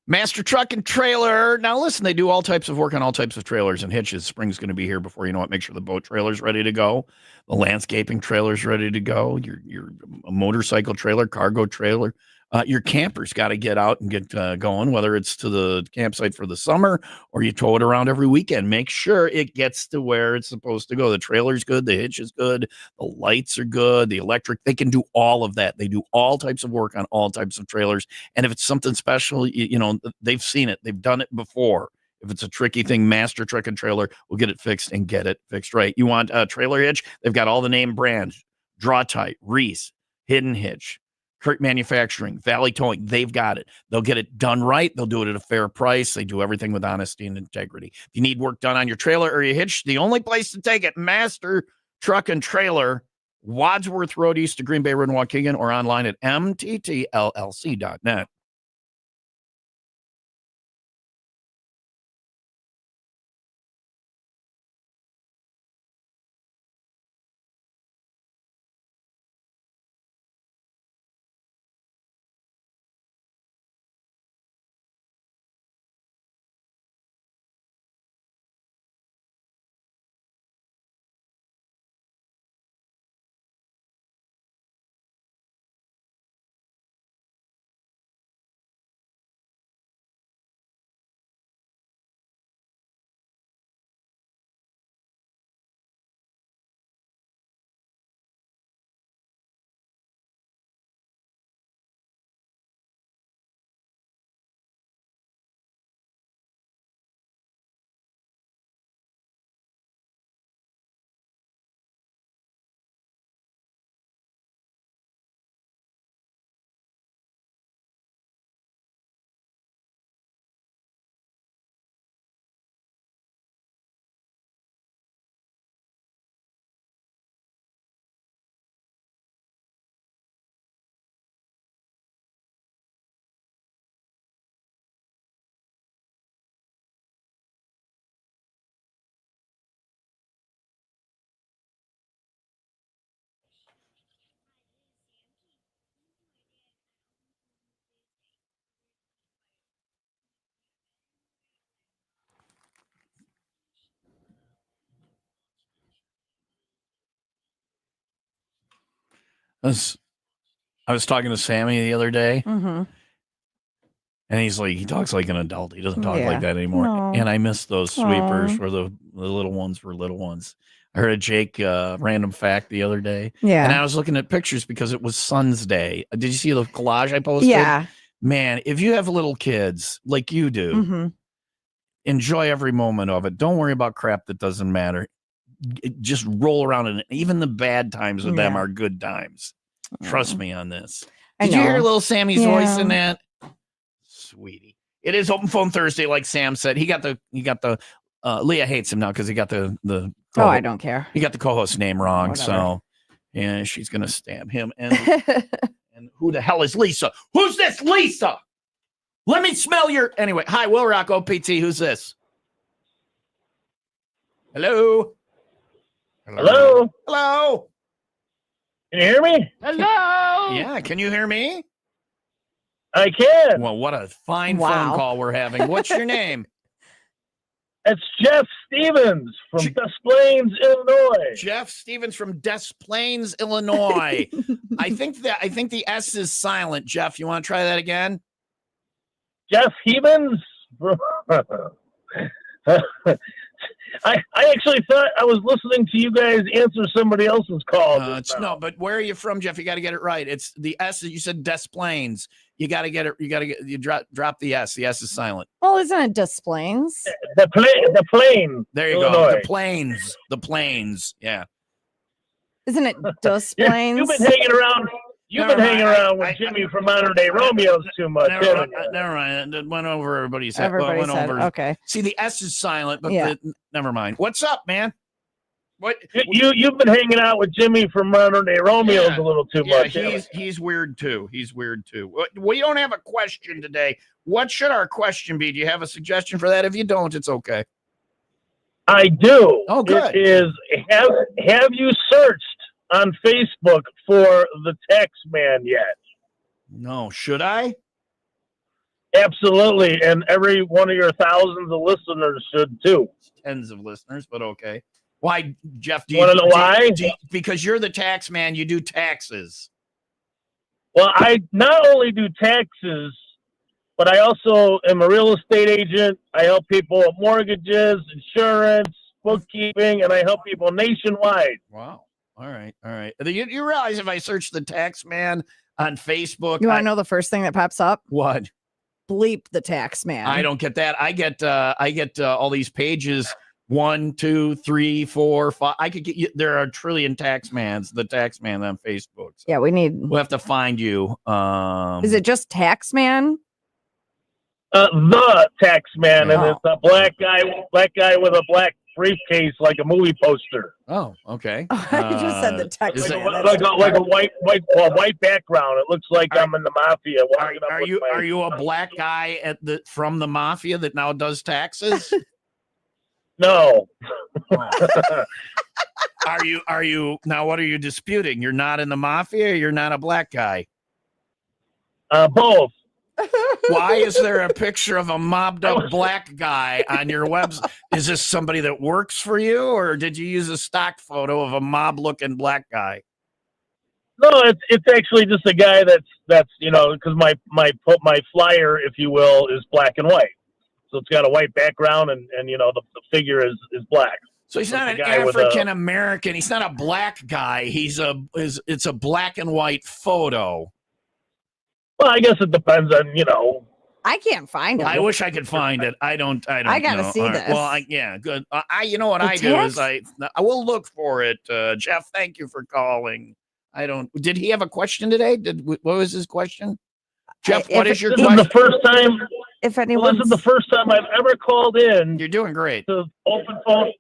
Master Truck and Trailer. Now, listen, they do all types of work on all types of trailers and hitches. Spring's going to be here before you know it. Make sure the boat trailer's ready to go. The landscaping trailer's ready to go. Your motorcycle trailer, cargo trailer. Your camper's got to get out and get going, whether it's to the campsite for the summer or you tow it around every weekend. Make sure it gets to where it's supposed to go. The trailer's good. The hitch is good. The lights are good. The electric, they can do all of that. They do all types of work on all types of trailers. And if it's something special, you know, they've seen it. They've done it before. If it's a tricky thing, Master Truck and Trailer will get it fixed and get it fixed right. You want a trailer hitch? They've got all the name brands. Draw Tight, Reese, Hidden Hitch, Kurt Manufacturing, Valley Towing. They've got it. They'll get it done right. They'll do it at a fair price. They do everything with honesty and integrity. If you need work done on your trailer or your hitch, the only place to take it, Master Truck and Trailer, Wadsworth Road east of Green Bay Road in Waukegan, or online at mttllc.net. I was talking to Sammy the other day, and he's like, he talks like an adult. He doesn't talk like that anymore. No. And I miss those sweepers where the little ones were little ones. I heard a Jake random fact the other day. Yeah. And I was looking at pictures because it was Son's Day. Did you see the collage I posted? Yeah. Man, if you have little kids like you do, enjoy every moment of it. Don't worry about crap that doesn't matter. Just roll around in it. Even the bad times with them are good times. Trust me on this. Did you hear little Sammy's voice in that? Sweetie. It is Open Phone Thursday, like Sam said. He got the Leah hates him now because he got the oh, I don't care. He got the co-host name wrong. Whatever. So yeah, she's gonna stab him. And and who the hell is Lisa? Who's this Lisa? Let me smell your anyway. Hi, Will Rock OPT. Who's this? Hello. Hello. Hello. Can you hear me? Hello. Yeah, can you hear me? I can. Well, what a fine phone call we're having. What's your name? It's Jeff Stevens from Des Plaines, Illinois. Jeff Stevens from Des Plaines, Illinois. I think the S is silent. Jeff, you want to try that again? Jeff Stevens. I actually thought I was listening to you guys answer somebody else's call. No, but where are you from, Jeff? You got to get it right. It's the S. You said Des Plaines. You got to get it. You drop the S. The S is silent. Well, isn't it Des Plaines? The plane. There you Illinois. go. The plains. Yeah. Isn't it Des Plaines? You've been hanging around. You've been hanging around with Jimmy from Modern Day Romeos too much. Never mind. It went over everybody's head. Okay. See, the S is silent, but never mind. What's up, man? What you've been hanging out with Jimmy from Modern Day Romeos a little too much. He's weird too. We don't have a question today. What should our question be? Do you have a suggestion for that? If you don't, it's okay. I do. Oh, good. It is have you searched on Facebook for the Tax Man yet? No. Should I? Absolutely, and every one of your thousands of listeners should too. Tens of listeners, but okay. Why, Jeff? Do you want to know why? Because you're the tax man. You do taxes. Well, I not only do taxes, but I also am a real estate agent. I help people with mortgages, insurance, bookkeeping, and I help people nationwide. Wow. All right. You realize if I search the tax man on Facebook, You want to know the first thing that pops up? What? Bleep the tax man. I don't get that. I get all these pages. 1, 2, 3, 4, 5. I could get you. There are a trillion tax mans. The tax man on Facebook. So yeah, we'll have to find you. Is it just tax man? The tax man, and it's a black guy with a black briefcase, like a movie poster. Oh, okay. I just said the tax man. Like a white background. It looks like I'm in the mafia. Are you a black guy from the mafia that now does taxes? No. Are you now? What are you disputing? You're not in the mafia. Or you're not a black guy. Both. Why is there a picture of a mobbed up black guy on your website? Is this somebody that works for you, or did you use a stock photo of a mob looking black guy? No, it's actually just a guy that's because my flyer, if you will, is black and white. So it's got a white background and the figure is black. So he's not an African American. He's not a black guy. It's a black and white photo. Well, I guess it depends on I can't find it. I wish I could find it. I don't. I gotta know. see All right. this. Well, yeah, good. You know what I do is I will look for it. Jeff, thank you for calling. I don't. Did he have a question today? What was his question? Jeff, what is your question? This is the first time. If anyone, this is the first time I've ever called in. You're doing great. To open phone.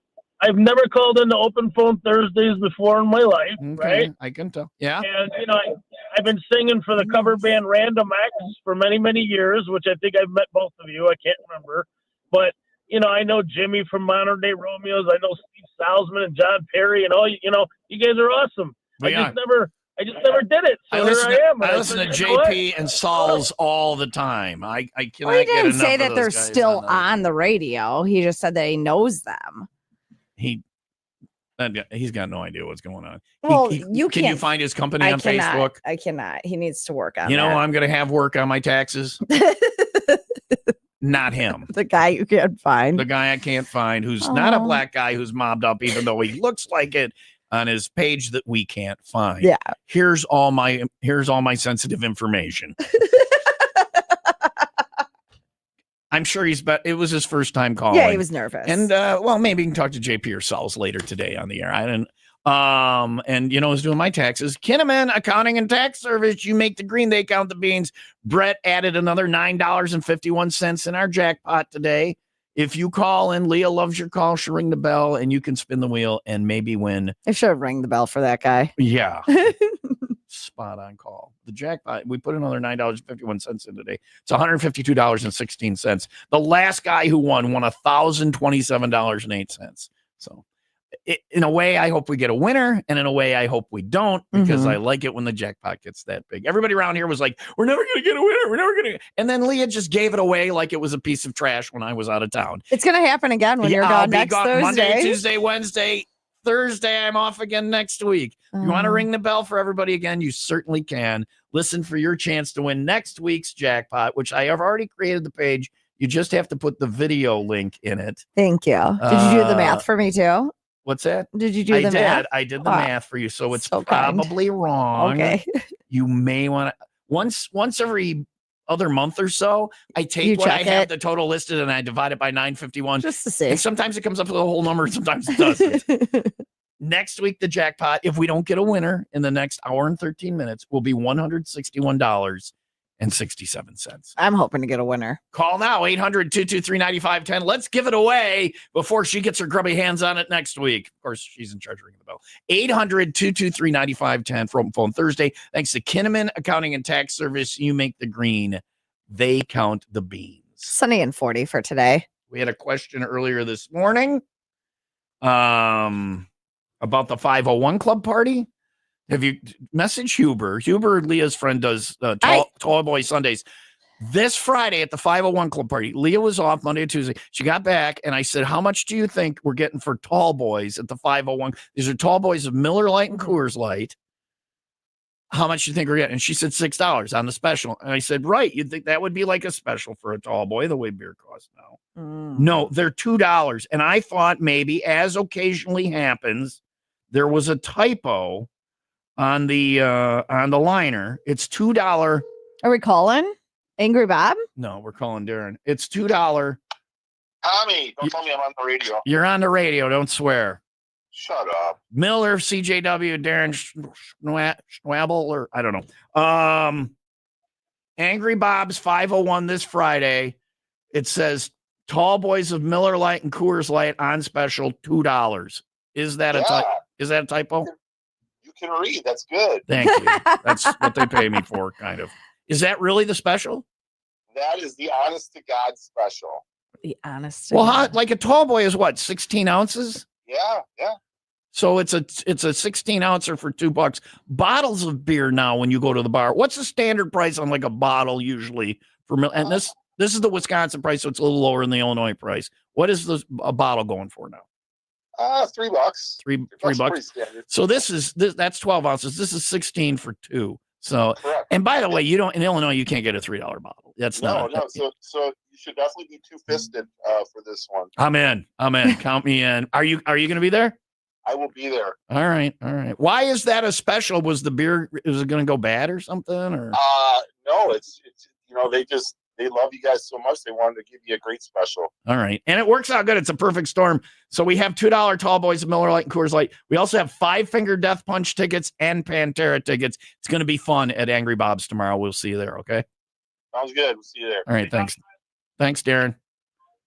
I've never called into Open Phone Thursdays before in my life, right? I can tell. Yeah. And I've been singing for the cover band Random X for many, many years, which I think I've met both of you. I can't remember, but I know Jimmy from Modern Day Romeos. I know Steve Salzman and John Perry, and all. You guys are awesome. I just never did it. So I listen to JP and Sauls all the time. I cannot well, he didn't get say enough that of they're those guys still on the radio. He just said that he knows them. He's got no idea what's going on. Well, can you find his company on Facebook? I cannot. He needs to work on. I'm going to have work on my taxes. Not him. The guy you can't find. The guy I can't find, who's not a black guy, who's mobbed up, even though he looks like it on his page that we can't find. Yeah. Here's all my sensitive information. I'm sure it was his first time calling. Yeah, he was nervous. And maybe you can talk to JP or Sauls later today on the air. I didn't. And who's doing my taxes? Kinnaman Accounting and Tax Service. You make the green, they count the beans. Brett added another $9.51 in our jackpot today. If you call in, Leah loves your call. She'll ring the bell and you can spin the wheel and maybe win. I should have rang the bell for that guy. Yeah. Spot on call. The jackpot, we put another $9.51 in today. It's $152.16. The last guy who won $1,027.08. So in a way, I hope we get a winner. And in a way, I hope we don't, because I like it when the jackpot gets that big. Everybody around here was like, we're never going to get a winner. We're never going to. And then Leah just gave it away like it was a piece of trash when I was out of town. It's going to happen again when you're gone next Thursday. Monday, Tuesday, Wednesday. Thursday, I'm off again next week. You want to ring the bell for everybody again? You certainly can. Listen for your chance to win next week's jackpot, which I have already created the page. You just have to put the video link in it. Thank you. Did you do the math for me too? What's that? Did you do the math? I did the math for you. So it's probably wrong. Okay. You may want to once every other month or so, I take what I have the total listed and I divide it by 951. Just to see. And sometimes it comes up with a whole number, sometimes it doesn't. Next week, the jackpot, if we don't get a winner in the next hour and 13 minutes, will be $161.67. I'm hoping to get a winner. Call now, 800-223-9510. Let's give it away before she gets her grubby hands on it next week. Of course, she's in charge of ringing the bell. 800-223-9510 for Open Phone Thursday. Thanks to Kinnaman Accounting and Tax Service. You make the green. They count the beans. Sunny and 40 for today. We had a question earlier this morning about the 501 Club party. Have you messaged Huber? Huber, Leah's friend, does Tall Boy Sundays. This Friday at the 501 Club party, Leah was off Monday and Tuesday. She got back, and I said, how much do you think we're getting for tall boys at the 501? These are tall boys of Miller Lite and Coors Light. How much do you think we're getting? And she said $6 on the special. And I said, right, you'd think that would be like a special for a tall boy, the way beer costs now. No, they're $2. And I thought maybe, as occasionally happens, there was a typo on the liner. It's $2. Are we calling Angry Bob? No, we're calling Darren. It's $2. Tommy, don't tell me I'm on the radio. You're on the radio. Don't swear. Shut up. Miller, CJW, Darren Schwabble, or I don't know. Angry Bob's 501 this Friday. It says tall boys of Miller Lite and Coors Light on special $2. Is that is that a typo? You can read. That's good. Thank you. That's what they pay me for, kind of. Is that really the special? That is the honest to God special. The honest. Well, like a tall boy is what, 16 ounces? Yeah. So it's a 16 ouncer for $2. Bottles of beer now, when you go to the bar, what's the standard price on like a bottle usually for? And this is the Wisconsin price, so it's a little lower than the Illinois price. What is a bottle going for now? $3. $3. So that's 12 ounces. This is 16 for $2. So, correct. And by the way, in Illinois, you can't get a $3 bottle. That's no. So you should definitely be two-fisted for this one. I'm in. Count me in. Are you going to be there? I will be there. All right. Why is that a special? Was the beer, is it going to go bad or something? Or no, it's they love you guys so much they wanted to give you a great special. All right. And it works out good. It's a perfect storm. So we have $2 tall boys of Miller Lite and Coors Light. We also have 5 Finger Death Punch tickets and Pantera tickets. It's going to be fun at Angry Bob's tomorrow. We'll see you there. Okay. Sounds good. We'll see you there. All right. Thanks, Darren.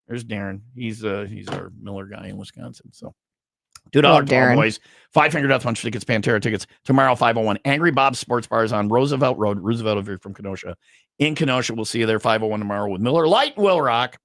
There's Darren. He's our Miller guy in Wisconsin. So $2 tall boys, 5 Finger Death Punch tickets, Pantera tickets tomorrow. 501 Angry Bob's Sports Bar is on Roosevelt Road, Roosevelt if you're from Kenosha. In Kenosha, we'll see you there 501 tomorrow with Miller Lite and Will Rock.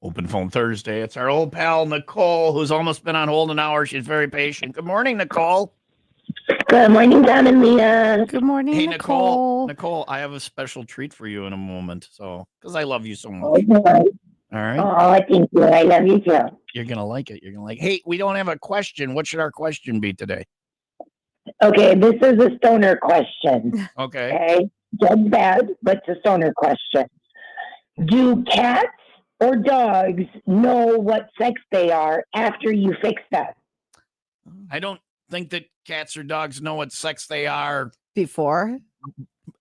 Open Phone Thursday. It's our old pal, Nicole, who's almost been on hold an hour. She's very patient. Good morning, Nicole. Good morning, Don and Leah. Good morning, Hey, Nicole. Nicole, I have a special treat for you in a moment. So, because I love you so much. Okay. All right. Oh, thank you. I love you too. You're going to like it. You're going to like it. Hey, we don't have a question. What should our question be today? Okay, this is a stoner question. Okay. Okay, just bad, but it's a stoner question. Do cats or dogs know what sex they are after you fix them? I don't think that cats or dogs know what sex they are Before?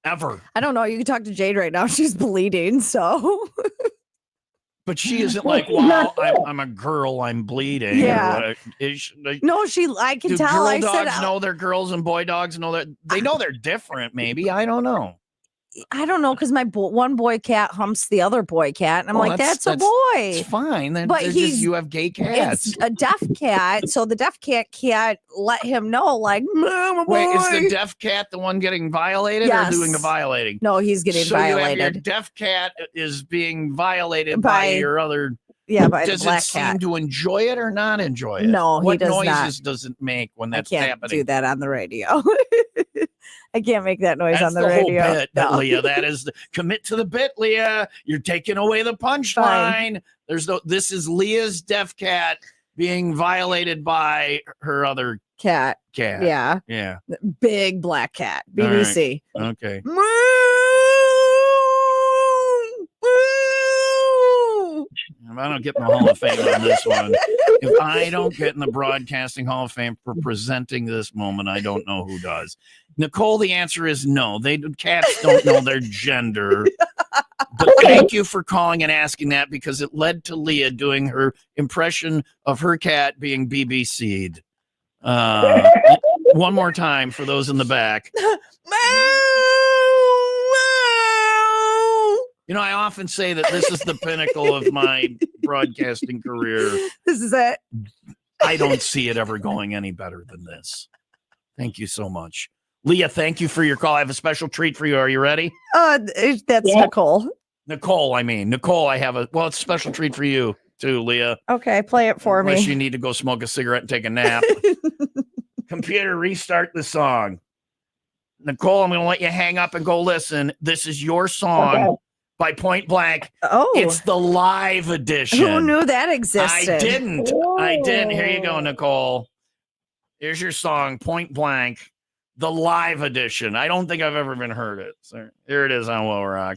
ever. I don't know. You can talk to Jade right now. She's bleeding, so. But she isn't like, wow, I'm a girl, I'm bleeding. Yeah. No, I can do tell. girl I said, dogs know they're girls and boy dogs know that they know they're different, maybe. I don't know. I don't know, because my one boy cat humps the other boy cat, and I'm like, that's a boy. It's fine. But you have gay cats. It's a deaf cat, so the deaf cat can't let him know, like, Mama boy. Wait, is the deaf cat the one getting violated or doing the violating? No, he's getting violated. You have your deaf cat is being violated by your other. Yeah, by does the black it seem cat. to enjoy it or not enjoy it? No, what he does noises not. does it make when that's I can't happening? do that on the radio. I can't make that noise That's on the radio. Whole bit, No. Leah. That is commit to the bit, Leah. You're taking away the punchline. This is Leah's deaf cat being violated by her other cat. Yeah. Big black cat. BBC. Right. Okay. If I don't get in the Hall of Fame on this one, if I don't get in the Broadcasting Hall of Fame for presenting this moment, I don't know who does. Nicole, the answer is no. Cats don't know their gender. But thank you for calling and asking that, because it led to Leah doing her impression of her cat being BBC'd. One more time for those in the back. You know, I often say that this is the pinnacle of my broadcasting career. This is it. I don't see it ever going any better than this. Thank you so much. Leah, thank you for your call. I have a special treat for you. Are you ready? That's Nicole. Nicole, I have it's a special treat for you too, Leah. Okay, play it for Unless me. you need to go smoke a cigarette and take a nap. Computer, restart the song. Nicole, I'm going to let you hang up and go listen. This is your song by Point Blank. Oh. It's the live edition. Who knew that existed? I didn't. Here you go, Nicole. Here's your song, Point Blank, the live edition. I don't think I've ever even heard it. So here it is on Will Rock.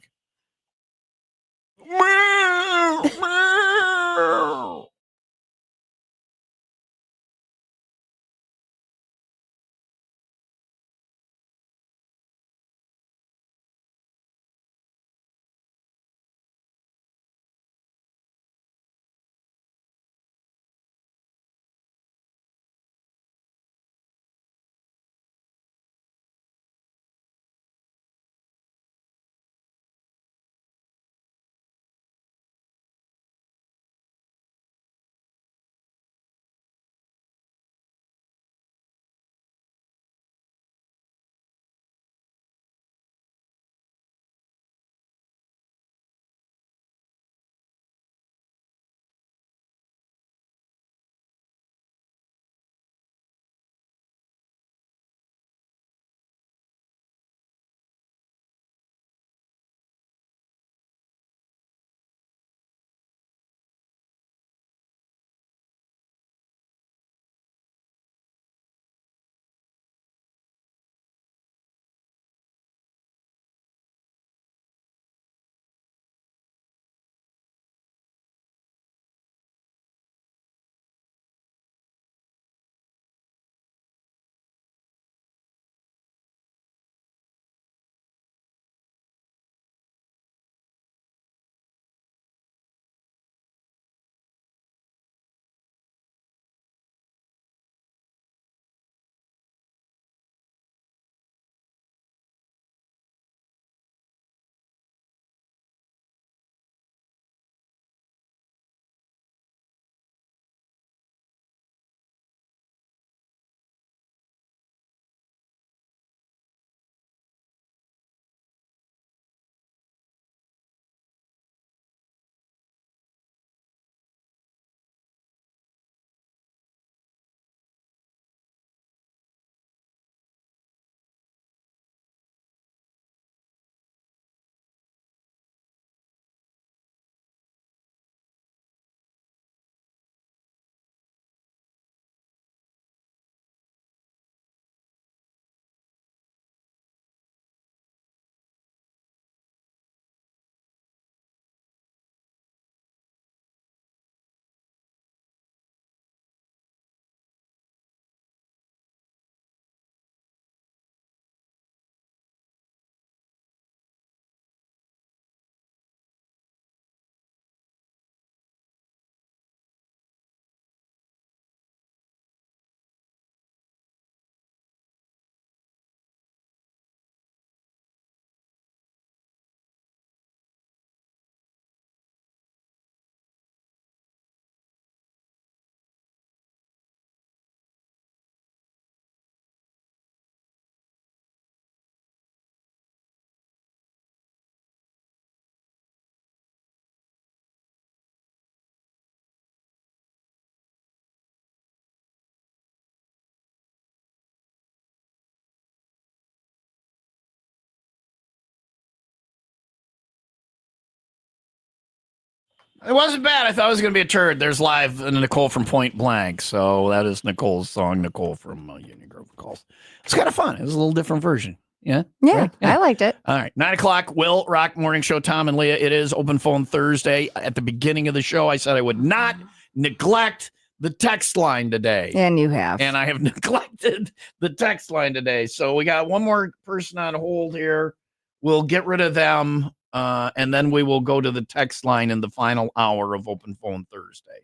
It wasn't bad. I thought it was going to be a turd. There's live Nicole from Point Blank. So that is Nicole's song. Nicole from Union Grove calls. It's kind of fun. It was a little different version. Yeah. Yeah, Right? Yeah. I liked it. All right. 9 o'clock, WIIL Rock Morning Show. Tom and Leah. It is Open Phone Thursday. At the beginning of the show, I said I would not neglect the text line today. And you have. And I have neglected the text line today. So we got one more person on hold here. We'll get rid of them. And then we will go to the text line in the final hour of Open Phone Thursday.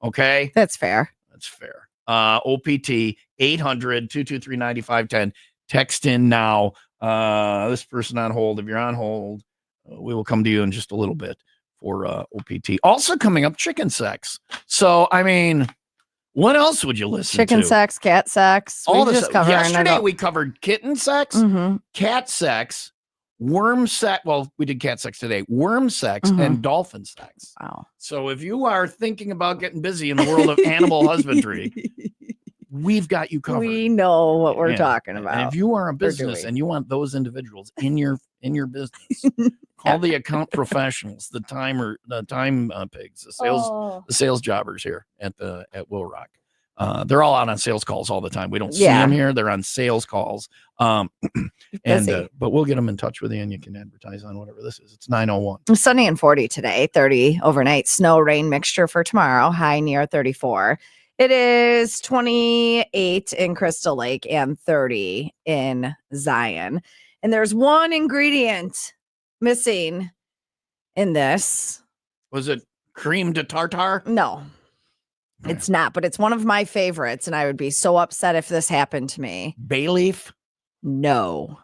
Okay? That's fair. That's fair. OPT 800-223-9510. Text in now. This person on hold. If you're on hold, we will come to you in just a little bit for OPT. Also coming up, chicken sex. So, I mean, what else would you listen Chicken to? sex, cat sex. All We this. just covered Yesterday we covered kitten sex, Mhm. cat sex, worm sex. Well, we did cat sex today. Worm sex and dolphin sex. Wow. So if you are thinking about getting busy in the world of animal husbandry, we've got you covered. We know what we're Yeah. talking about. And if you are a Or do business we? and you want those individuals in your business, call the account professionals, the time pigs, the sales jobbers here at WIIL Rock. They're all out on sales calls all the time. We don't see them here. They're on sales calls. But we'll get them in touch with you and you can advertise on whatever this is. It's 9:01. Sunny and 40 today, 30 overnight. Snow rain mixture for tomorrow, high near 34. It is 28 in Crystal Lake and 30 in Zion. And there's one ingredient missing in this. Was it cream de tartare? No, it's not, but it's one of my favorites. And I would be so upset if this happened to me. Bay leaf? No.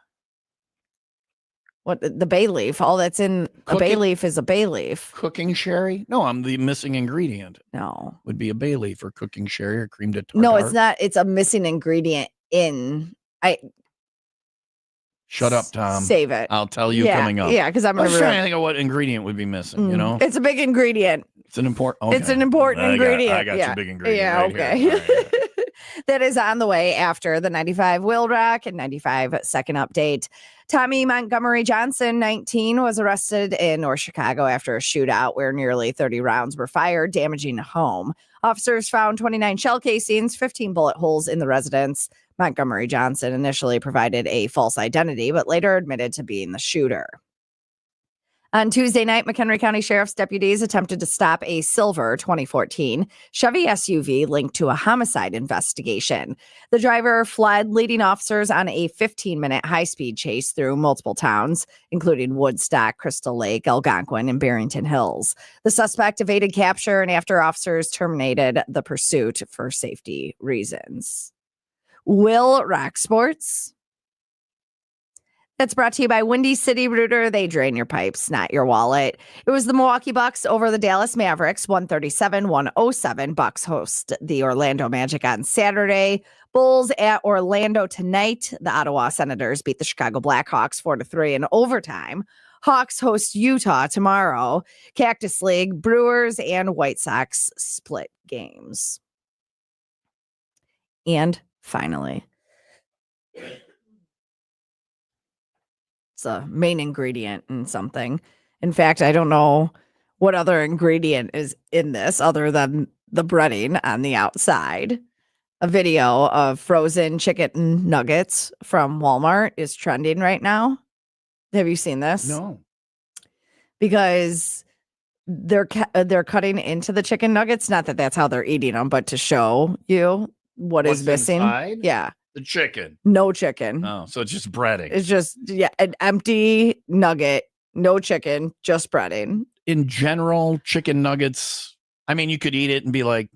What the bay leaf? All that's in a bay leaf is a bay leaf. Cooking sherry? No, I'm the missing ingredient. No. Would be a bay leaf or cooking sherry or cream de tartare. No, it's not. It's a missing ingredient in. Shut up, Tom. Save it. I'll tell you coming up. Yeah, because I'm I was gonna trying to think of what ingredient would be missing. You know, it's a big ingredient. it's an important. It's an important ingredient. I got yeah. your big ingredient. Yeah. right Okay. here. All right. That is on the way after the 95 WIIL Rock and 95 second update. Tommy Montgomery Johnson, 19, was arrested in North Chicago after a shootout where nearly 30 rounds were fired, damaging a home. Officers found 29 shell casings, 15 bullet holes in the residence. Montgomery Johnson initially provided a false identity, but later admitted to being the shooter. On Tuesday night, McHenry County Sheriff's deputies attempted to stop a silver 2014 Chevy SUV linked to a homicide investigation. The driver fled, leading officers on a 15-minute high-speed chase through multiple towns, including Woodstock, Crystal Lake, Algonquin, and Barrington Hills. The suspect evaded capture, and after officers terminated the pursuit for safety reasons. WIIL Rock Sports. That's brought to you by Windy City Rooter. They drain your pipes, not your wallet. It was the Milwaukee Bucks over the Dallas Mavericks, 137-107. Bucks host the Orlando Magic on Saturday. Bulls at Orlando tonight. The Ottawa Senators beat the Chicago Blackhawks 4-3 in overtime. Hawks host Utah tomorrow. Cactus League, Brewers and White Sox split games. And finally, it's a main ingredient in something. In fact, I don't know what other ingredient is in this other than the breading on the outside. A video of frozen chicken nuggets from Walmart is trending right now. Have you seen this? No. Because they're cutting into the chicken nuggets. Not that that's how they're eating them, but to show you what is What's missing. inside? Yeah. The chicken. No chicken. Oh, so it's just breading. It's just, an empty nugget, no chicken, just breading. In general, chicken nuggets, I mean, you could eat it and be like,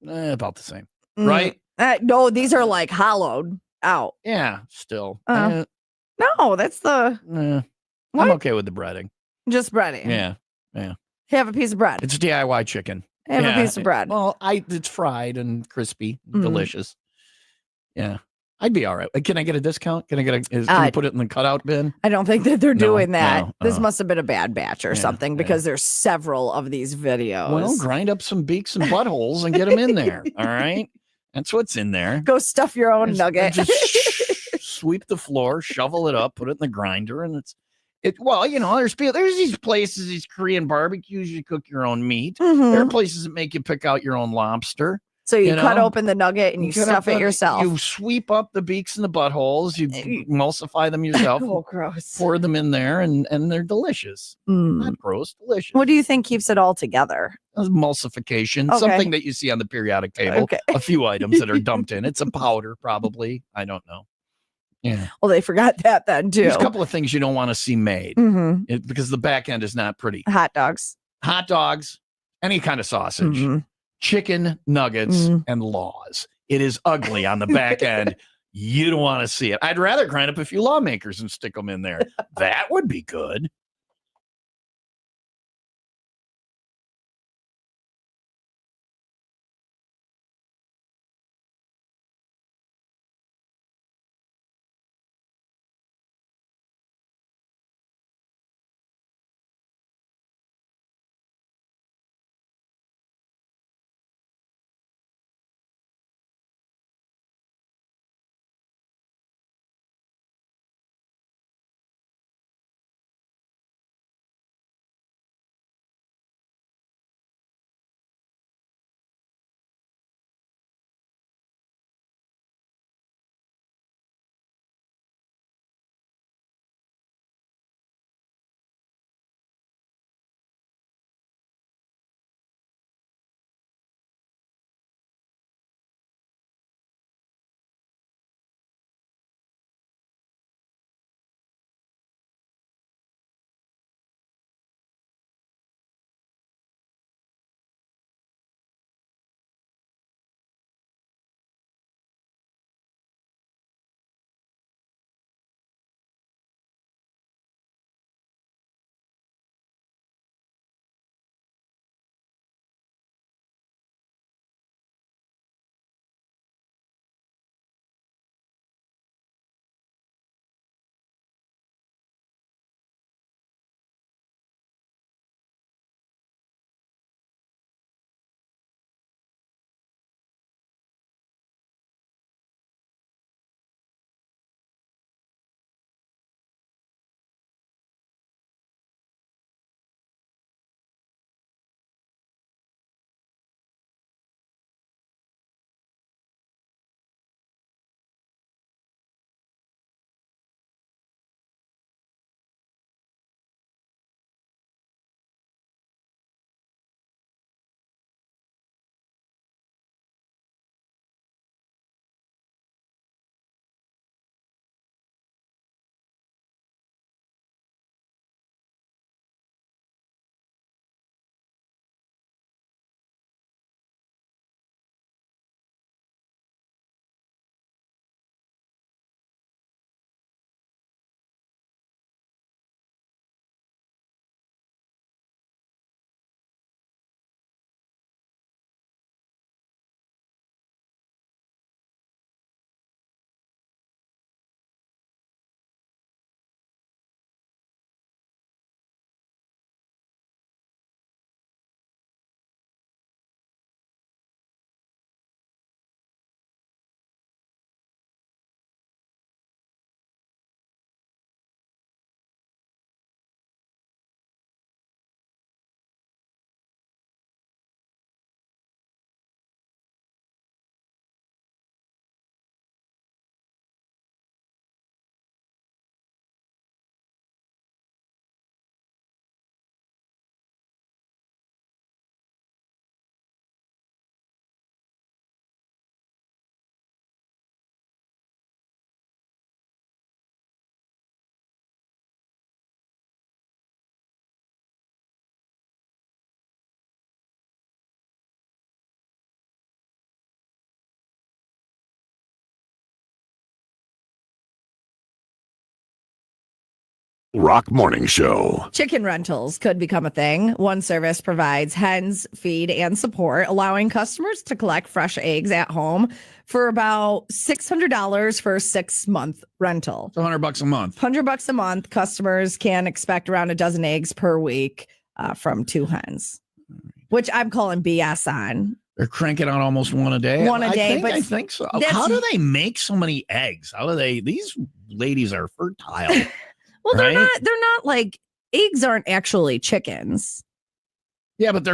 about the same, right? No, these are like hollowed out. Yeah, still. No, that's the. I'm okay with the breading. Just breading. Yeah. Have a piece of bread. It's DIY chicken. Have a piece of bread. Well, it's fried and crispy, delicious. Yeah. I'd be all right. Can I get a discount? Can you put it in the cutout bin? I don't think that they're doing that. No, This must have been a bad batch or something because there's several of these videos. Well, grind up some beaks and buttholes and get them in there. All right. That's what's in there. Go stuff your own nugget. Just sweep the floor, shovel it up, put it in the grinder, and Well, there's these places, these Korean barbecues, you cook your own meat. Mhm. There are places that make you pick out your own lobster. So you cut open the nugget and you cut stuff up it yourself. You sweep up the beaks and the buttholes. You emulsify them yourself. Oh, gross. Pour them in there, and they're delicious. Not gross, delicious. What do you think keeps it all together? Emulsification, Okay. something that you see on the periodic table. Okay. A few items that are dumped in. It's a powder, probably. I don't know. Yeah. Well, they forgot that then too. There's a couple of things you don't want to see made because the back end is not pretty. Hot dogs, any kind of sausage, chicken nuggets, and laws. It is ugly on the back end. You don't want to see it. I'd rather grind up a few lawmakers and stick them in there. That would be good. Rock Morning Show. Chicken rentals could become a thing. One service provides hens, feed, and support, allowing customers to collect fresh eggs at home for about $600 for a 6-month rental. It's $100 a month. $100 a month. Customers can expect around a dozen eggs per week from 2 hens, which I'm calling BS on. They're cranking out almost one a day. I think so. How do they make so many eggs? How do they? These ladies are fertile. Well, right? they're not like eggs aren't actually chickens. Yeah, but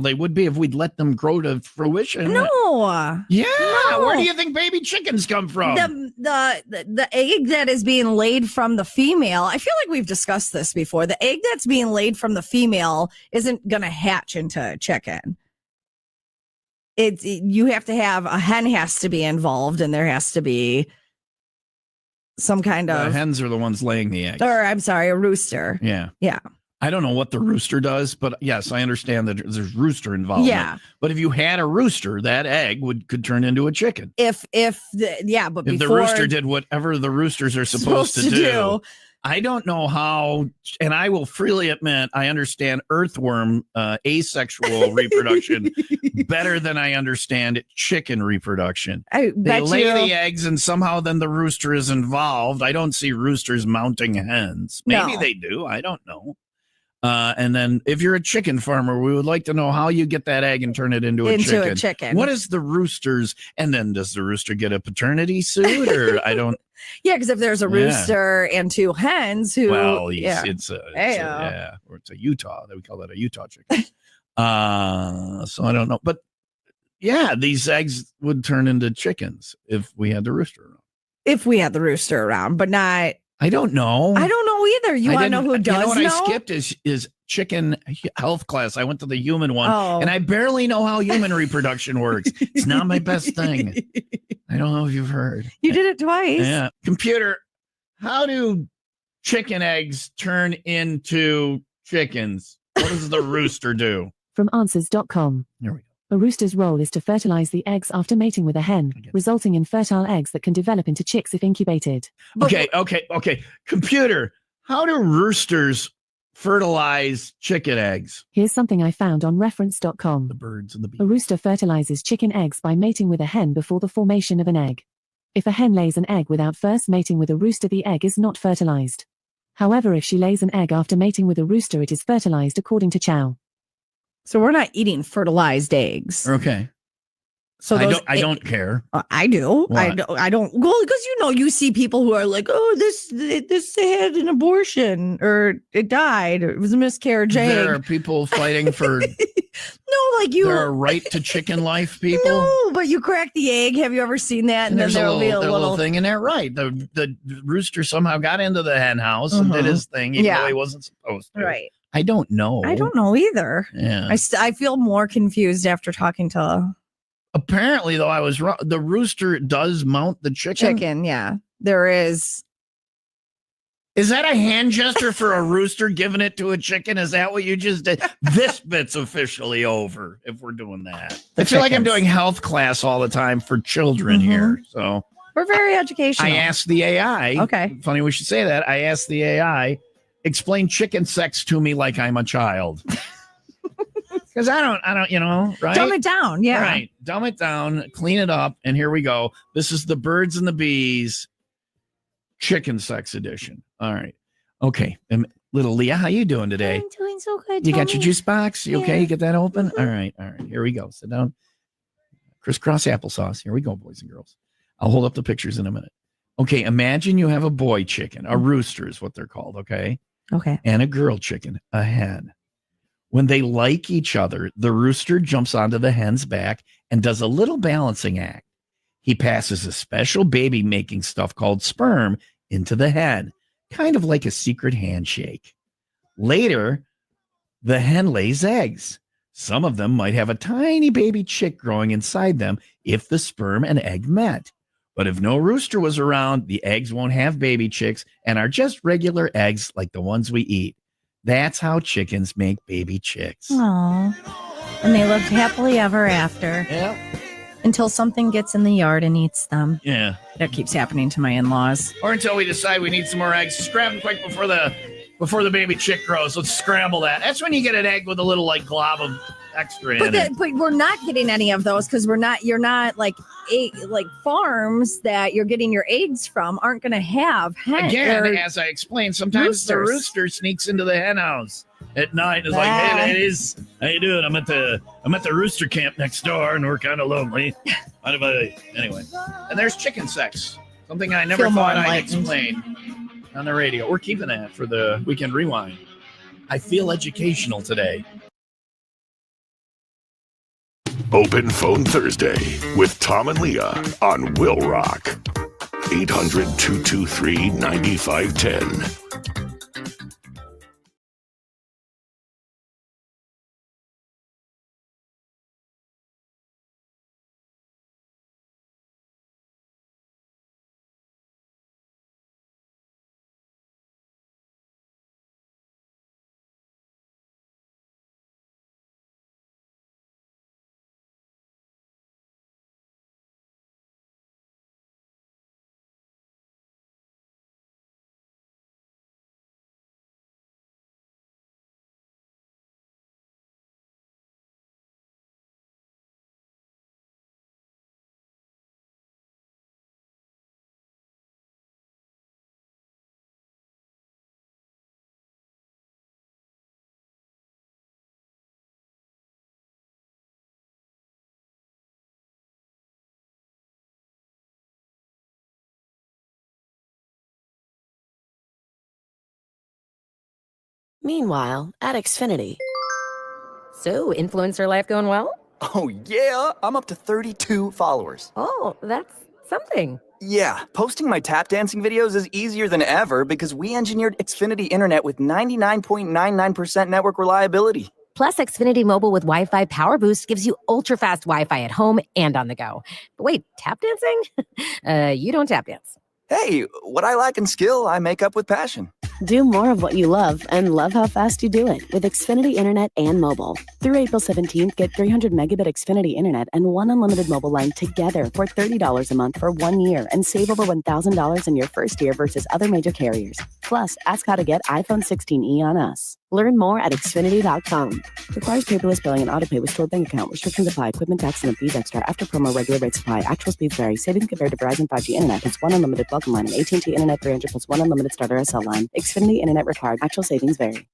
they would be if we'd let them grow to fruition. No. Yeah. No. Where do you think baby chickens come from? The egg that is being laid from the female, I feel like we've discussed this before. The egg that's being laid from the female isn't going to hatch into a chicken. You have to have a hen has to be involved, and there has to be some kind of. The hens are the ones laying the eggs. Or I'm sorry, a rooster. Yeah. Yeah. I don't know what the rooster does, but yes, I understand that there's rooster involvement. Yeah. But if you had a rooster, that egg could turn into a chicken. If the rooster did whatever the roosters are supposed to do. I don't know how, and I will freely admit, I understand earthworm asexual reproduction better than I understand chicken reproduction. They lay the eggs, and somehow then the rooster is involved. I don't see roosters mounting hens. Maybe they do. I don't know. And then if you're a chicken farmer, we would like to know how you get that egg and turn it into a chicken. What is the rooster's? And then does the rooster get a paternity suit, or I don't? Yeah, because if there's a rooster and two hens who, it's a Utah. We call that a Utah chicken. So I don't know, but yeah, these eggs would turn into chickens if we had the rooster around. If we had the rooster around, but not. I don't know. I don't know either. You want to know who does know? You know what I skipped is chicken health class. I went to the human one, and I barely know how human reproduction works. It's not my best thing. I don't know if you've heard. You did it twice. Yeah. Computer, how do chicken eggs turn into chickens? What does the rooster do? From answers.com. Here we go. A rooster's role is to fertilize the eggs after mating with a hen, resulting in fertile eggs that can develop into chicks if incubated. Okay. Computer, how do roosters fertilize chicken eggs? Here's something I found on reference.com. The birds and the bees. A rooster fertilizes chicken eggs by mating with a hen before the formation of an egg. If a hen lays an egg without first mating with a rooster, the egg is not fertilized. However, if she lays an egg after mating with a rooster, it is fertilized according to Chow. So we're not eating fertilized eggs. Okay. So I don't care. I do. What? I don't. Well, because you see people who are like, oh, this had an abortion, or it died, or it was a miscarriage. There are people fighting for. No, like you. There are right to chicken life people. No, but you crack the egg. Have you ever seen that? And then there'll be a little thing in there, right? The rooster somehow got into the hen house and did his thing, even though he wasn't supposed to. Right. I don't know. I don't know either. Yeah. I feel more confused after talking to. Apparently, though, I was wrong. The rooster does mount the chicken. Yeah. There is. Is that a hand gesture for a rooster giving it to a chicken? Is that what you just did? This bit's officially over if we're doing that. I feel like I'm doing health class all the time for children here. So we're very educational. I asked the AI. Okay. Funny we should say that. I asked the AI, explain chicken sex to me like I'm a child. Because I don't, right? Dumb it down. Yeah. Right. Dumb it down, clean it up. And here we go. This is the birds and the bees chicken sex edition. All right. Okay. Little Leah, how you doing today? I'm doing so good. You got your juice box? You okay? You get that open? Mm-hmm. All right. Here we go. Sit down. Crisscross applesauce. Here we go, boys and girls. I'll hold up the pictures in a minute. Okay. Imagine you have a boy chicken. A rooster is what they're called. Okay. Okay. And a girl chicken, a hen. When they like each other, the rooster jumps onto the hen's back and does a little balancing act. He passes a special baby-making stuff called sperm into the hen, kind of like a secret handshake. Later, the hen lays eggs. Some of them might have a tiny baby chick growing inside them if the sperm and egg met. But if no rooster was around, the eggs won't have baby chicks and are just regular eggs like the ones we eat. That's how chickens make baby chicks. Aww. And they lived happily ever after. Yeah. Until something gets in the yard and eats them. Yeah. That keeps happening to my in-laws. Or until we decide we need some more eggs. Just grab them quick before the baby chick grows. Let's scramble that. That's when you get an egg with a little glob of extra in it. But we're not getting any of those because you're not like farms that you're getting your eggs from aren't going to have hens. Again, as I explained, sometimes the rooster sneaks into the hen house at night and is like, hey ladies, how you doing? I'm at the rooster camp next door and we're kind of lonely. Anyway, and there's chicken sex. Something I never thought I'd explain. on the radio. We're keeping that for the Weekend Rewind. I feel educational today. Open Phone Thursday with Tom and Leah on WIIL Rock. 800-223-9510. Meanwhile, at Xfinity. So, influencer life going well? Oh, yeah. I'm up to 32 followers. Oh, that's something. Yeah, posting my tap dancing videos is easier than ever because we engineered Xfinity Internet with 99.99% network reliability. Plus, Xfinity Mobile with Wi-Fi Power Boost gives you ultra-fast Wi-Fi at home and on the go. But wait, tap dancing? You don't tap dance. Hey, what I lack in skill, I make up with passion. Do more of what you love and love how fast you do it with Xfinity Internet and mobile. Through April 17th, get 300 megabit Xfinity Internet and one unlimited mobile line together for $30 a month for 1 year and save over $1,000 in your first year versus other major carriers. Plus, ask how to get iPhone 16e on us. Learn more at Xfinity.com. Requires paperless billing and autopay with stored bank account. Restrictions apply. Equipment tax and fees extra. After promo, regular rates apply. Actual speeds vary. Savings compared to Verizon 5G Internet plus one unlimited welcome line and AT&T Internet 300 plus one unlimited starter SL line. Xfinity Internet required. Actual savings vary.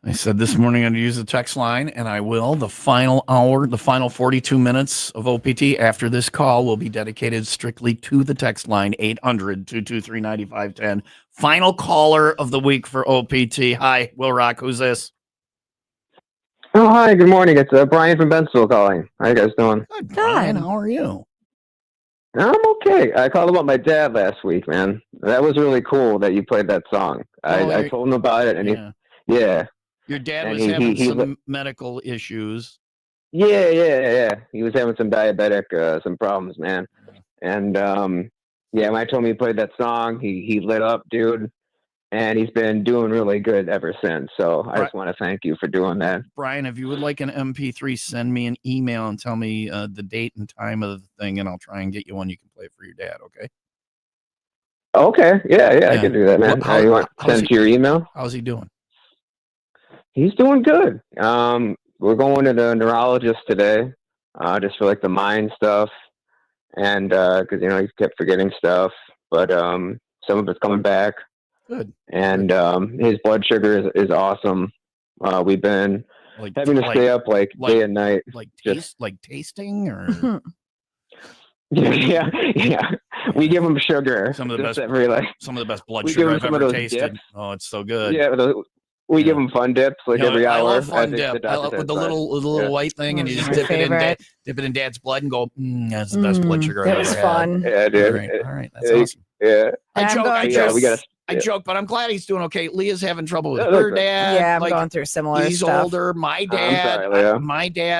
I said this morning I'm going to use the text line, and I will. The final hour, the final 42 minutes of OPT after this call will be dedicated strictly to the text line, 800-223-9510. Final caller of the week for OPT. Hi, Will Rock. Who's this? Oh, hi. Good morning. It's Brian from Bensville calling. How you guys doing? Good, Brian. How are you? I'm okay. I called about my dad last week, man. That was really cool that you played that song. I told him about it, and yeah. Your dad And was having some medical issues. Yeah. He was having some diabetic, some problems, man. And when I told him he played that song, he lit up, dude. And he's been doing really good ever since. So I just want to thank you for doing that. Brian, if you would like an MP3, send me an email and tell me the date and time of the thing, and I'll try and get you one you can play for your dad, okay? Okay. Yeah, I can do that, man. You want to send it to your email? How's he doing? He's doing good. We're going to the neurologist today, just for like the mind stuff, and because he kept forgetting stuff, but some of it's coming back. Good. And his blood sugar is awesome. We've been having to stay up day and night, like tasting or. Yeah. We give him sugar. Some of the best blood we sugar give him I've some of ever those tasted. dips. Oh, it's so good. Yeah, we give him fun dips every hour. I love fun dip. I love with the little white thing, and you just dip it in Dad's blood and go. That's the best blood sugar I've ever had. It was fun. Yeah, dude. All right, that's awesome. Yeah. I joke, but I'm glad he's doing okay. Leah's having trouble with her dad. Yeah, I'm going through similar He's stuff. older. My dad,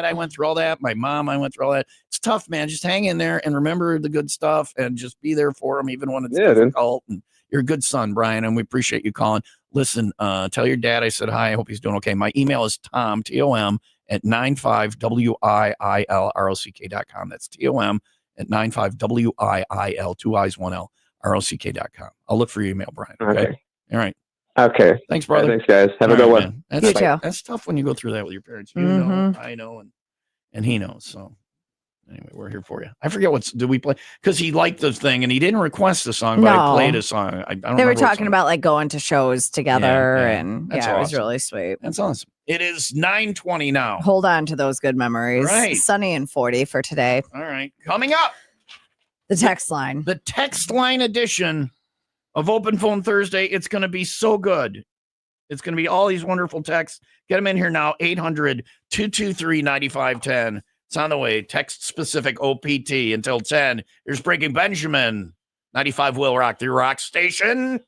I went through all that. My mom, I went through all that. It's tough, man. Just hang in there and remember the good stuff and just be there for him, even when it's difficult. And you're a good son, Brian, and we appreciate you calling. Listen, tell your dad I said hi. I hope he's doing okay. My email is Tom, Tom, at 95WIILROCK.com. That's TOM at 95WIIL, 2 I's, 1 L, ROCK.com. I'll look for your email, Brian. Okay. All right. Okay. Thanks, brother. Thanks, guys. Have a good one. Man. That's tough when you go through that with your parents. You know, I know, and he knows. So anyway, we're here for you. I forget did we play? Because he liked the thing and he didn't request a song, but I played a song. I don't They were remember what talking about like going to shows together, and That's it was awesome. really sweet. That's awesome. It is 9:20 now. Hold on to those good memories. Right. Sunny and 40 for today. All right. Coming up, the text line. The text line edition of Open Phone Thursday. It's going to be so good. It's going to be all these wonderful texts. Get them in here now. 800-223-9510. It's on the way. Text specific OPT until 10. Here's Breaking Benjamin. 95 WIIL Rock, the rock station.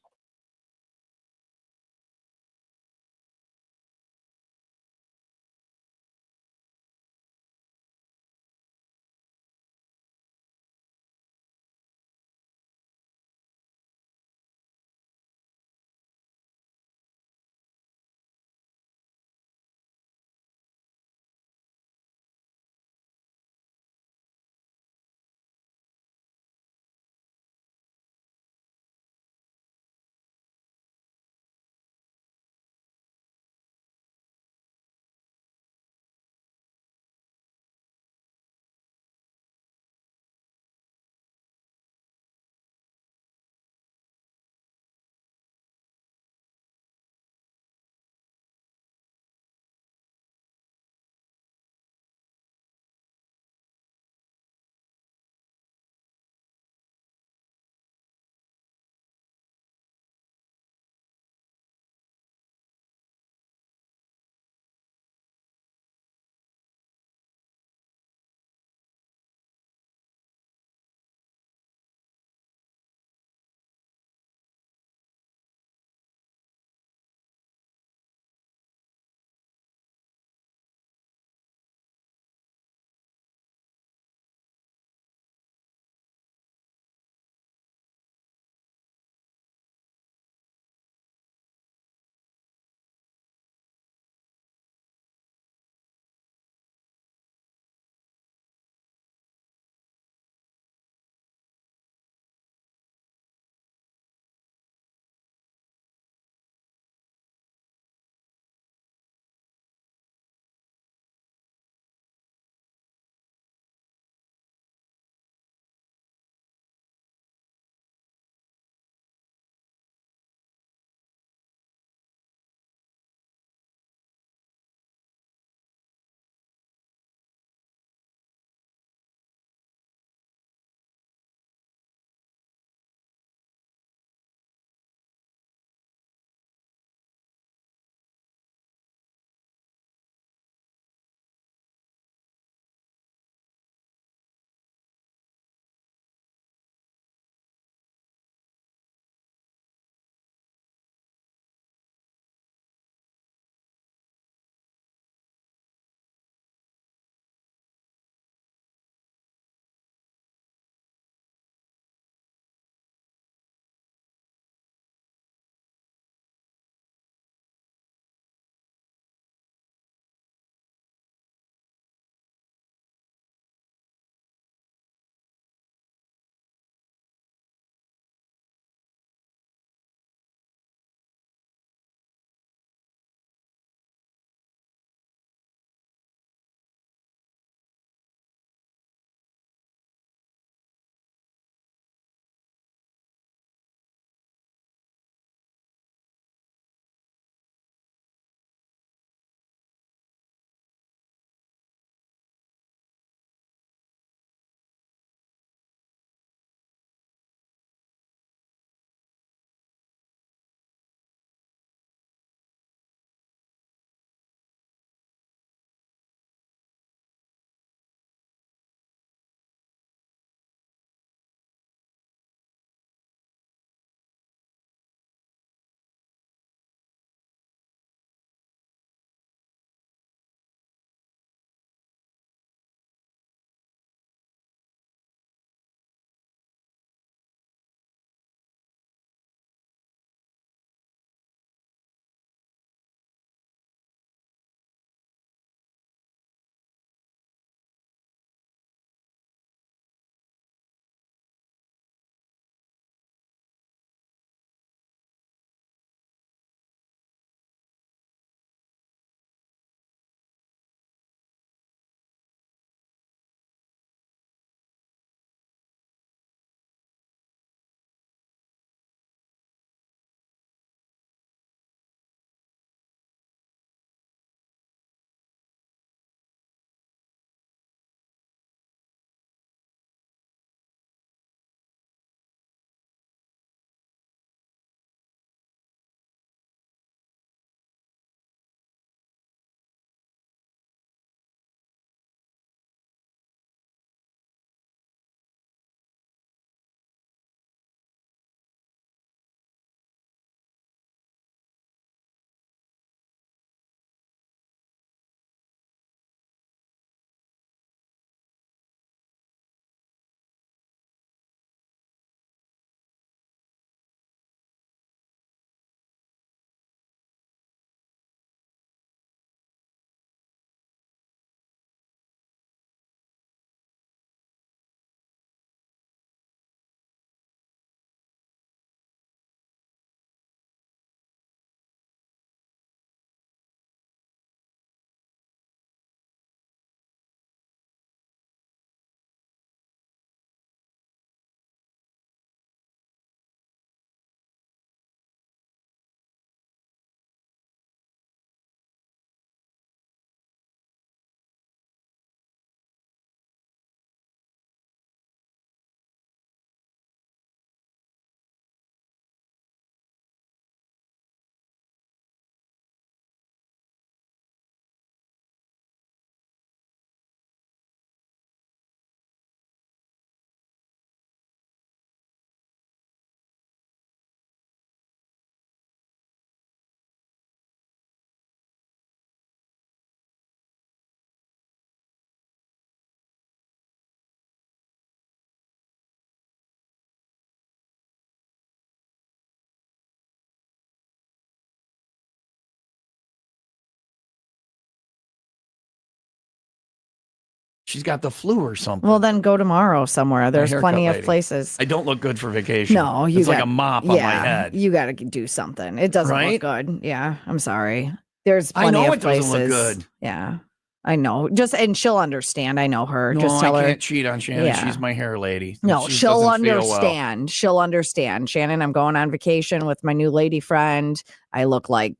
She's got the flu or something. Well, then go tomorrow somewhere. There's haircut plenty of lady. places. I don't look good for vacation. No, it's like a mop on my head. You got to do something. It doesn't Right? look good. Yeah, I'm sorry. There's I plenty know of it places. doesn't look good. Yeah, I know. And she'll understand. I know her. No, Just tell I her. can't cheat on Shannon. Yeah. She's my hair lady. No, She she'll doesn't feel well. understand. She'll understand. Shannon, I'm going on vacation with my new lady friend. I look like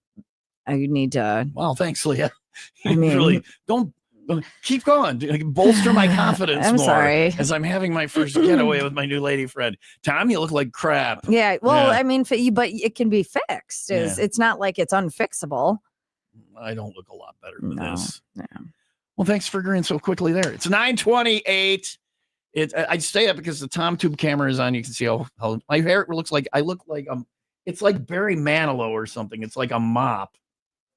I need to. Well, thanks, Leah. I mean, really don't keep going. Bolster my confidence I'm more sorry. as I'm having my first getaway with my new lady friend. Tom, you look like crap. Yeah. Well, Yeah. I mean, but it can be fixed. Yeah. It's not like it's unfixable. I don't look a lot better than No. this. Yeah. Well, thanks for agreeing so quickly there. It's 9:28. I say that because the Tom Tube camera is on. You can see how my hair looks like. I look like it's like Barry Manilow or something. It's like a mop.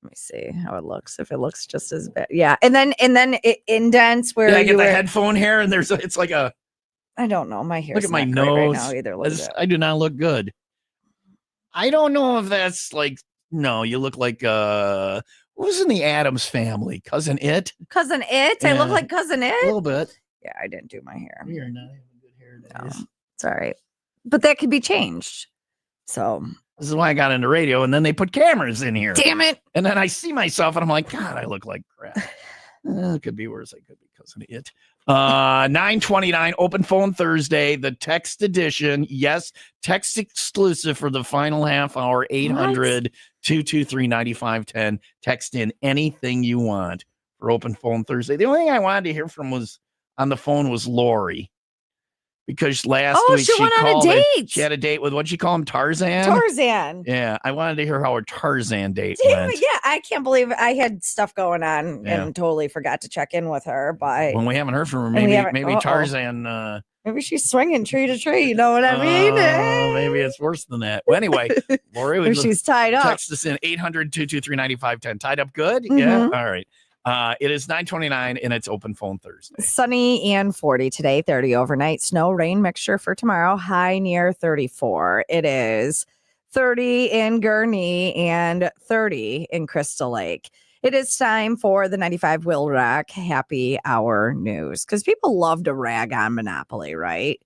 Let me see how it looks. If it looks just as bad, yeah. And then it indents where I you get the were. headphone hair, and it's like a. I don't know. My hair. Look at my not great nose. right now either. Look at that. I do not look good. I don't know if that's like. No, you look like who's in the Addams Family? Cousin It? Cousin It? I look Yeah. like Cousin It? A little bit. Yeah, I didn't do my hair. You're not having good hair days. No, it's all right. But that could be changed. So this is why I got into radio, and then they put cameras in here. Damn it. And then I see myself, and I'm like, God, I look like crap. It could be worse. I could be Cousin It. 9:29, Open Phone Thursday, the text edition. Yes, text exclusive for the final half hour, 800-223-9510. Text in anything you want for Open Phone Thursday. The only thing I wanted to hear from on the phone was Lori. Because last week she went on a called date. She had a date with, what'd she call him, Tarzan? Tarzan. Yeah, I wanted to hear how her Tarzan date Damn went. it, yeah, I can't believe I had stuff going on Yeah. and totally forgot to check in with her. But When we haven't heard from her, And we maybe haven't- Tarzan. maybe she's swinging tree to tree. You know what I mean? Maybe it's worse than that. Well, anyway, Lori, Or she's tied up. Text us in 800-223-9510. Tied up good? Yeah. Mhm. All right. It is 9:29 and it's Open Phone Thursday. Sunny and 40 today, 30 overnight. Snow, rain mixture for tomorrow. High near 34. It is 30 in Gurnee and 30 in Crystal Lake. It is time for the 95 WIIL Rock Happy Hour News because people love to rag on Monopoly, right?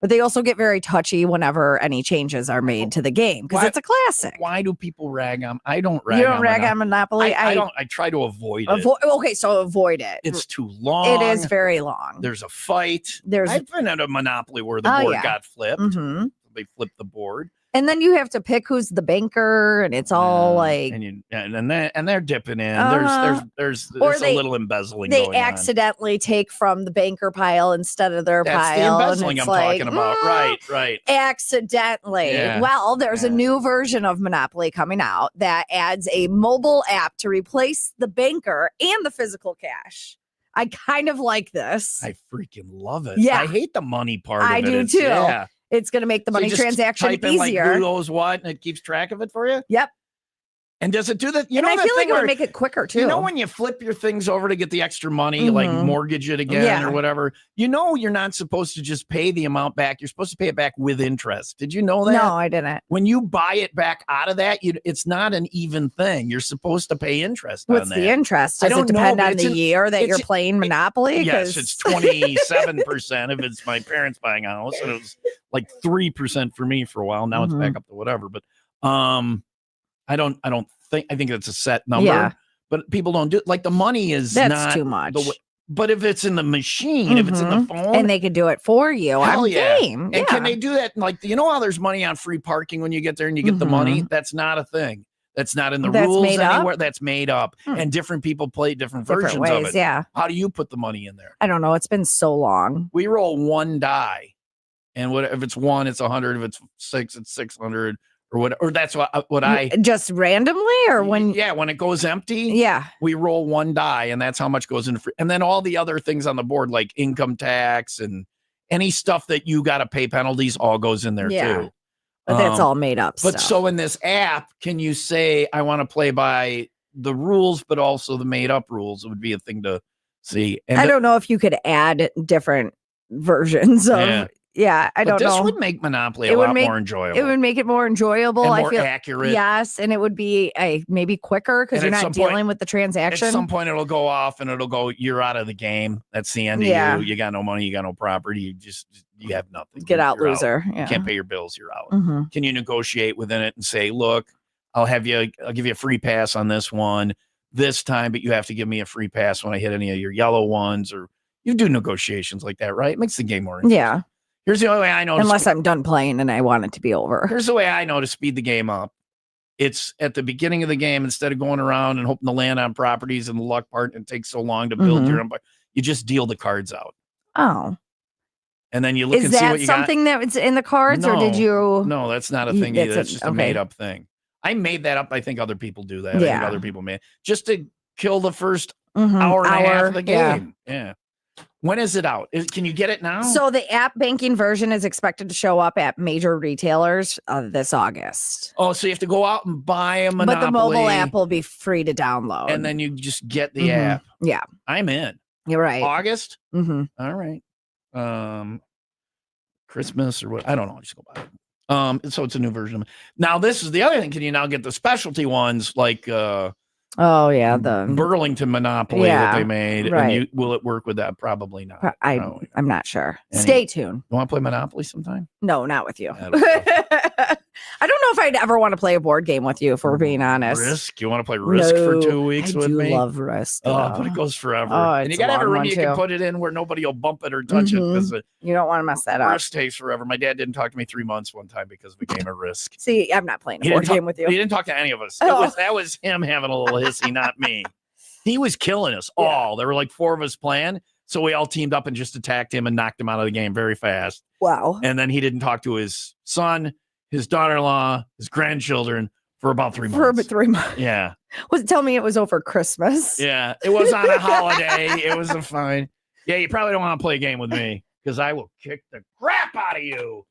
But they also get very touchy whenever any changes are made to the game because it's a classic. Why do people rag on? I don't rag. You don't rag on Monopoly? I don't. I try to avoid it. Okay, so avoid it. It's too long. It is very long. There's a fight. There's- I've been at a Monopoly where the Oh, board yeah. got flipped. Mhm. They flipped the board. And then you have to pick who's the banker, and it's all like and they're dipping in. Uh-huh. There's Or a little embezzling they going on. accidentally take from the banker pile instead of their That's the pile. and embezzling it's I'm like, talking about. Right. Accidentally. Yeah. Well, there's a new version of Monopoly coming out that adds a mobile app to replace the banker and the physical cash. I kind of like this. I freaking love it. Yeah. I hate the money part I of it. do It's- too. Yeah. It's going to make the So you money just transaction type in, easier. like, who knows what, and it keeps track of it for you? Yep. And does it do that? And I feel like it would make it quicker too. You know, when you flip your things over to get the extra money, like Mhm. mortgage it again Yeah. or whatever, you know, you're not supposed to just pay the amount back. You're supposed to pay it back with interest. Did you know that? No, I didn't. When you buy it back out of that, it's not an even thing. You're supposed to pay interest What's on that. the interest? I Does it don't know, depend but on it's the year that you're it's- playing Monopoly? Yes, 'Cause- it's 27% if it's my parents buying a house, and it was like 3% for me for a while. Now it's back Mhm. up to whatever. But I think it's a set number. Yeah. But people don't do like the money is That's not too much. But if it's in the machine, if it's in the Mhm. phone, and they could do it for you, hell I'm yeah. game. And can they do that? Like, you know how there's money on free parking when you get there and you get the money? That's not a thing. That's not in the That's rules made up? anywhere. That's made up. And different people play different versions of ways, it. yeah. How do you put the money in there? I don't know. It's been so long. We roll one die, and if it's 1, it's 100. If it's 6, it's 600, or what? Or that's what I just randomly, or when when it goes empty. Yeah, we roll one die, and that's how much goes in free. And then all the other things on the board, like income tax and any stuff that you got to pay penalties, all goes in there too. But that's all made up But stuff. so in this app, can you say I want to play by the rules, but also the made up rules? It would be a thing to see. And I don't know if you could add different versions of. Yeah. Yeah, I But don't this know. would make Monopoly a lot more enjoyable. It would make it more enjoyable. And I more feel accurate. Yes, and it would be maybe quicker because And you're at not some point- dealing with the transaction. At some point, it'll go off and it'll go, you're out of the game. That's the end of Yeah. you. You got no money. You got no property. You have nothing. Get out, You're loser. You Yeah. can't pay your bills. You're out. Mhm. Can you negotiate within it and say, look, I'll give you a free pass on this one this time, but you have to give me a free pass when I hit any of your yellow ones, or you do negotiations like that, right? It makes the game more interesting. Yeah. Here's the only way I know. Unless I'm done playing and I want it to be over. Here's the way I know to speed the game up. It's at the beginning of the game, instead of going around and hoping to land on properties and the luck part, and it takes so long to build your empire, you just deal the cards out. Oh. And then you look Is and see that what you got. something that's in the cards, or did you? No, that's not a You- thing that's either. That's just a okay. made up thing. I made that up. I think other people do that. I think Yeah. other people made just to kill the first hour and a half of the game. Yeah. When is it out? Can you get it now? So the app banking version is expected to show up at major retailers this August. Oh, so you have to go out and buy a Monopoly. But the mobile app will be free to download. And then you just get the Mhm. app. Yeah. I'm in. You're right. August? Mm-hmm. All right. Christmas or what? I don't know. I'll just go buy it. So it's a new version. Now, this is the other thing. Can you now get the specialty ones like Oh yeah, the Burlington Monopoly that they made? right. And will it work with that? Probably not. I'm not sure. Anyway. Stay tuned. You want to play Monopoly sometime? No, not with you. I don't know if I'd ever want to play a board game with you, if we're being honest. Risk? You want to play Risk for 2 weeks I with do me? love Risk. Oh, but it goes forever. Oh, and you it's got to a have a long room one, you can too. put it in where nobody will bump it or touch it. Mhm. Because You don't want to mess that up. Risk takes forever. My dad didn't talk to me 3 months one time because of a game of Risk. See, I'm not playing a He board didn't talk- game with you. He didn't talk to any of us. Oh. That was him having a little hissy, not me. He was killing us all. There were like 4 of us playing. So we all teamed up and just attacked him and knocked him out of the game very fast. Wow. And then he didn't talk to his son, his daughter-in-law, his grandchildren for about 3 months. For about 3 months. Yeah. Tell me it was over Christmas. Yeah. It was on a holiday. It was a fine. Yeah, you probably don't want to play a game with me because I will kick the crap out of you.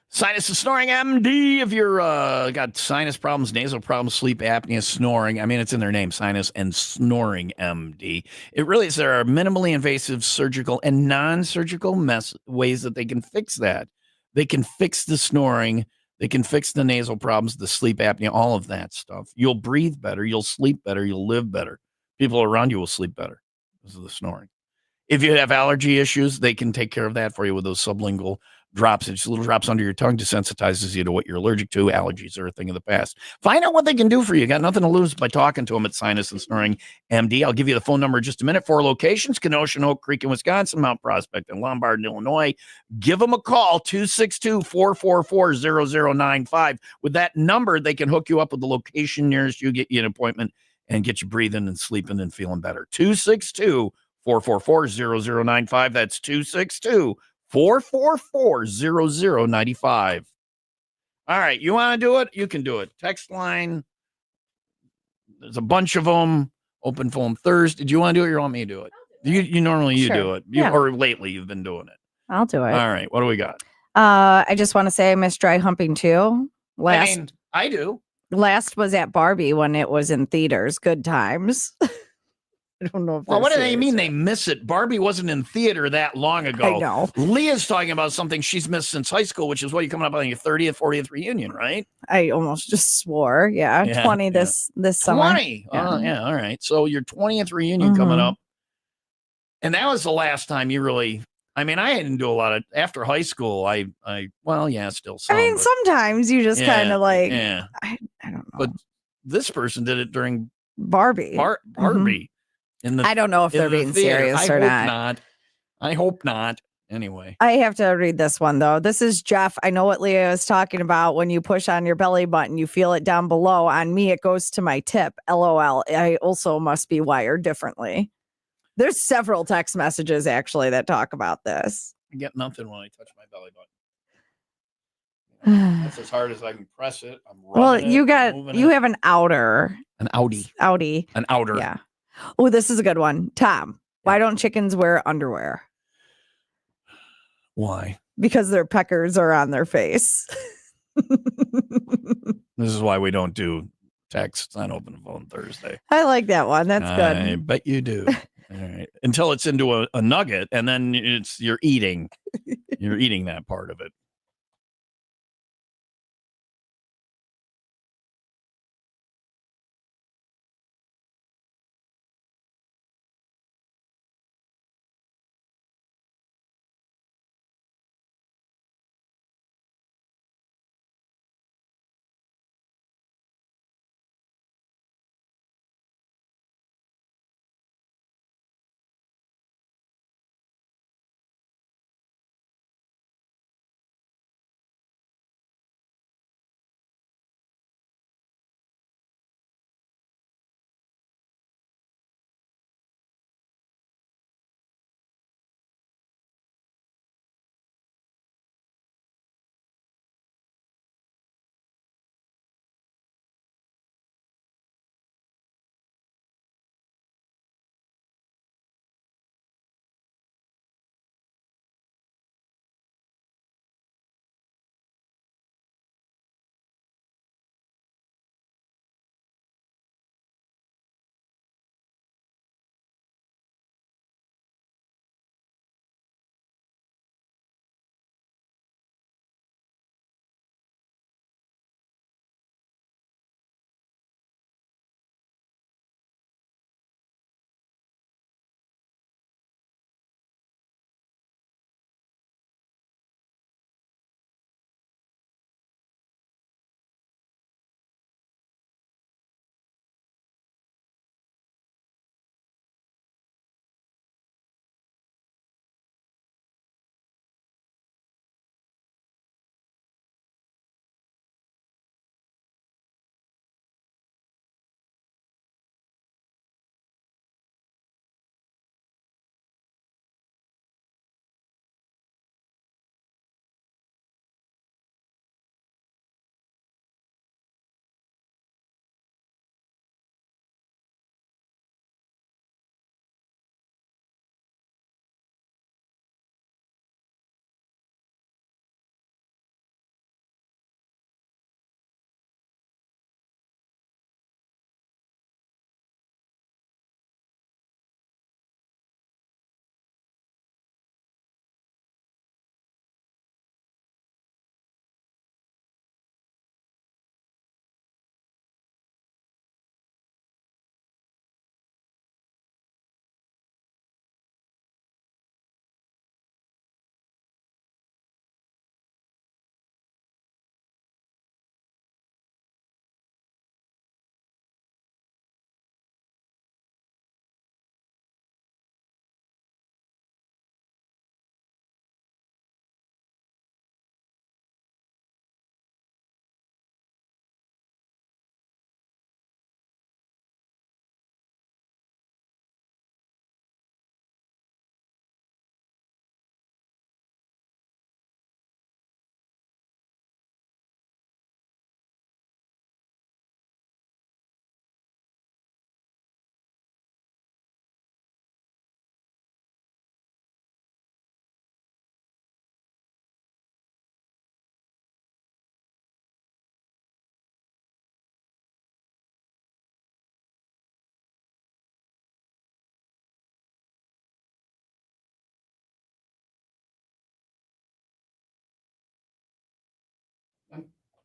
Sinus and Snoring MD. If you're got sinus problems, nasal problems, sleep apnea, snoring, I mean, it's in their name, Sinus and Snoring MD. It really is. There are minimally invasive surgical and non-surgical ways that they can fix that. They can fix the snoring. They can fix the nasal problems, the sleep apnea, all of that stuff. You'll breathe better. You'll sleep better. You'll live better. People around you will sleep better because of the snoring. If you have allergy issues, they can take care of that for you with those sublingual drops. It's little drops under your tongue, desensitizes you to what you're allergic to. Allergies are a thing of the past. Find out what they can do for you. Got nothing to lose by talking to them at Sinus and Snoring MD. I'll give you the phone number in just a minute. 4 locations: Kenosha and Oak Creek in Wisconsin, Mount Prospect and Lombard in Illinois. Give them a call, 262-444-0095. With that number, they can hook you up with the location nearest you, get you an appointment, and get you breathing and sleeping and feeling better. 262-444-0095. That's 262-444-0095. All right, you want to do it? You can do it. Text line. There's a bunch of them. Open phone Thursday. Do you want to do it or you want me to do it? You normally Sure. do it. Yeah. Or lately you've been doing it. I'll do it. All right, what do we got? I just want to say I miss dry humping too. I do. Last was at Barbie when it was in theaters. Good times. I don't know if Well, what do they serious mean or- they miss it? Barbie wasn't in theater that long ago. I know. Leah's talking about something she's missed since high school, which is what, you're coming up on your 30th, 40th reunion, right? I almost just swore. Yeah, Yeah, 20 yeah. this summer. 20. Yeah, all right. So your 20th reunion coming up. And that was the last time you really, I mean, I didn't do a lot of, after high school, well, yeah, still some. I mean, but- sometimes you just kind of like, yeah. I don't know. But this person did it during Barbie. Barbie. I don't know if in they're the being theater. serious or not. I hope not. Anyway. I have to read this one though. This is Jeff. I know what Leah is talking about. When you push on your belly button, you feel it down below. On me, it goes to my tip. LOL. I also must be wired differently. There's several text messages actually that talk about this. I get nothing when I touch my belly button. That's as hard as I can press it. I'm Well, rubbing you it, got moving you it. have an outer. An Audi. Audi. An outer. Yeah. Oh, this is a good one. Tom, why don't chickens wear underwear? Why? Because their peckers are on their face. This is why we don't do texts on Open Phone Thursday. I like that one. That's good. I bet you do. All right. Until it's into a nugget, and then you're eating. You're eating that part of it.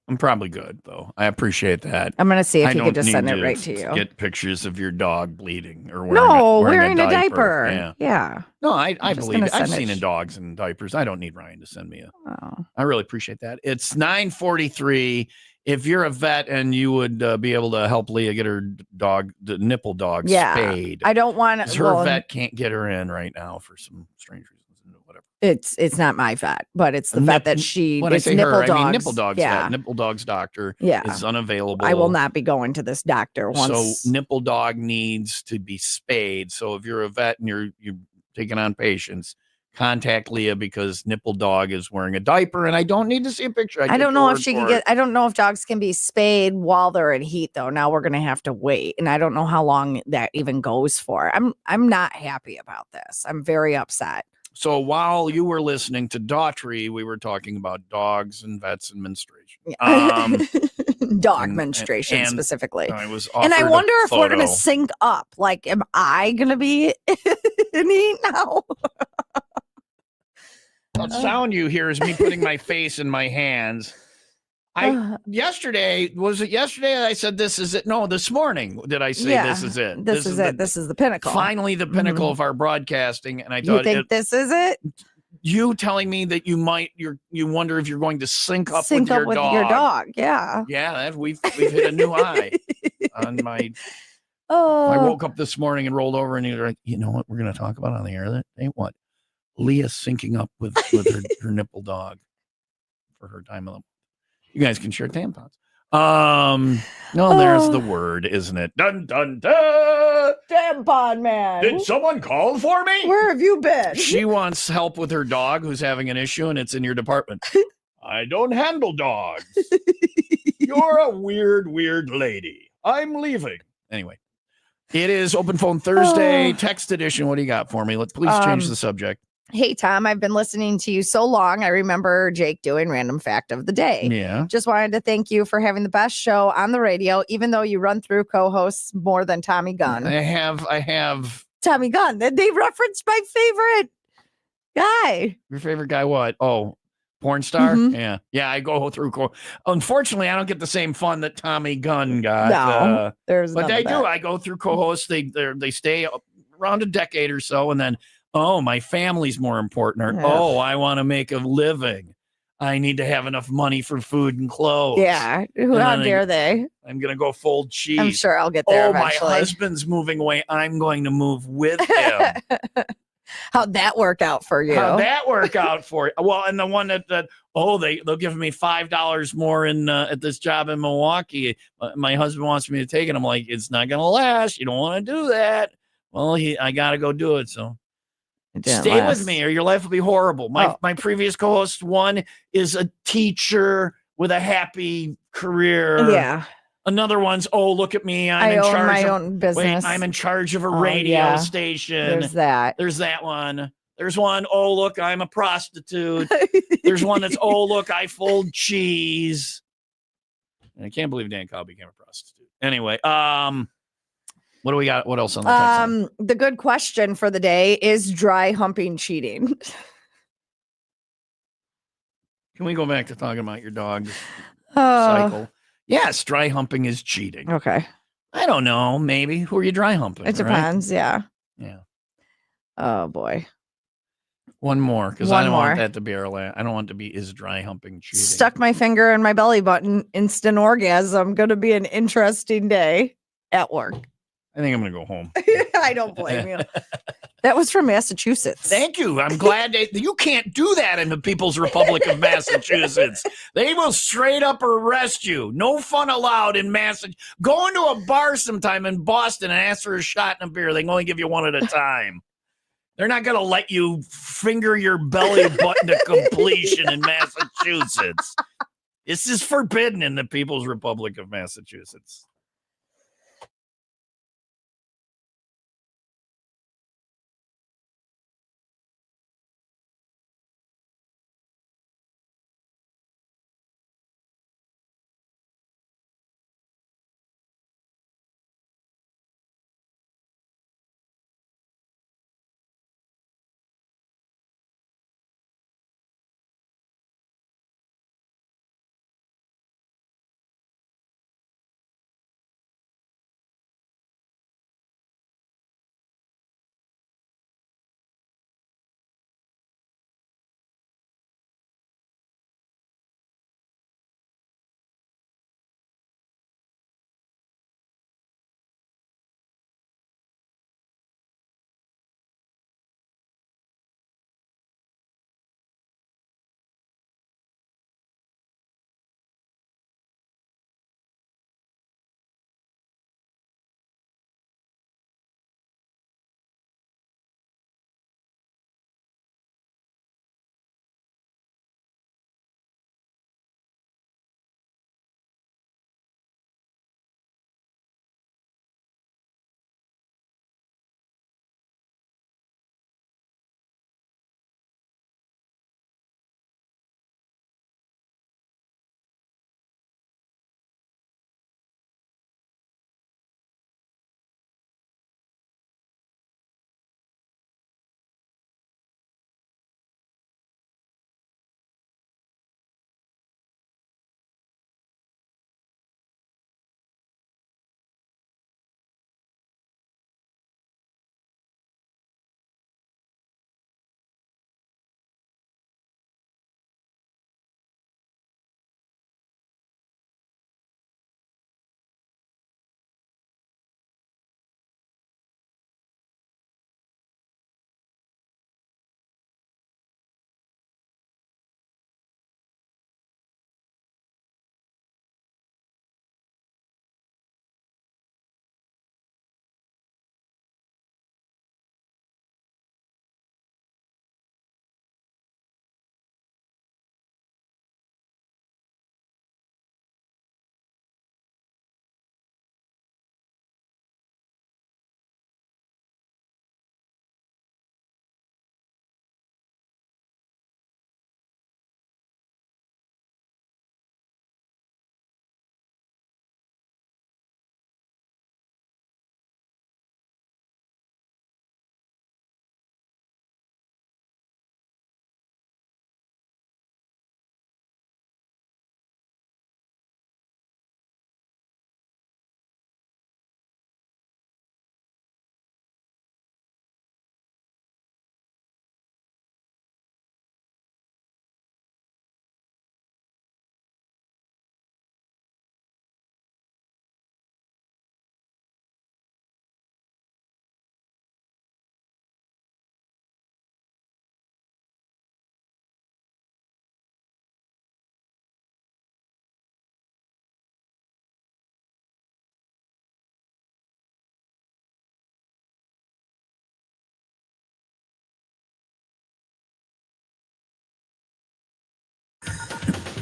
I'm probably good, though. I appreciate that. I'm gonna see if I he don't could just need send it right to you. Get pictures of your dog bleeding or Wearing a a diaper. Yeah. Yeah. No, I I'm just believe gonna it. I've send seen it. in dogs in diapers. I don't need Ryan to send me a. Oh. I really appreciate that. It's 9:43. If you're a vet and you would be able to help Leah get her the nipple dog spayed. I don't want 'cause her vet can't get her in right now for some strange reasons. Whatever. It's not my vet, but it's the vet that When I say nipple her, dogs. I mean nipple dogs Yeah. vet. Nipple dogs doctor is unavailable. I will not be going to this doctor once. So nipple dog needs to be spayed. So if you're a vet and you're taking on patients, contact Leah because nipple dog is wearing a diaper, and I don't need to see a picture. I don't know if she can get. I don't know if dogs can be spayed while they're in heat, though. Now we're gonna have to wait, and I don't know how long that even goes for. I'm not happy about this. I'm very upset. So while you were listening to Daughtry, we were talking about dogs and vets and menstruation. Dog menstruation specifically. I was and I offered a wonder if we're gonna photo. sync up. Like, am I gonna be in heat now? The sound you hear is me putting my face in my hands. Yesterday, was it yesterday I said this is it? No, this morning did I say this is it? This is it. This is the pinnacle. Finally, the pinnacle of our broadcasting. And I You thought, think this is it? You telling me that you wonder if you're going to sync up Sync with your up with dog. your dog. Yeah. Yeah, we've hit a new high on my. Oh. I woke up this morning and rolled over, and you're like, you know what we're going to talk about on the air that day? What? Leah syncing up with her nipple dog for her time of the month. You guys can share tampons. No, there's the word, isn't it? Dun dun dun. Tampon man. Did someone call for me? Where have you been? She wants help with her dog who's having an issue, and it's in your department. I don't handle dogs. You're a weird lady. I'm leaving. Anyway, it is Open Phone Thursday, text edition. What do you got for me? Please change the subject. Hey, Tom, I've been listening to you so long. I remember Jake doing Random Fact of the Day. Yeah. Just wanted to thank you for having the best show on the radio, even though you run through co-hosts more than Tommy Gunn. I have. Tommy Gunn. They referenced my favorite guy. Your favorite guy, what? Oh, porn star? Mhm. Yeah, I go through. Unfortunately, I don't get the same fun that Tommy Gunn got. No, but I do. I go through co-hosts. They stay around a decade or so, and then, oh, my family's more important. Or, oh, I want to make a living. I need to have enough money for food and clothes. Yeah. How dare they? I'm going to go fold cheese. I'm sure I'll get there eventually. My husband's moving away. I'm going to move with him. How'd that work out for you? How'd that work out for you? Well, and the one that they'll give me $5 more at this job in Milwaukee. My husband wants me to take it. I'm like, it's not going to last. You don't want to do that. Well, I got to go do it. So stay with me or your life will be horrible. My previous co-host, one is a teacher with a happy career. Yeah. Another one's, look at me. I own my own business. Wait, I'm in charge of a radio station. There's that. There's that one. There's one, look, I'm a prostitute. There's one that's, look, I fold cheese. And I can't believe Dan Cobb became a prostitute. Anyway, what do we got? What else on the text line? The good question for the day is dry humping cheating. Can we go back to talking about your dog cycle? Yes, dry humping is cheating. Okay. I don't know. Maybe. Who are you dry humping? It depends. Right? Yeah. Yeah. Oh, boy. One more, because I don't want that to be our last. I don't want it to be is dry humping cheating. Stuck my finger in my belly button. Instant orgasm. Going to be an interesting day at work. I think I'm going to go home. I don't blame you. That was from Massachusetts. Thank you. I'm glad you can't do that in the People's Republic of Massachusetts. They will straight up arrest you. No fun allowed in Massachusetts. Go into a bar sometime in Boston and ask for a shot and a beer. They can only give you one at a time. They're not going to let you finger your belly button to completion in Massachusetts. This is forbidden in the People's Republic of Massachusetts.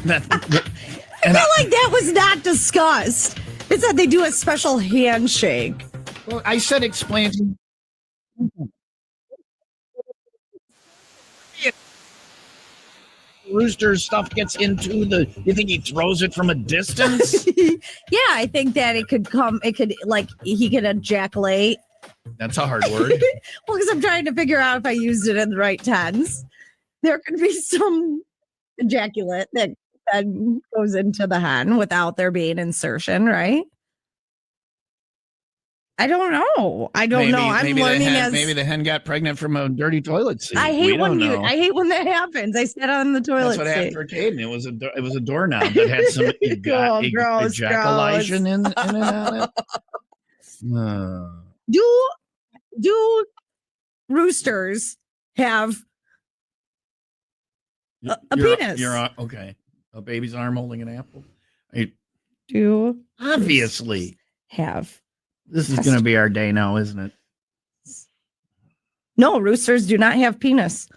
That, I feel like that was not discussed. It said they do a special handshake. Well, I said explain. Rooster's stuff gets into the. You think he throws it from a distance? Yeah, I think that it could he could ejaculate. That's a hard word. Well, because I'm trying to figure out if I used it in the right tense. There could be some ejaculate that goes into the hen without there being insertion, right? I don't know. I'm learning maybe the hen got pregnant from a dirty toilet seat. I hate when that happens. I sat on the toilet That's what seat. happened for Caden. It was a doorknob that had some ejaculation in it on it. Do roosters have a penis? Okay. A baby's arm holding an apple. Obviously have. This is going to be our day now, isn't it? No, roosters do not have penis.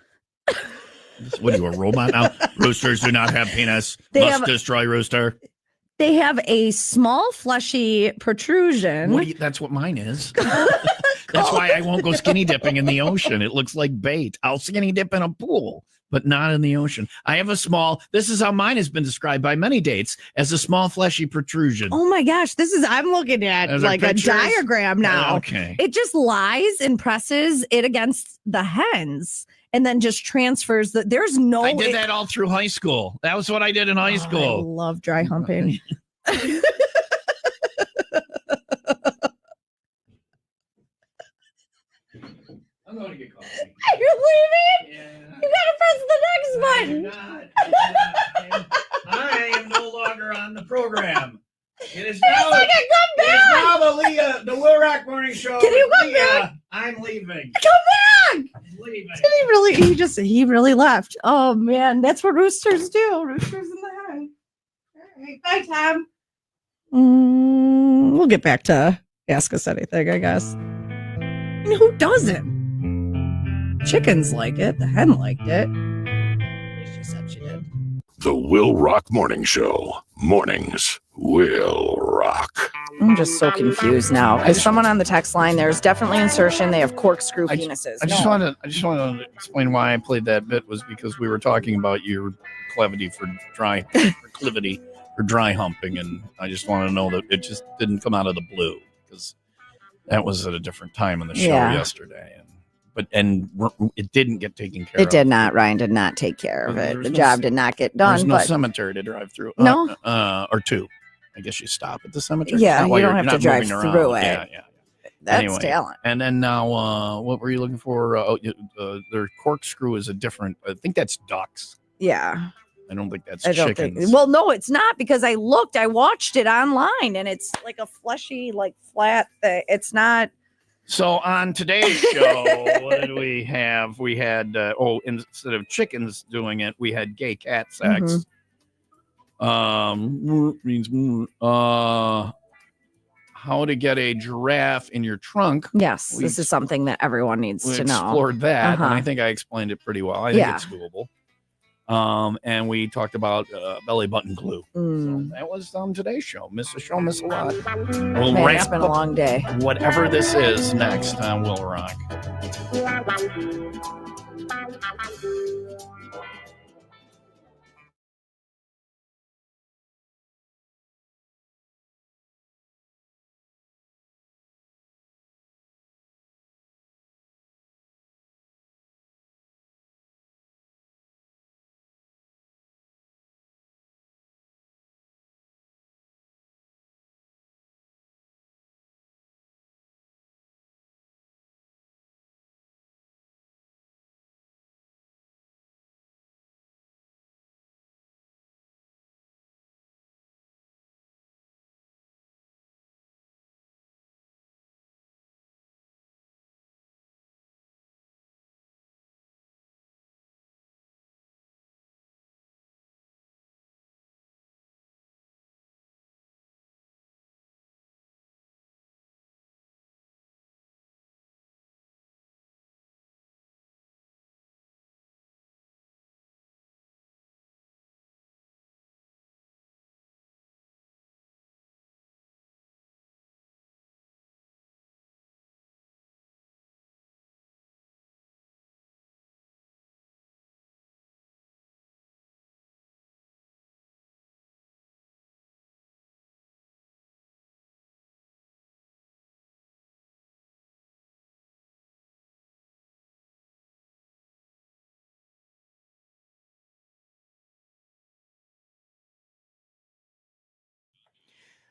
What are you, a robot now? Roosters do not have penis. Must destroy rooster. They have a small fleshy protrusion. That's what mine is. That's why I won't go skinny dipping in the ocean. It looks like bait. I'll skinny dip in a pool, but not in the ocean. I have this is how mine has been described by many dates, as a small fleshy protrusion. Oh my gosh, I'm looking at like a diagram now. Okay. It just lies and presses it against the hens and then just transfers I did that all through high school. That was what I did in high school. I love dry humping. I'm going to get coffee. Are you leaving? Yeah. You gotta press the next button. I am no longer on the program. It is now. Come back. The WIIL Rock Morning Show. Can you come back? I'm leaving. Come back. I'm leaving. Did he really left? Oh man, that's what roosters do. Roosters in the hen. All right, bye, Tom. We'll get back to Ask Us Anything, I guess. I mean, who doesn't? Chickens like it. The hen liked it. She said she did. The WIIL Rock Morning Show. Mornings will rock. I'm just so confused now. Because someone on the text line, there's definitely insertion. They have corkscrew penises. I just wanted to explain why I played that bit was because we were talking about your proclivity for dry humping, and I just want to know that it just didn't come out of the blue because that was at a different time in the show yesterday. And it didn't get taken care of. It did not. Ryan did not take care of it. The job did not get done. There's no cemetery to drive through. No. Or two. I guess you stop at the cemetery. Yeah, you don't have to drive through it. Yeah. That's talent. And then now, what were you looking for? Their corkscrew is a different. I think that's ducks. Yeah. I don't think that's chickens. Well, no, it's not, because I watched it online, and it's like a fleshy, like flat thing. It's not. So on today's show, what did we have? We had, instead of chickens doing it, we had gay cat sex. Means how to get a giraffe in your trunk. Yes, this is something that everyone needs to know. We explored that, and I think I explained it pretty well. I think it's doable. And we talked about belly button glue. So that was today's show. Miss a show, miss a lot. We'll Man, it's been a long day. Whatever this is next on WIIL Rock.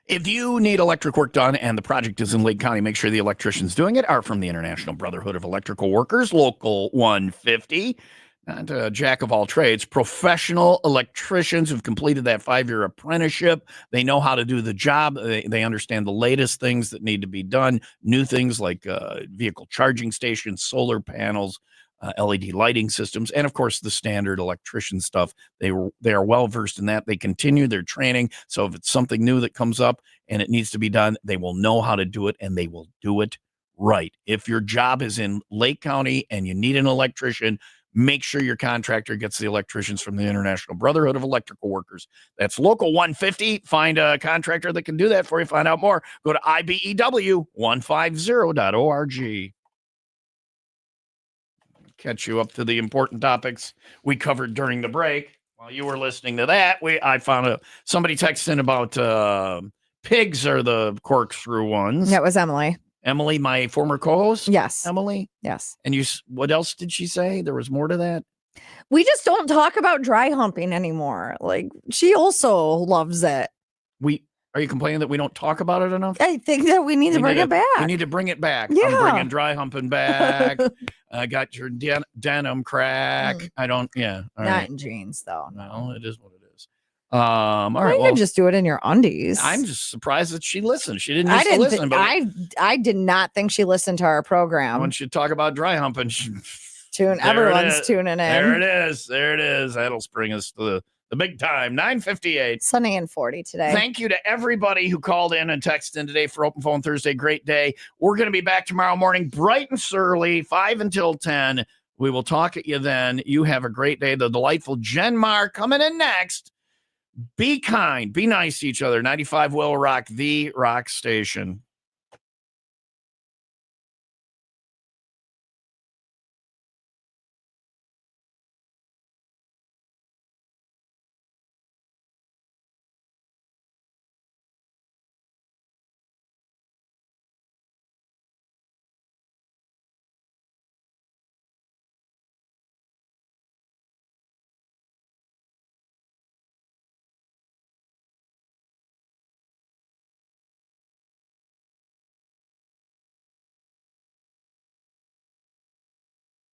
If you need electric work done and the project is in Lake County, make sure the electricians doing it are from the International Brotherhood of Electrical Workers, Local 150. Not a jack of all trades, professional electricians who've completed that 5-year apprenticeship. They know how to do the job. They understand the latest things that need to be done, new things like vehicle charging stations, solar panels, LED lighting systems, and of course the standard electrician stuff. They are well versed in that. They continue their training, so if it's something new that comes up and it needs to be done, they will know how to do it, and they will do it right. If your job is in Lake County and you need an electrician, make sure your contractor gets the electricians from the International Brotherhood of Electrical Workers. That's Local 150. Find a contractor that can do that for you. Find out more. Go to IBEW150.org. Catch you up to the important topics we covered during the break. While you were listening to that, I found somebody texting about pigs are the corkscrew ones. That was Emily. Emily, my former co-host? Yes. Emily? Yes. And what else did she say? There was more to that? We just don't talk about dry humping anymore. Like, she also loves it. Are you complaining that we don't talk about it enough? I think that we need to bring it back. We need to bring it back. Yeah. I'm bringing dry humping back. I got your denim crack. I don't, yeah. All Not right. in jeans, though. No, it is what it is. All right. You could just do it in your undies. I'm just surprised that she listened. She didn't used to listen. But I did not think she listened to our program. when she talk about dry humping, Everyone's tuning in. There it is. There it is. That'll bring us to the big time. 9:58. Sunny and 40 today. Thank you to everybody who called in and texted in today for Open Phone Thursday. Great day. We're going to be back tomorrow morning, bright and early, 5 until 10. We will talk at you then. You have a great day. The delightful Jen Mar coming in next. Be kind. Be nice to each other. 95 WIIL Rock, the rock station.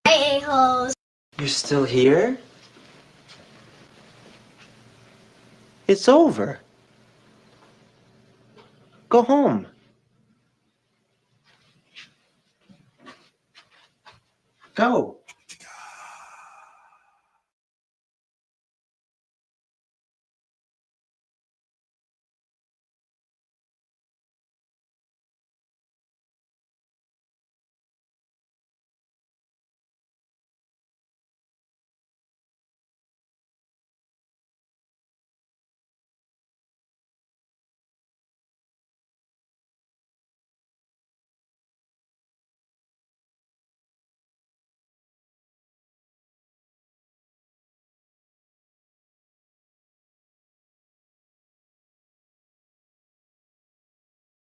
Hey, a-holes. You're still here? It's over. Go home. Go.